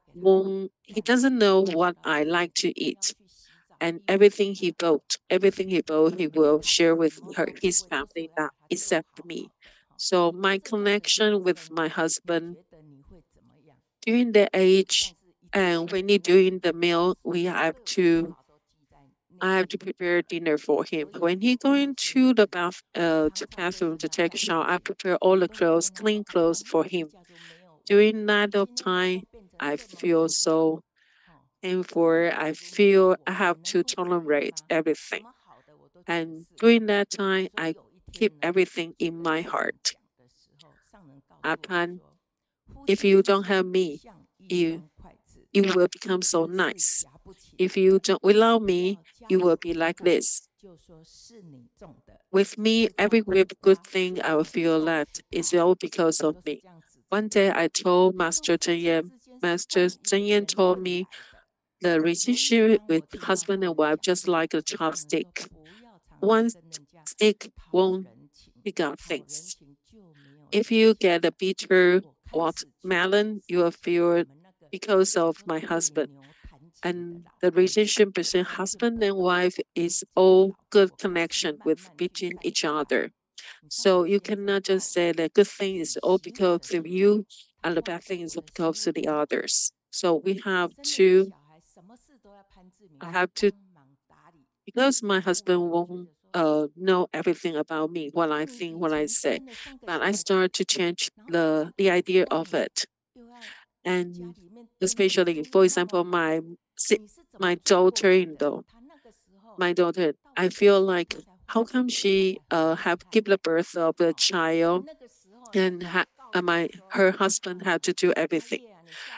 doesn't know what I like to eat. And everything he bought, he will share with his family, not except me. So my connection with my husband during the age, and when he doing the meal, I have to prepare dinner for him. When he going to the bathroom to take a shower, I prepare all the clothes, clean clothes for him. During that of time, I feel so painful. I feel I have to tolerate everything. And during that time, I keep everything in my heart. Upon, if you don't have me, you will become so nice. If you don't without me, you will be like this. With me, every good thing I will feel that is all because of me. One day I told Master Zhen told me the relationship with husband and wife just like a chopstick. One stick won't pick up things. If you get a bitter watermelon, you will feel because of my husband. And the relationship between husband and wife is all good connection with between each other. So you cannot just say the good thing is all because of you and the bad thing is because of the others. So I have to, because my husband won't know everything about me, what I think, what I say, but I start to change the idea of it. And especially, for example, my daughter-in-law, I feel like how come she have given the birth of a child and her husband had to do everything,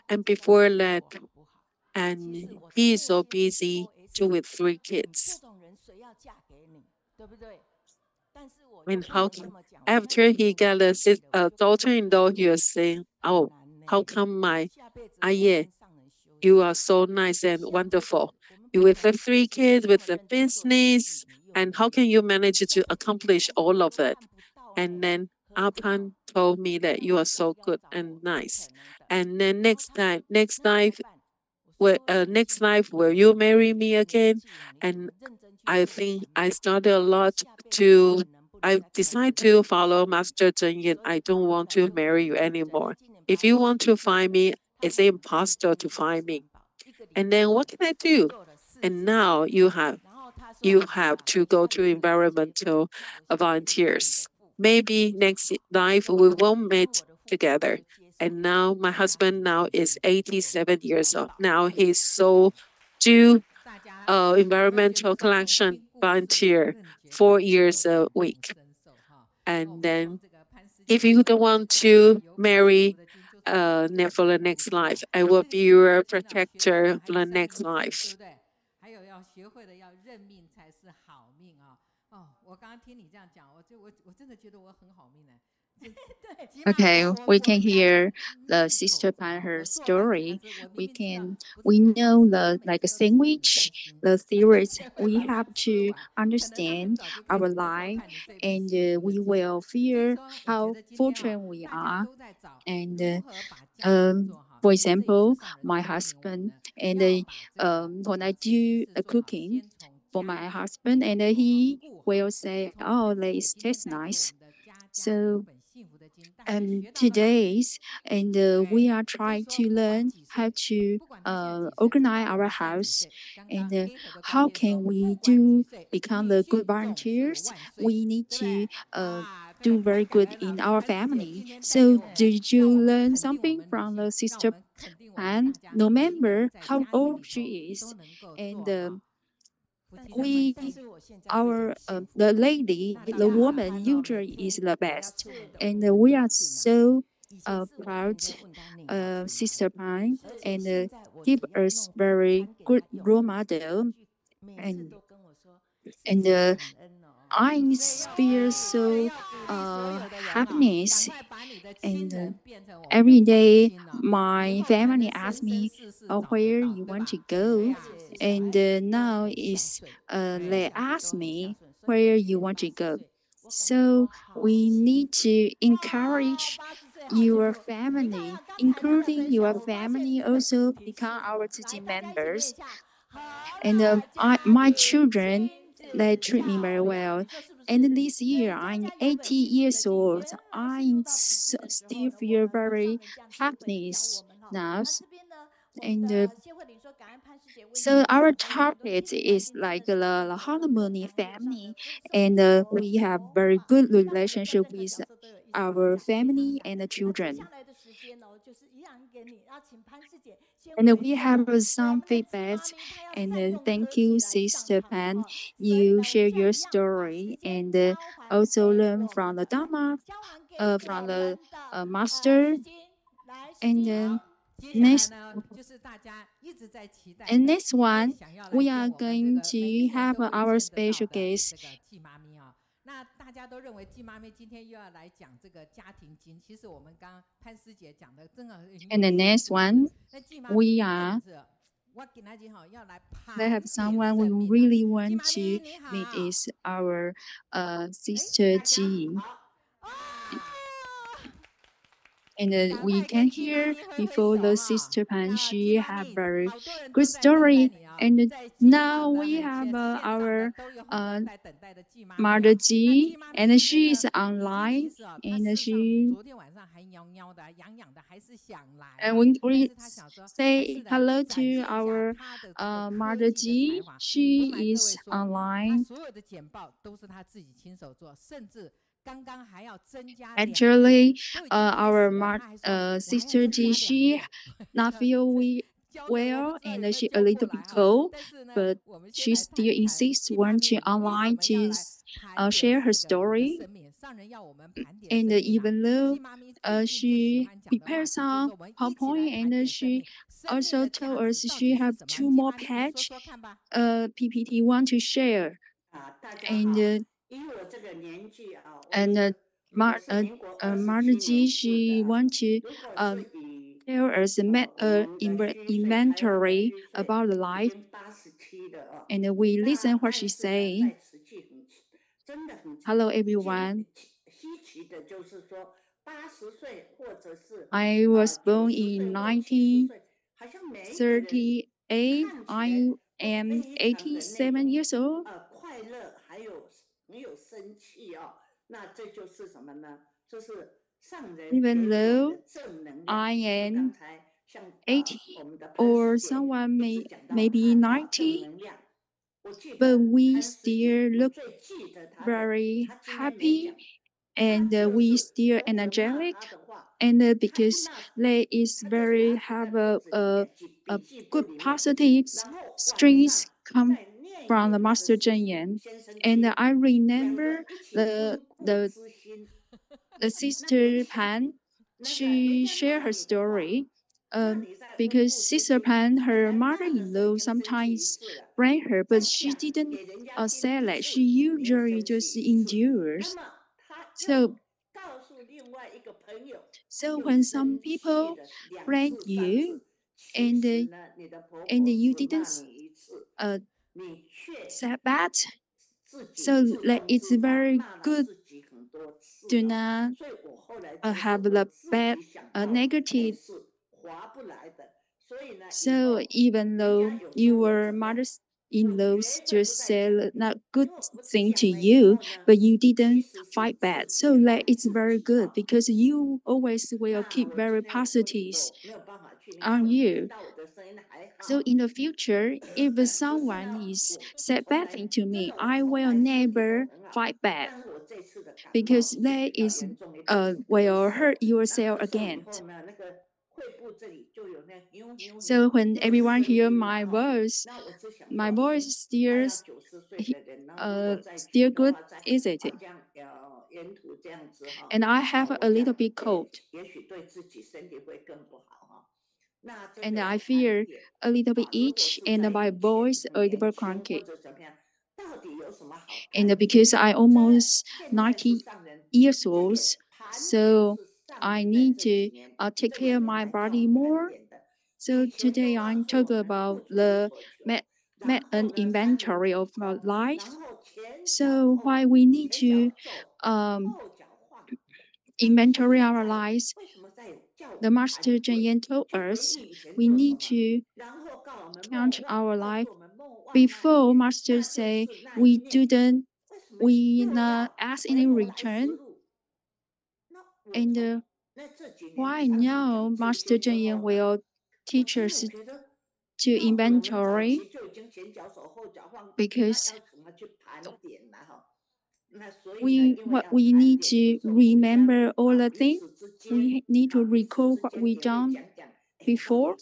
and before that, and he is so busy with 3 kids. And after he got a daughter-in-law, he was saying, "Oh, how come my aye, you are so nice and wonderful. You with the 3 kids, with the business, and how can you manage to accomplish all of it?" And then Apan told me that you are so good and nice. And then next life, will you marry me again? And I think I started a lot to. I decided to follow Master Zhen Yin. I don't want to marry you anymore. If you want to find me, it's impossible to find me. And then what can I do? And now you have to go to environmental volunteers. Maybe next life we won't meet together. And now my husband now is 87 years old. Now he's so do environmental collection volunteer 4 years a week. And then if you don't want to marry for the next life, I will be your protector for the next life. 还有要学会的要认命才是好命啊！哦，我刚刚听你这样讲，我真的觉得我很好命哎。Okay, we can hear the sister Pan her story. We know the like a sandwich, the theories. We have to understand our life, and we will feel how fortunate we are. And for example, my husband and when I do cooking for my husband, and he will say, "Oh, this tastes nice." So today's, and we are trying to learn how to organize our house, and how can we become the good volunteers. We need to do very good in our family. So did you learn something from the sister Pan? No matter how old she is, and the lady, the woman usually is the best, and we are so proud Sister Pine, and give us very good role model, and I feel so happiness, and every day my family asks me where you want to go, and now they ask me where you want to go. So we need to encourage your family, including your family, also become our team members. And my children, they treat me very well. And this year, I'm 80 years old. I still feel very happiness now. And so our topic is like the harmony family, and we have very good relationship with our family and the children. And we have some feedback, and thank you, Sister Pan. You share your story, and also learn from the Dharma, from the master. And next one, we are going to have our special guest. 那大家都认为季妈咪今天又要来讲这个家庭经，其实我们刚刚潘师姐讲的真的很有意思。And the next one, they have someone we really want to meet is our sister Ji. And we can hear before the sister Pan, she have very good story. And now we have our Mother Ji, and she is online, and we say hello to our Mother Ji. She is online. Actually, our sister Ji, she not feel well, and she a little bit cold, but she still insists want to online to share her story. And even though she prepared some PowerPoint, and she also told us she have 2 more page PPT want to share. And Margie, she want to tell us inventory about the life, and we listen what she say. Hello everyone. I was born in 1938. I am 87 years old. Even though I am 80 or someone maybe 90, but we still look very happy, and we still energetic, and because they is very have a good positive strength come from the Master Jingyang. And I remember the sister Pan, she shared her story. Because Sister Pan, her mother-in-law sometimes bring her, but she didn't say that. She usually just endures. So when some people bring you, and you didn't say that, so it's very good to not have the bad negative. So even though your mother in-laws just said not good thing to you, but you didn't fight back. So that it's very good because you always will keep very positive on you. So in the future, if someone is said bad thing to me, I will never fight back because that is will hurt yourself again. So when everyone hear my voice still good, is it? And I have a little bit cold. And I feel a little bit itch and my voice a little cranky. And because I almost 90 years old, so I need to take care of my body more. So today I'm talking about the an inventory of our life. So why we need to inventory our lives? The Master Jingyang told us we need to count our life. Before Master say we not ask any return. And why now Master Jingyang will teach us to inventory? Because we need to remember all the things. We need to recall what we done before.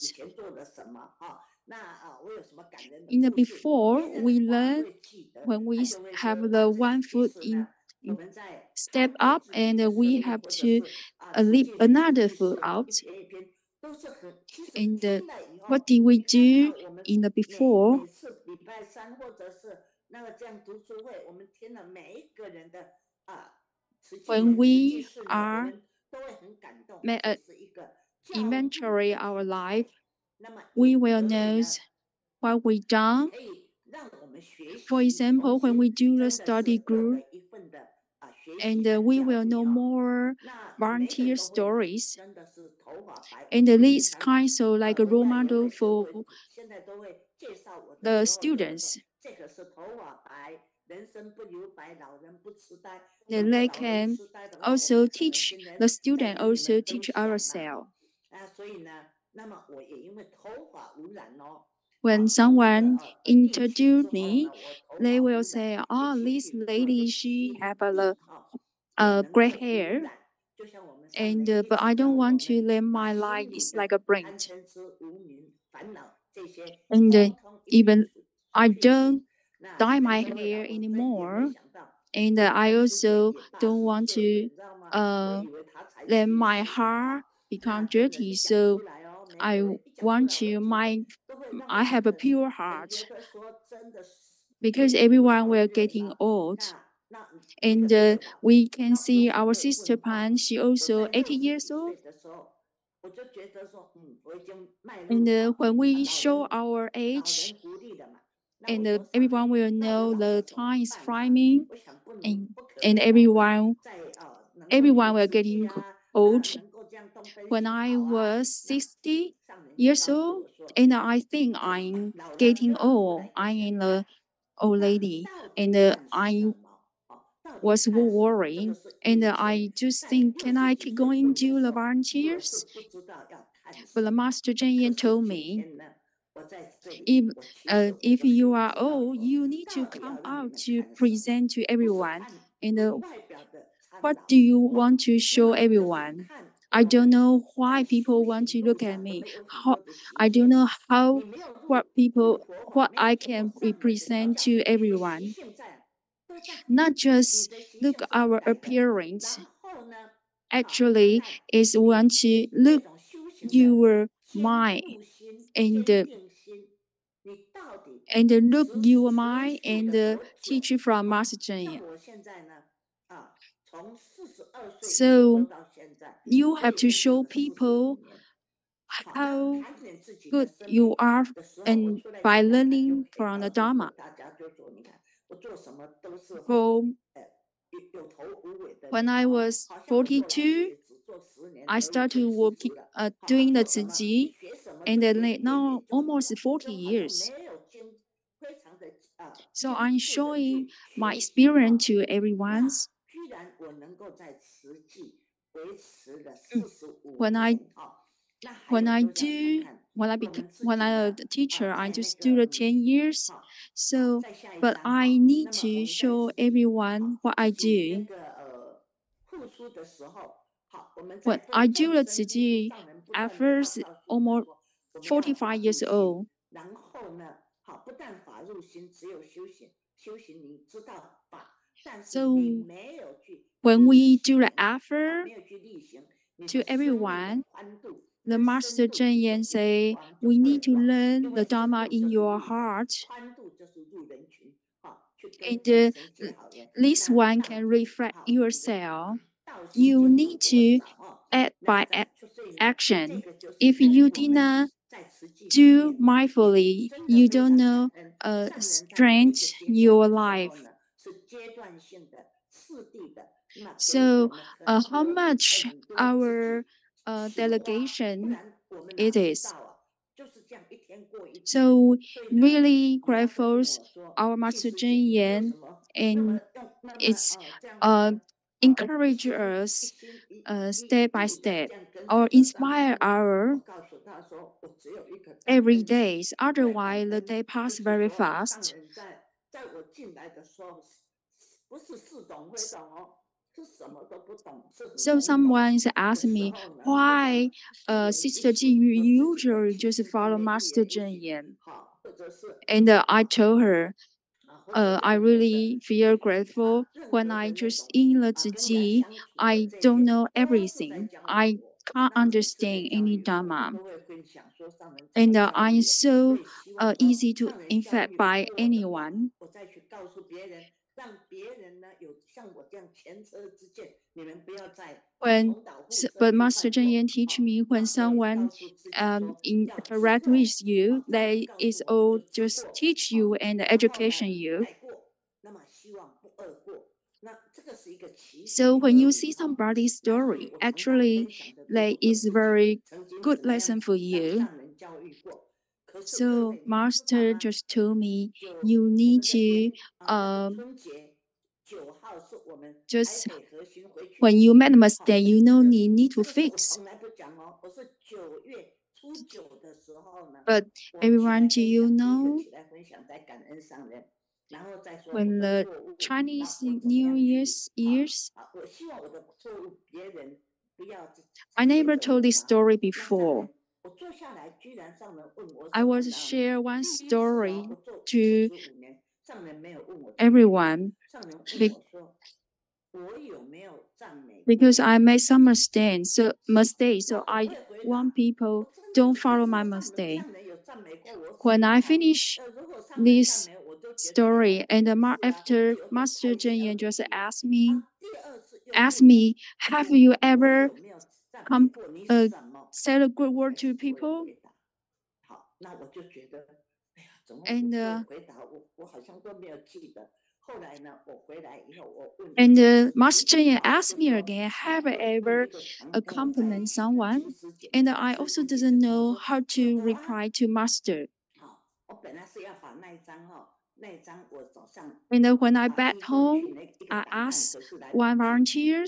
In the before, we learn when we have the one foot in step up, and we have to leap another foot out. And what did we do in the before? When we are inventory our life, we will know what we done. For example, when we do the study group, and we will know more volunteer stories. And this kind of like a role model for the students. And they can also teach the student, also teach ourselves. When someone introduce me, they will say, "Oh, this lady, she have a gray hair." And but I don't want to let my life is like a brain. And even I don't dye my hair anymore. And I also don't want to let my hair become dirty. So I want to I have a pure heart. Because everyone will getting old. And we can see our sister Pan, she also 80 years old. And when we show our age, and everyone will know the time is flying, and everyone will getting old. When I was 60 years old, and I think I'm getting old, I'm an old lady, and I was worrying, and I just think, can I keep going to the volunteers? But the Master Jingyang told me, if you are old, you need to come out to present to everyone. And what do you want to show everyone? I don't know why people want to look at me. I don't know what I can represent to everyone. Not just look our appearance. Actually, is want to look your mind and look your mind and teach from Master Jingyang. So you have to show people how good you are, and by learning from the Dharma. For when I was 42, I started working, doing the Ziji, and now almost 40 years. So I'm showing my experience to everyone. When I a teacher, I just do the 10 years. So, but I need to show everyone what I do. When I do the JiJingyang at first, almost 45 years old. So when we do the effort to everyone, the Master Jingyang say, we need to learn the Dharma in your heart. And this one can reflect yourself. You need to act by action. If you did not do mindfully, you don't know strength your life. So how much our delegation it is. So really grateful our Master Jingyang, and it's encourage us step by step or inspire our every day. Otherwise, the day pass very fast. So someone asked me why Sister Ji usually just follow Master Jingyang, and I told her I really feel grateful when I just in the Ji. I don't know everything. I can't understand any Dharma, and I'm so easy to infect by anyone. But Master Jingyang teach me when someone interact with you, they is all just teach you and education you. So when you see somebody's story, actually, that is very good lesson for you. So Master just told me you need to just when you make a mistake, you know you need to fix. But everyone, do you know when the Chinese New Year's I never told this story before. I was share one story to everyone because I made some mistakes. So I want people don't follow my mistake. When I finish this story, and after Master Jingyang just asked me, have you ever said a good word to people? And Master Jingyang asked me again, have I ever complimented someone? And I also didn't know how to reply to Master. And when I back home, I asked one volunteer,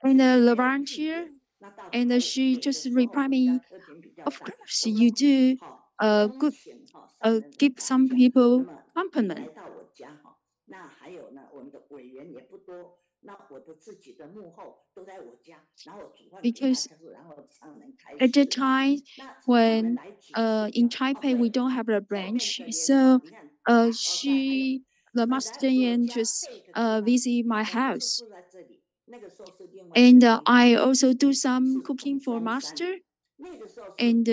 and the volunteer, and she just replied me, of course you do good, give some people compliment. Because at the time when in Taipei we don't have a branch, so the Master Jingyang just visit my house, and I also do some cooking for Master, and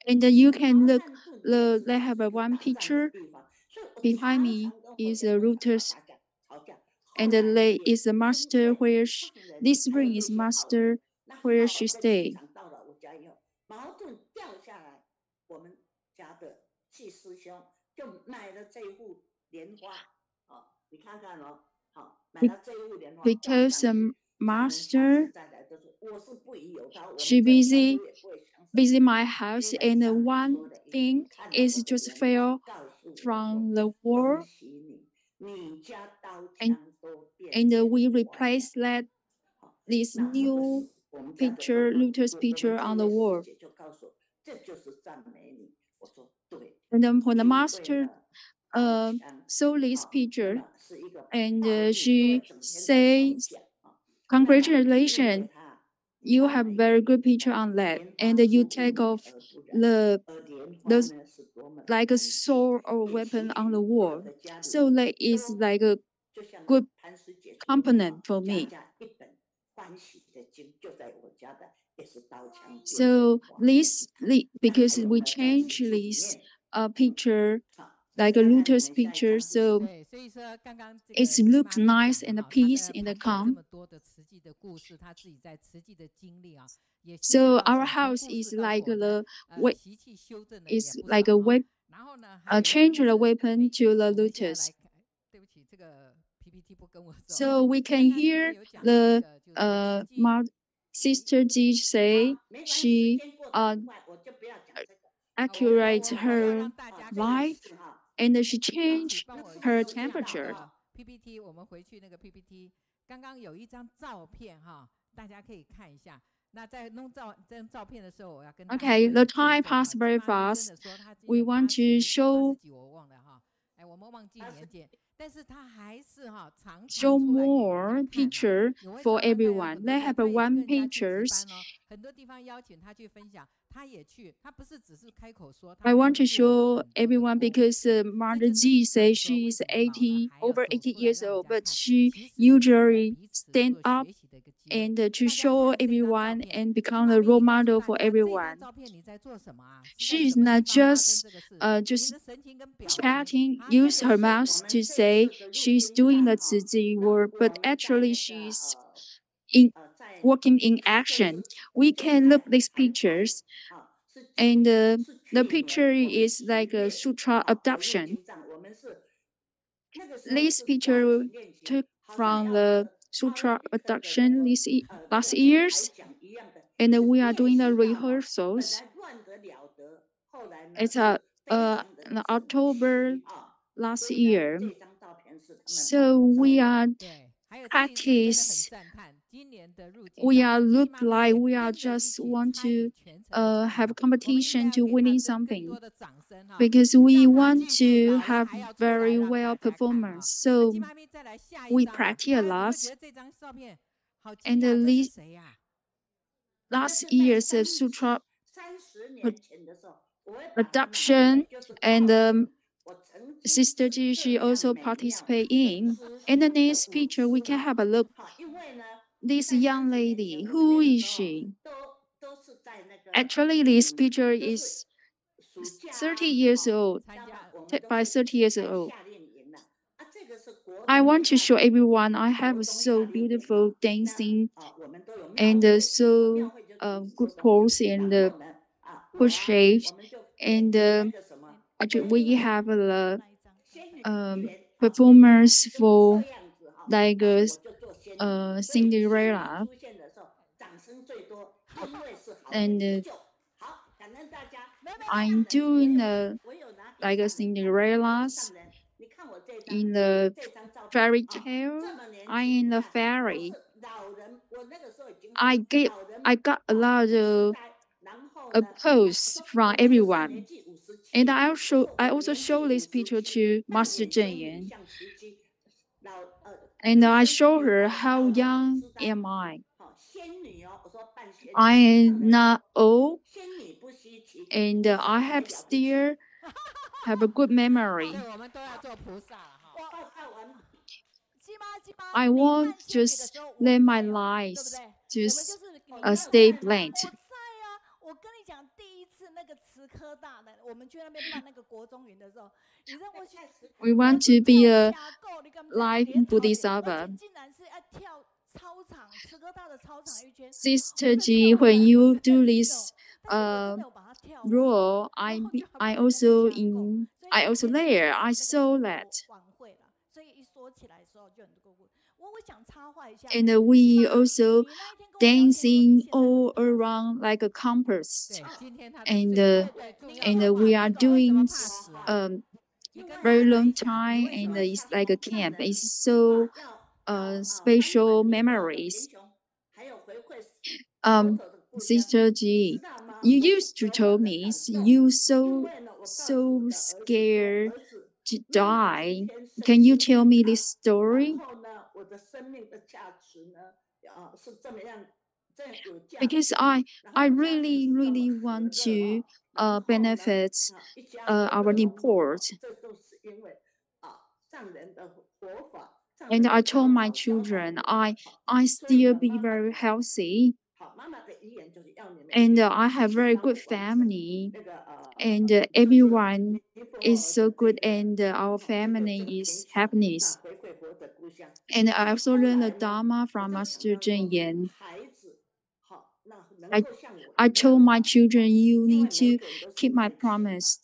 you can look they have one picture behind me is a Reuters. And the lake is the Master where this ring is Master where she stay. Because Master she busy my house, and one thing is just fell from the wall, and we replaced that this new picture, Luther's picture on the wall. And then when the master saw this picture, and she says, "Congratulations, you have very good picture on that, and you take off those like a sword or weapon on the wall. So that is like a good component for me." So because we change this picture, like a Luther's picture, so it looks nice and peace and calm. So our house is like change the weapon to the Luther's. So we can hear the Sister Ji say she accurate her life, and she changed her temperature. PPT， 我们回去那个 PPT， 刚刚有一张照片哈，大家可以看一下。那在弄这张照片的时候，我要跟大家 Okay, the time passed very fast. We want to show more picture for everyone. They have one pictures. I want to show everyone because Mother Ji says she is over 80 years old, but she usually stand up and to show everyone and become a role model for everyone. She is not just chatting, use her mouth to say she's doing the Ziji work, but actually she's working in action. We can look these pictures, and the picture is like a sutra adoption. This picture took from the sutra adoption last years, and we are doing the rehearsals. It's in October last year. So we are practice. We are look like we are just want to have a competition to winning something, because we want to have very well performance. So we practice a lot. And last year's sutra adoption, and Sister Ji, she also participated in. In the next picture, we can have a look. This young lady, who is she? Actually, this picture is 30 years old, by 30 years old. I want to show everyone I have so beautiful dancing and so good pose and good shapes, and we have the performers for like Cinderella, and I'm doing like a Cinderella's in the fairy tale. I'm in the fairy. I got a lot of posts from everyone, and I also show this picture to Master Zhenyuan, and I show her how young am I. I am not old, and I have still have a good memory. I won't just let my lies just stay blank. We want to be a live Bodhisattva. Sister Ji, when you do this role, I also there. I saw that. And we also dancing all around like a compass. And we are doing very long time, and it's like a camp. It's so special memories. Sister G, you used to tell me you so scared to die. Can you tell me this story? Because I really want to benefit our report. And I told my children I still be very healthy, and I have very good family, and everyone is so good, and our family is happiness. And I also learned the Dharma from Master Jingyang. I told my children, you need to keep my promise.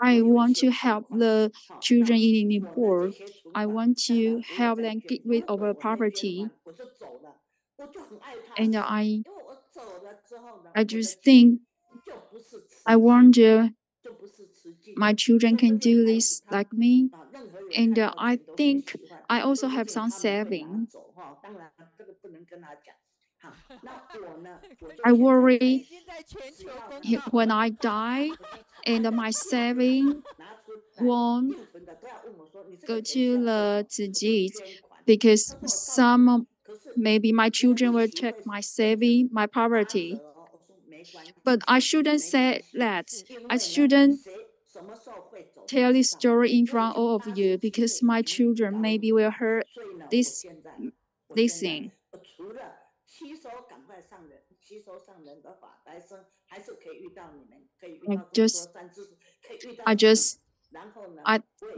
I want to help the children in the poor. I want to help them get rid of poverty. And I just think, I wonder my children can do this like me. And I think I also have some saving. I worry when I die and my saving won't go to the Ziji, because maybe my children will check my saving, my poverty. But I shouldn't say that. I shouldn't tell this story in front of all of you, because my children maybe will hear this thing.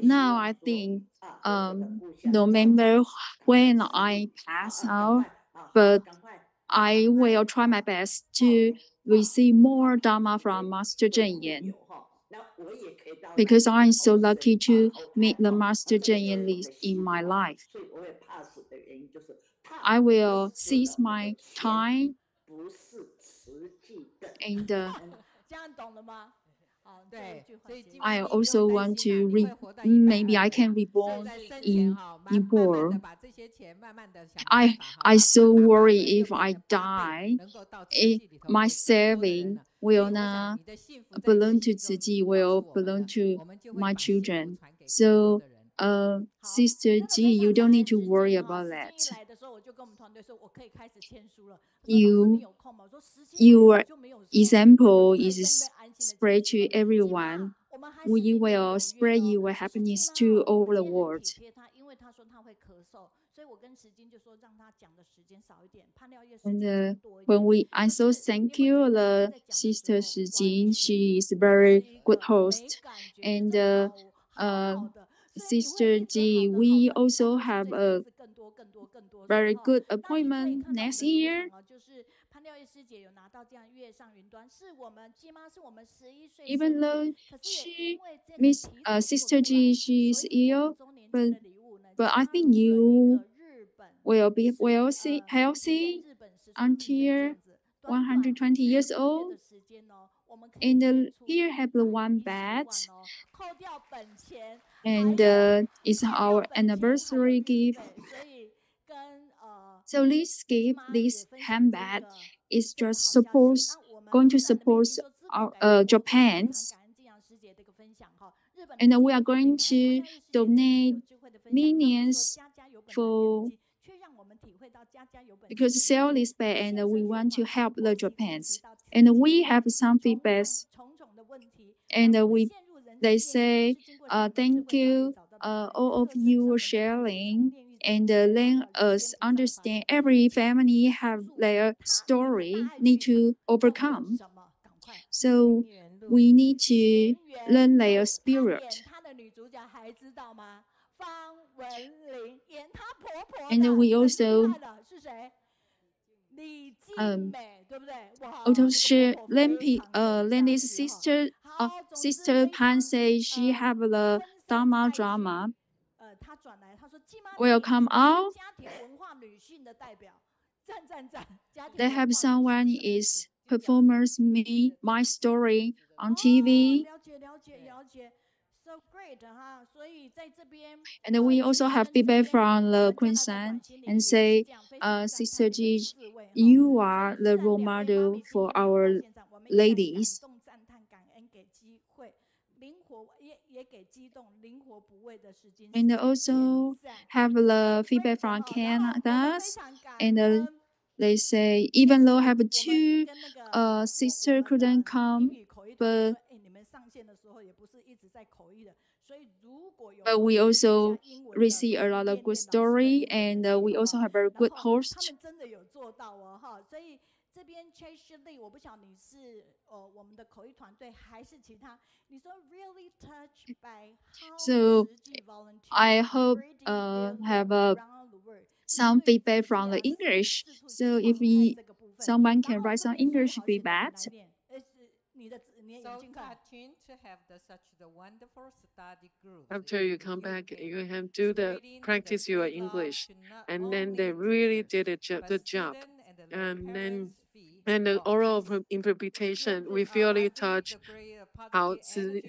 Now I think no matter when I pass out, but I will try my best to receive more Dharma from Master Jingyang, because I'm so lucky to meet the Master Jingyang in my life. I will seize my time, and I also want to maybe I can reborn in Nepal. I so worry if I die, my saving will not belong to Ziji, will belong to my children. So Sister G, you don't need to worry about that. Your example is spread to everyone. We will spread your happiness to all the world. And I so thank you, the Sister Shijin. She is a very good host. And Sister Ji, we also have a very good appointment next year. Even though Sister Ji, she is ill, but I think you will be healthy until 120 years old. And here have the one bed, and it's our anniversary gift. So this gift, this handbag, is just going to support our Japan's, and we are going to donate millions for, because sell this bag, and we want to help the Japan's. And we have some feedbacks, and they say thank you all of you sharing, and let us understand every family have their story need to overcome. So we need to learn their spirit. And we also share Lenny's sister Pan say she have the Dharma drama will come out, They have someone is performers me my story on TV. And we also have feedback from the Queensland and say, Sister Ji, you are the role model for our ladies. And also have the feedback from Canada, and they say even though have two sister couldn't come, but we also receive a lot of good story, and we also have a good host. So I hope have some feedback from the English. So if someone can write some English feedback. So touching to have such the wonderful study group. After you come back, you can do the practice your English, and then they really did a good job. And then the oral interpretation, we feel it touch how to.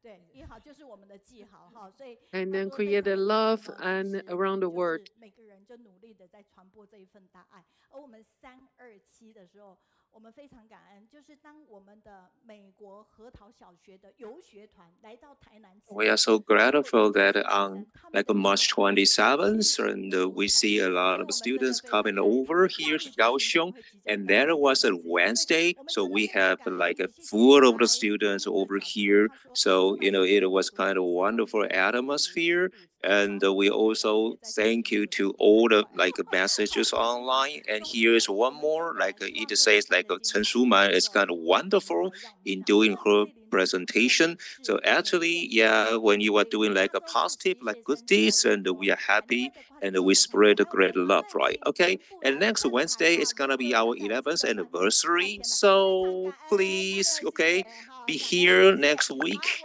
对，1好就是我们的记号哈，所以 and then create a love and around the world. 每个人就努力的在传播这一份大爱。而我们327的时候，我们非常感恩，就是当我们的美国核桃小学的游学团来到台南。We are so grateful that on like March 27th, and we see a lot of students coming over here to Kaohsiung, and that was a Wednesday, so we have like a full of the students over here. So it was kind of wonderful atmosphere. And we also thank you to all the like messages online. And here is one more, like it says like Chen Shuman is kind of wonderful in doing her presentation. So actually, yeah, when you are doing like a positive, like good deeds, and we are happy, and we spread a great love, right? Okay. And next Wednesday is gonna be our 11th anniversary. So please, okay, be here next week.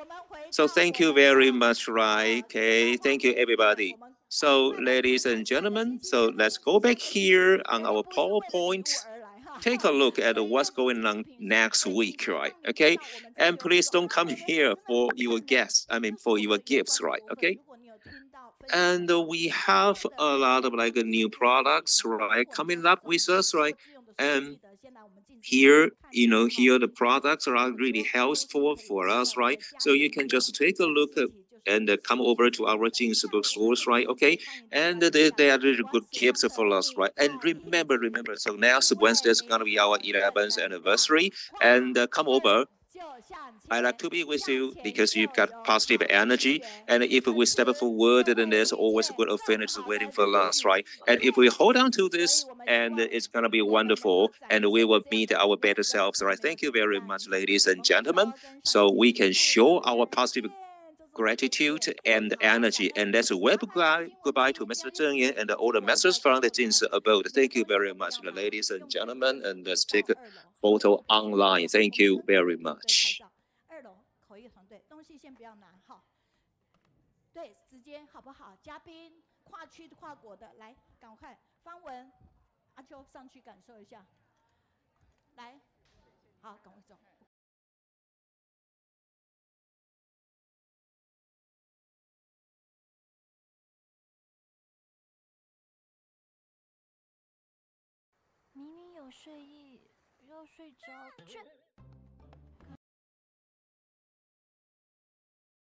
So thank you very much, right? Okay, thank you, everybody. So, ladies and gentlemen, so let's go back here on our PowerPoint. Take a look at what's going on next week, right? Okay, and please don't come here for your guests. I mean, for your gifts, right? Okay. And we have a lot of like new products, right, coming up with us, right? And here, here the products are really helpful for us, right? So you can just take a look and come over to our Jin's bookstores, right? Okay, and they are really good gifts for us, right? And remember, so next Wednesday is gonna be our 11th anniversary, and come over. I like to be with you because you've got positive energy. And if we step forward, then there's always a good affinity waiting for us, right? And if we hold on to this, and it's going to be wonderful, and we will meet our better selves, right? Thank you very much, ladies and gentlemen. So we can show our positive gratitude and energy. And that's a web goodbye to Mr. Zheng Yan and all the masters from the Jin's abode. Thank you very much, ladies and gentlemen. And let's take a photo online. Thank you very much. 2楼口译团队，东西先不要拿哈。对，直接好不好？嘉宾跨区跨国的，来，赶快，方文、阿秋上去感受一下。来，好，赶快走。明明有睡意，又睡着，却。